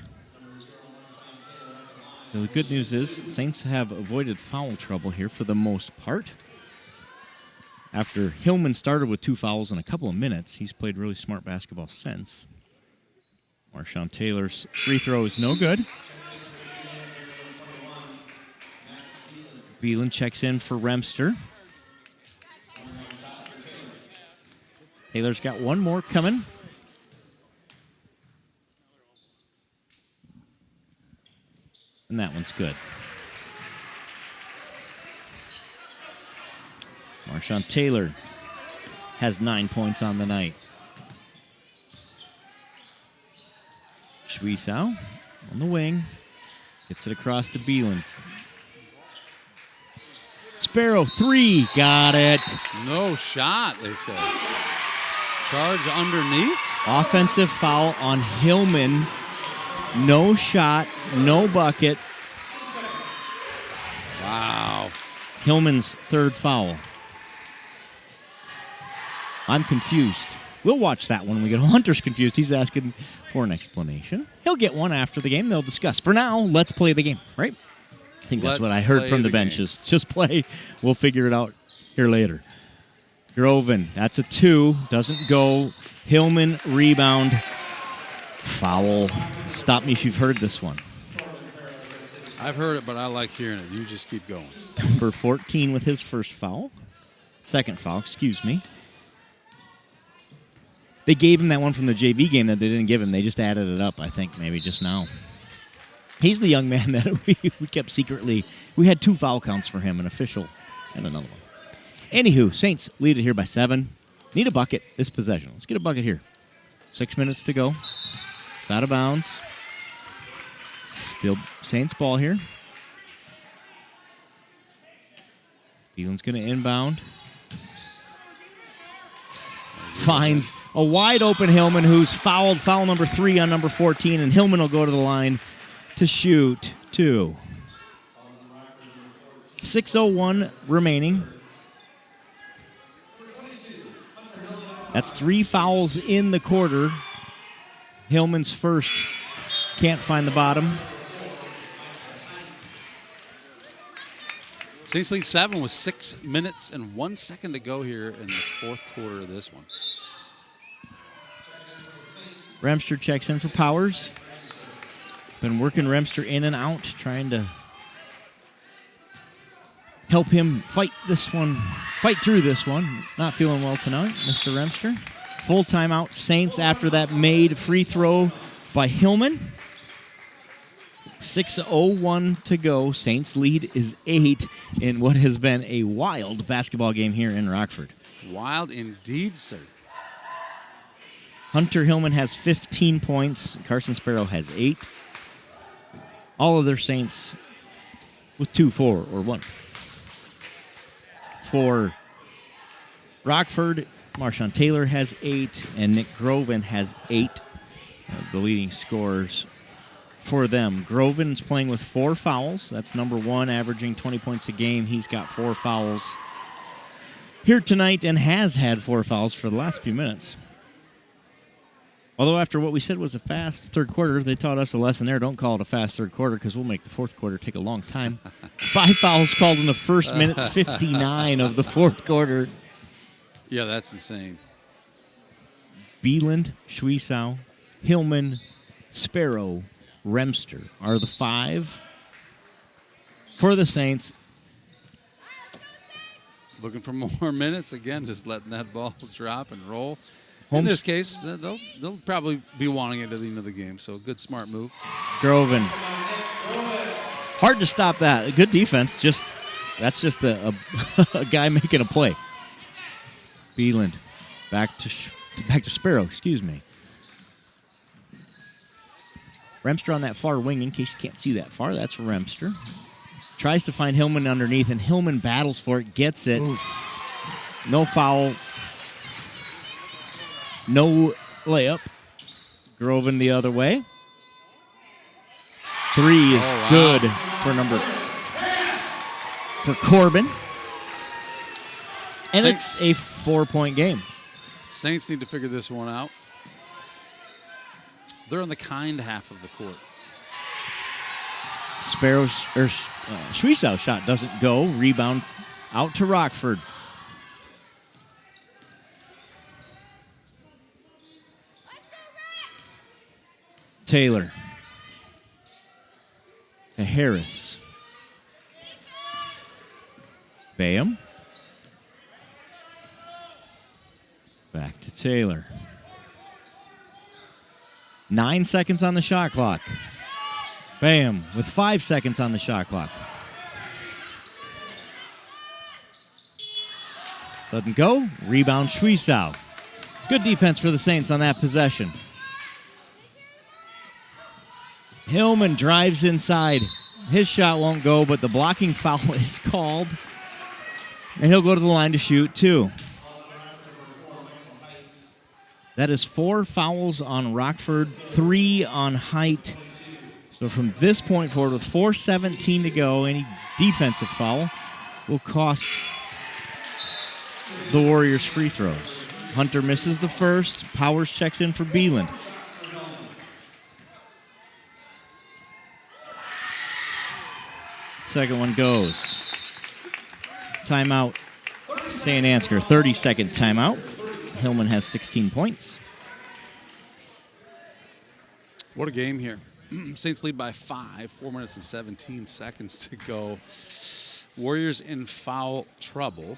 The good news is Saints have avoided foul trouble here for the most part. After Hillman started with 2 fouls in a couple of minutes, he's played really smart basketball since. Marshawn Taylor's free throw is no good. Beelan checks in for Remster. Taylor's got one more coming. And that one's good. Marshawn Taylor has 9 points on the night. Schwiesau on the wing. Gets it across to Beelan. Sparrow, 3. Got it. No shot, they say. Charge underneath. Offensive foul on Hillman. No shot, no bucket. Wow. Hillman's 3rd foul. I'm confused. We'll watch that when we get Hunter's confused. He's asking for an explanation. He'll get one after the game. They'll discuss. For now, let's play the game, right? I think that's what I heard from the benches. Just play. We'll figure it out here later. Groven, that's a 2. Doesn't go. Hillman, rebound. Foul. Stop me if you've heard this one. I've heard it, but I like hearing it. You just keep going. Number 14 with his first foul. Second foul, excuse me. They gave him that one from the JV game that they didn't give him. They just added it up, I think, maybe just now. He's the young man that we kept secretly. We had 2 foul counts for him, an official and another one. Anywho, Saints lead it here by 7. Need a bucket this possession. Let's get a bucket here. 6 minutes to go. It's out of bounds. Still Saints ball here. Beelan's going to inbound. Finds a wide open Hillman who's fouled. Foul number 3 on number 14, and Hillman will go to the line to shoot 2. 6:01 remaining. That's 3 fouls in the quarter. Hillman's first. Can't find the bottom. Saints lead 7 with 6 minutes and 1 second to go here in the 4th quarter of this one. Remster checks in for Powers. Been working Remster in and out, trying to help him fight through this one. Not feeling well tonight, Mr. Remster. Full timeout, Saints after that made free throw by Hillman. 6:01 to go. Saints lead is 8 in what has been a wild basketball game here in Rockford. Wild indeed, sir. Hunter Hillman has 15 points. Carson Sparrow has 8. All of their Saints with 2, 4, or 1. For Rockford, Marshawn Taylor has 8, and Nick Groven has 8. The leading scorers for them. Groven's playing with 4 fouls. That's number 1, averaging 20 points a game. He's got 4 fouls here tonight and has had 4 fouls for the last few minutes. Although after what we said was a fast 3rd quarter, they taught us a lesson there. Don't call it a fast 3rd quarter because we'll make the 4th quarter take a long time. 5 fouls called in the first minute, 59 of the 4th quarter. Yeah, that's insane. Beeland, Schwiesau, Hillman, Sparrow, Remster are the 5 for the Saints. Looking for more minutes. Again, just letting that ball drop and roll. In this case, they'll probably be wanting it at the end of the game, so a good, smart move. Groven. Hard to stop that. Good defense. That's just a guy making a play. Beeland. Back to Sparrow, excuse me. Remster on that far wing, in case you can't see that far. That's Remster. Tries to find Hillman underneath, and Hillman battles for it, gets it. Oof. No foul. No layup. Groven the other way. 3 is good for Corbin. And Saints. it's a 4-point game. Saints need to figure this one out. They're on the kind half of the court. Schwiesau's shot doesn't go. Rebound out to Rockford. Taylor. To Harris. Bayham. Back to Taylor. 9 seconds on the shot clock. Bayham with 5 seconds on the shot clock. Doesn't go. Rebound Schwiesau. Good defense for the Saints on that possession. Hillman drives inside. His shot won't go, but the blocking foul is called. And he'll go to the line to shoot, too. That is 4 fouls on Rockford, 3 on Height. So from this point forward, with 4:17 to go, any defensive foul will cost the Warriors free throws. Hunter misses the first. Powers checks in for Beeland. Second one goes. Timeout. Saint Ansgar, 30-second timeout. Hillman has 16 points. What a game here. Saints lead by 5, 4 minutes and 17 seconds to go. Warriors in foul trouble.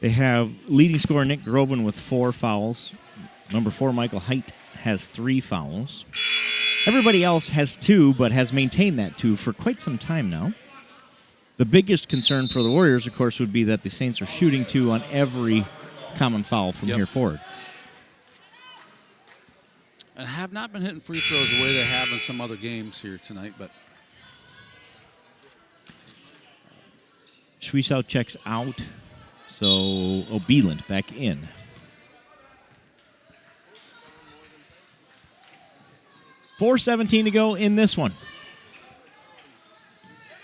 They have leading scorer Nick Groban with 4 fouls. Number 4, Michael Height, has 3 fouls. Everybody else has 2, but has maintained that 2 for quite some time now. The biggest concern for the Warriors, of course, would be that the Saints are shooting 2 on every common foul from here forward. And have not been hitting free throws the way they have in some other games here tonight, but Schwiesau checks out. So, Beeland back in. .417 to go in this one.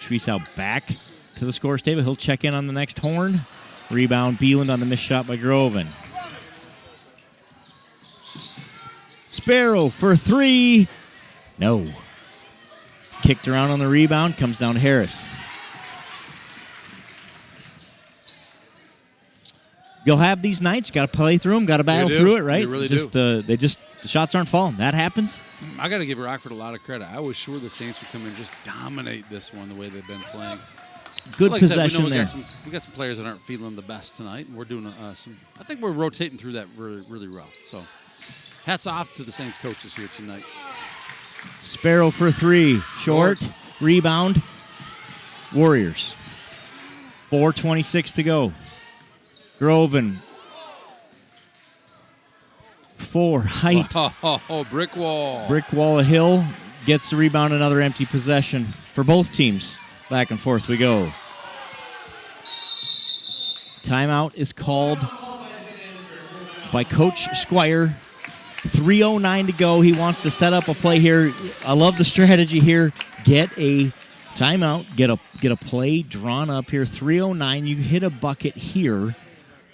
Schwiesau back to the scores table. He'll check in on the next horn. Rebound, Beeland on the missed shot by Groven. Sparrow for 3. No. Kicked around on the rebound. Comes down to Harris. You'll have these nights. Got to play through them. Got to battle through it, right? You really do. The shots aren't falling. That happens. I got to give Rockford a lot of credit. I was sure the Saints would come in and just dominate this one the way they've been playing. Good like possession I said, there. We got some players that aren't feeling the best tonight, and we're doing some. I think we're rotating through that really, really well. So, hats off to the Saints coaches here tonight. Sparrow for 3. Short. Rebound. Warriors. 4:26 to go. Groven. 4. Height. Oh, brick wall. Brick wall of Hill gets the rebound. Another empty possession for both teams. Back and forth we go. Timeout is called by Coach Squire. 3:09 to go. He wants to set up a play here. I love the strategy here. Get a timeout. Get a play drawn up here. 3:09. You hit a bucket here.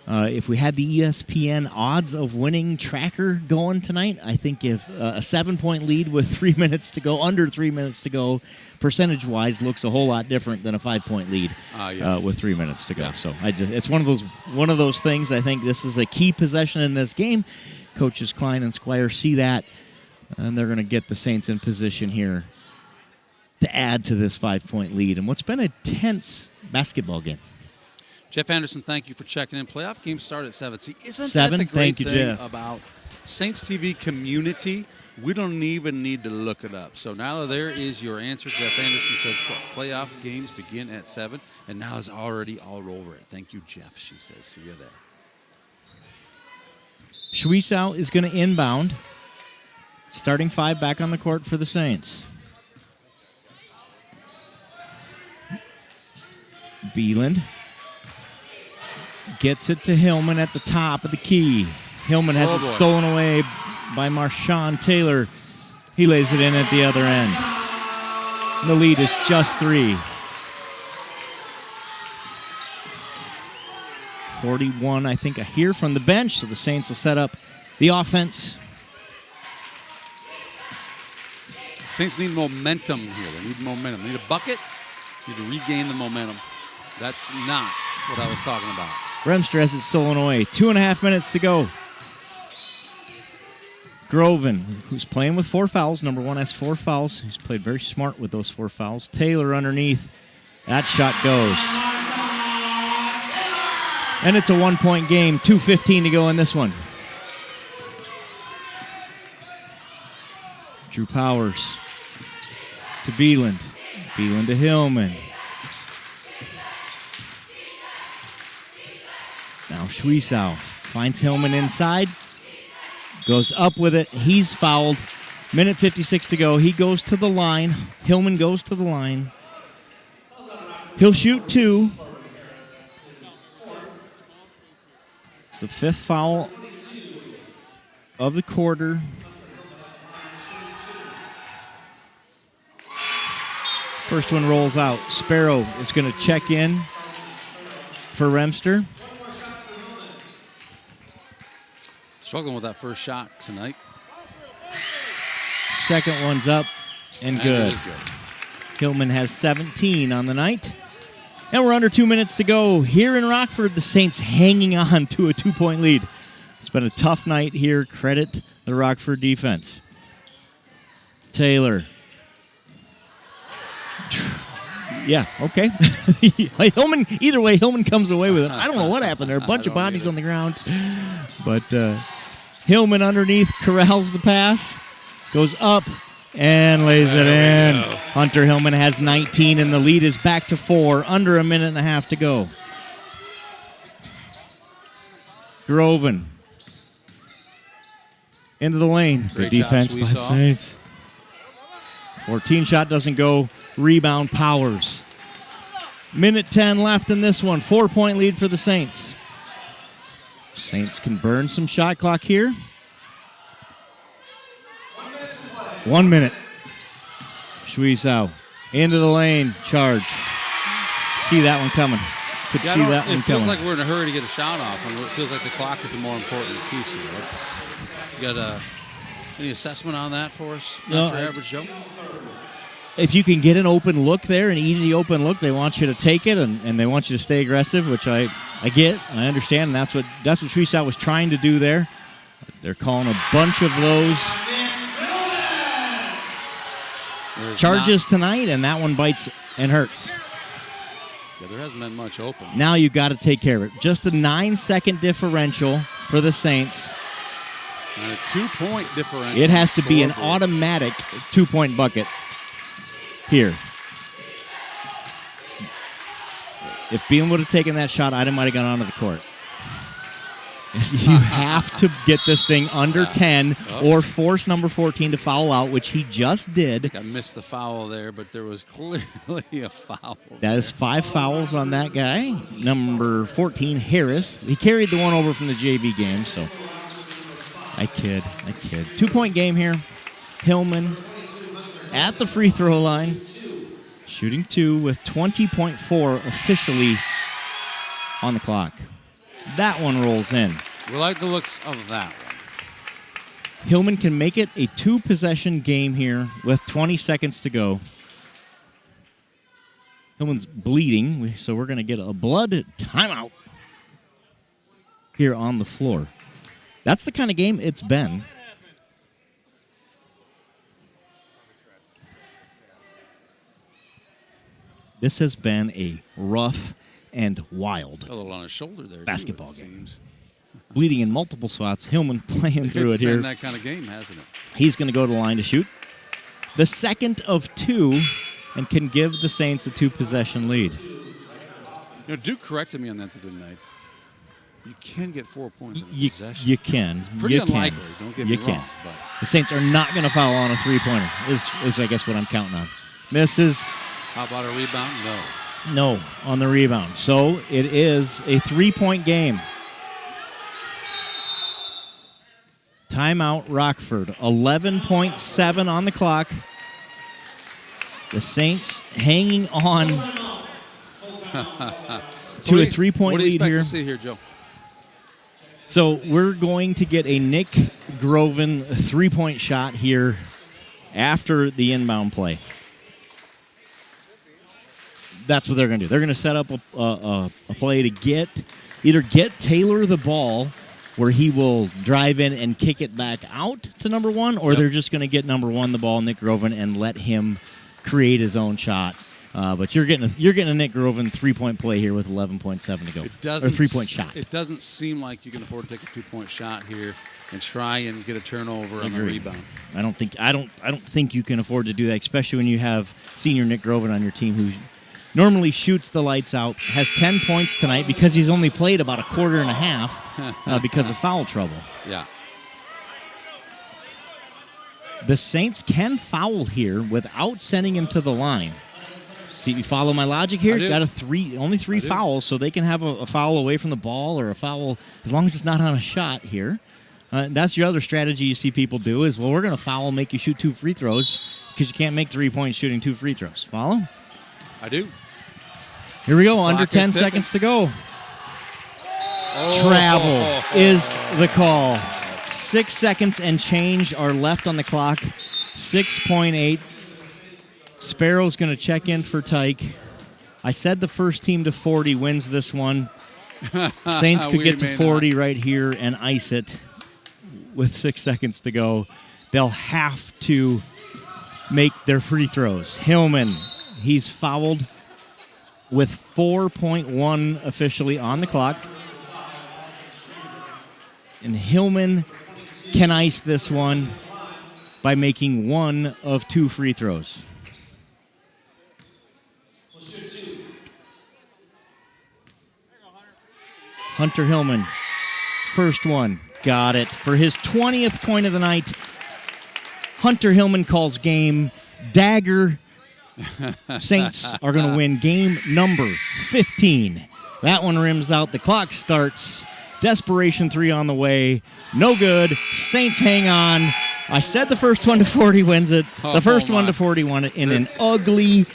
If we had the ESPN odds of winning tracker going tonight, I think if a 7-point lead with 3 minutes to go, under 3 minutes to go, percentage-wise, looks a whole lot different than a 5-point lead with 3 minutes to go. Yeah. So it's one of those things. I think this is a key possession in this game. Coaches Klein and Squire see that, and they're going to get the Saints in position here to add to this 5-point lead and what's been a tense basketball game. Jeff Anderson, thank you for checking in. Playoff games start at 7. See, isn't 7? that the great Thank you, thing Jeff. about Saints TV Community? We don't even need to look it up. So now there is your answer. Jeff Anderson says playoff games begin at 7, and now is already all over it. Thank you, Jeff, she says. See you there. Schwiesau is going to inbound. Starting 5 back on the court for the Saints. Beeland gets it to Hillman at the top of the key. Hillman has it stolen away by Marshawn Taylor. He lays it in at the other end. The lead is just 3. 41, I think, here from the bench, so the Saints will set up the offense. Saints need momentum here. They need momentum. They need a bucket. They need to regain the momentum. That's not what I was talking about. Remster has it stolen away. 2.5 minutes to go. Groven, who's playing with 4 fouls. Number 1 has 4 fouls. He's played very smart with those 4 fouls. Taylor underneath. That shot goes. And it's a 1-point game. 2:15 to go in this one. Drew Powers to Beeland. Beeland to Hillman. Now Schwiesow finds Hillman inside. Goes up with it. He's fouled. Minute 56 to go. He goes to the line. Hillman goes to the line. He'll shoot 2. It's the 5th foul of the quarter. First one rolls out. Sparrow is going to check in for Remster. Struggling with that first shot tonight. Second one's up and good. It is good. Hillman has 17 on the night. And we're under 2 minutes to go. Here in Rockford, the Saints hanging on to a 2-point lead. It's been a tough night here. Credit the Rockford defense. Taylor. Yeah, okay. Hillman, either way, Hillman comes away with it. I don't know what happened there. A bunch of bodies on the ground. But Hillman underneath corrals the pass. Goes up and lays it in. Hunter Hillman has 19, and the lead is back to 4. Under a minute and a half to go. Groven. Into the lane. Good defense by the Saints. 14 shot doesn't go. Rebound Powers. Minute 10 left in this one. 4-point lead for the Saints. Saints can burn some shot clock here. 1 minute. Schwiesow into the lane. Charge. See that one coming. Could see that one coming. It feels like we're in a hurry to get a shot off, and it feels like the clock is the more important piece here. You got any assessment on that for us? Not your average Joe? If you can get an open look there, an easy open look, they want you to take it, and they want you to stay aggressive, which I get, I understand, and that's what Schwiesow was trying to do there. They're calling a bunch of those charges tonight, and that one bites and hurts. Yeah, there hasn't been much open. Now you've got to take care of it. Just a 9-second differential for the Saints. And a 2-point differential. It has to be an automatic 2-point bucket here. If Beam would have taken that shot, Ida might have gone onto the court. You have to get this thing under 10 or force number 14 to foul out, which he just did. I think I missed the foul there, but there was clearly a foul. That is 5 fouls on that guy. Number 14, Harris. He carried the one over from the JV game, so I kid. 2-point game here. Hillman at the free throw line, shooting 2 with 20.4 officially on the clock. That one rolls in. We like the looks of that one. Hillman can make it a 2-possession game here with 20 seconds to go. Hillman's bleeding, so we're going to get a blood timeout here on the floor. That's the kind of game it's been. This has been a rough and wild A little on his shoulder there. basketball game. Bleeding in multiple spots. Hillman playing through It's it here. been that kind of game, hasn't it? He's going to go to the line to shoot. The second of 2, and can give the Saints a 2-possession lead. Duke corrected me on that the other night. You can get 4 points in a possession. You can. It's pretty you unlikely. Can. Don't get you me can. wrong. But The Saints are not going to foul on a 3-pointer, is I guess what I'm counting on. Misses. How about a rebound? No, on the rebound. So it is a 3-point game. Timeout, Rockford. 11.7 on the clock. The Saints hanging on to a 3-point lead here. What do you expect to see here, Joe? So we're going to get a Nick Groven 3-point shot here after the inbound play. That's what they're going to do. They're going to set up a play to either get Taylor the ball where he will drive in and kick it back out to number one, or they're just going to get number one the ball, Nick Groven, and let him create his own shot. But you're getting a Nick Groven 3-point play here with 11.7 to go. Or 3-point shot. It doesn't seem like you can afford to take a 2-point shot here and try and get a turnover on the rebound. I don't think you can afford to do that, especially when you have senior Nick Groven on your team who normally shoots the lights out, has 10 points tonight because he's only played about a quarter and a half because of foul trouble. Yeah. The Saints can foul here without sending him to the line. See, you follow my logic here? Got only three fouls, so they can have a foul away from the ball or a foul as long as it's not on a shot here. That's your other strategy you see people do is, well, we're going to foul, make you shoot 2 free throws because you can't make 3 points shooting 2 free throws. Follow? I do. Here we go, under 10 seconds to go. Travel is the call. 6 seconds and change are left on the clock. 6.8. Sparrow's going to check in for Tyke. I said the first team to 40 wins this one. Saints could get to 40 right here and ice it with 6 seconds to go. They'll have to make their free throws. Hillman, he's fouled with 4.1 officially on the clock. And Hillman can ice this one by making 1 of 2 free throws. Hunter Hillman, first one, got it. For his 20th point of the night, Hunter Hillman calls game. Dagger. Saints are going to win game number 15. That one rims out. The clock starts. Desperation 3 on the way. No good. Saints hang on. I said the first one to 40 wins it. The first one to 40 won it in an ugly,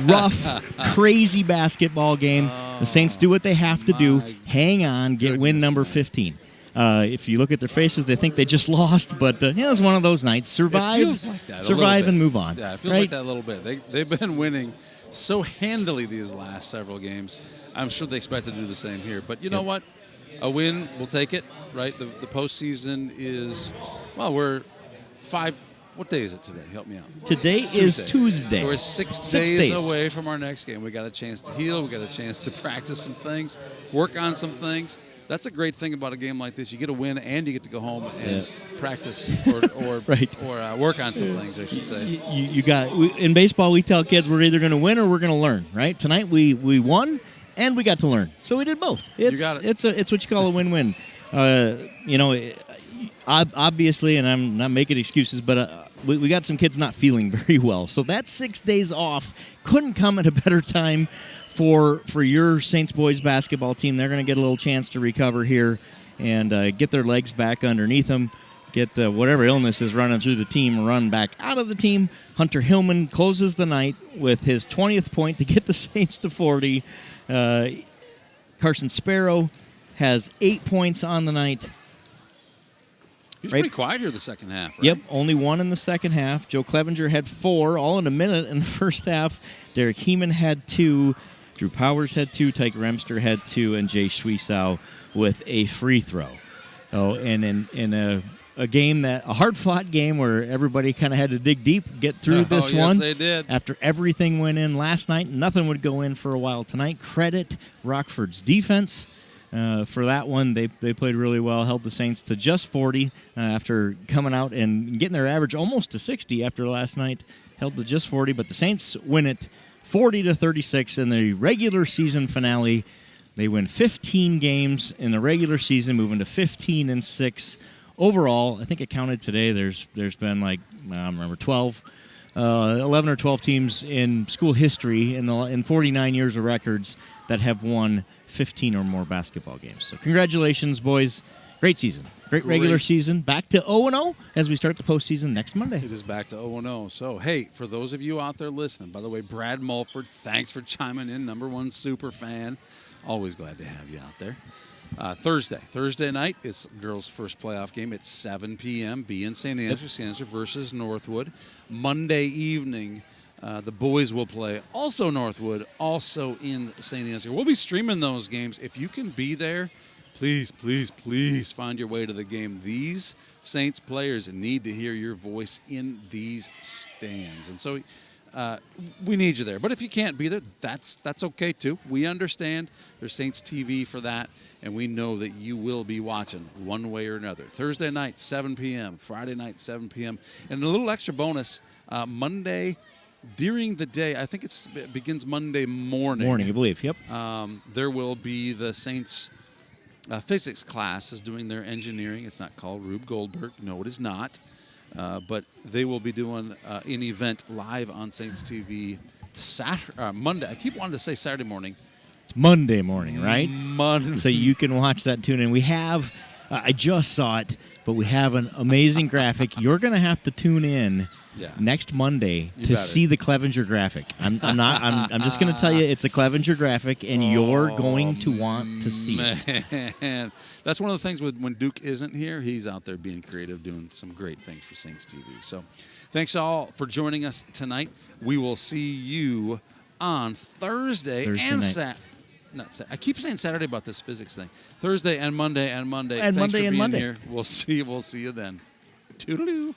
rough, crazy basketball game. The Saints do what they have to do. Hang on, get win number 15. If you look at their faces, they think they just lost, but it's one of those nights. Survive and move on. Yeah, it feels like that a little bit. They've been winning so handily these last several games. I'm sure they expect to do the same here. But you know what? A win, we'll take it, right? The postseason is, we're 5. What day is it today? Help me out. Today is Tuesday. We're 6 days away from our next game. We got a chance to heal. We got a chance to practice some things, work on some things. That's a great thing about a game like this. You get a win and you get to go home and practice or work on some things, I should say. In baseball, we tell kids we're either going to win or we're going to learn, right? Tonight we won and we got to learn. So we did both. It's what you call a win-win. Obviously, and I'm not making excuses, but we got some kids not feeling very well. So that 6 days off couldn't come at a better time for your Saints boys basketball team. They're going to get a little chance to recover here and get their legs back underneath them, get whatever illness is running through the team run back out of the team. Hunter Hillman closes the night with his 20th point to get the Saints to 40. Carson Sparrow has 8 points on the night. He's pretty quiet here the second half, right? Yep, only 1 in the second half. Joe Clevenger had 4, all in a minute in the first half. Derek Heeman had 2. Drew Powers had 2. Tyke Remster had 2. And Jay Schwiesow with a free throw. Oh, and in a game a hard-fought game where everybody kind of had to dig deep, get through this one. Yes, they did. After everything went in last night, nothing would go in for a while tonight. Credit Rockford's defense. For that one, they played really well, held the Saints to just 40 after coming out and getting their average almost to 60 after last night, held to just 40. But the Saints win it 40-36 in the regular season finale. They win 15 games in the regular season, moving to 15-6 overall. I think it counted today. There's been 11 or 12 teams in school history in 49 years of records that have won 15 or more basketball games. So congratulations, boys. Great season. Great regular season. Back to 0-0 as we start the postseason next Monday. It is back to 0-0. So, hey, for those of you out there listening, by the way, Brad Mulford, thanks for chiming in, #1 super fan. Always glad to have you out there. Thursday night, it's girls' first playoff game at 7 p.m. Be in Saint Ansgar versus Northwood. Monday evening, the boys will play also Northwood, also in Saint Ansgar. We'll be streaming those games. If you can be there, please, please, please find your way to the game. These Saints players need to hear your voice in these stands. And so we need you there. But if you can't be there, that's okay too. We understand. There's Saints TV for that, and we know that you will be watching one way or another. Thursday night, 7 p.m., Friday night, 7 p.m. And a little extra bonus, Monday during the day, I think it begins Monday morning. Morning, I believe, yep. There will be the Saints physics class is doing their engineering. It's not called Rube Goldberg. No, it is not. But they will be doing an event live on Saints TV Monday. I keep wanting to say Saturday morning. It's Monday morning, right? Monday. So you can watch that, tune in. We have, I just saw it, but we have an amazing graphic. You're going to have to tune in next Monday to see the Clevenger graphic. I'm just going to tell you it's a Clevenger graphic, and you're going to want to see it. Man, that's one of the things when Duke isn't here. He's out there being creative, doing some great things for Saints TV. So thanks all for joining us tonight. We will see you on Thursday and Saturday. I keep saying Saturday about this physics thing. Thursday and Monday and Monday. And Thanks Monday for and being Monday. here. We'll see you then. Toodaloo.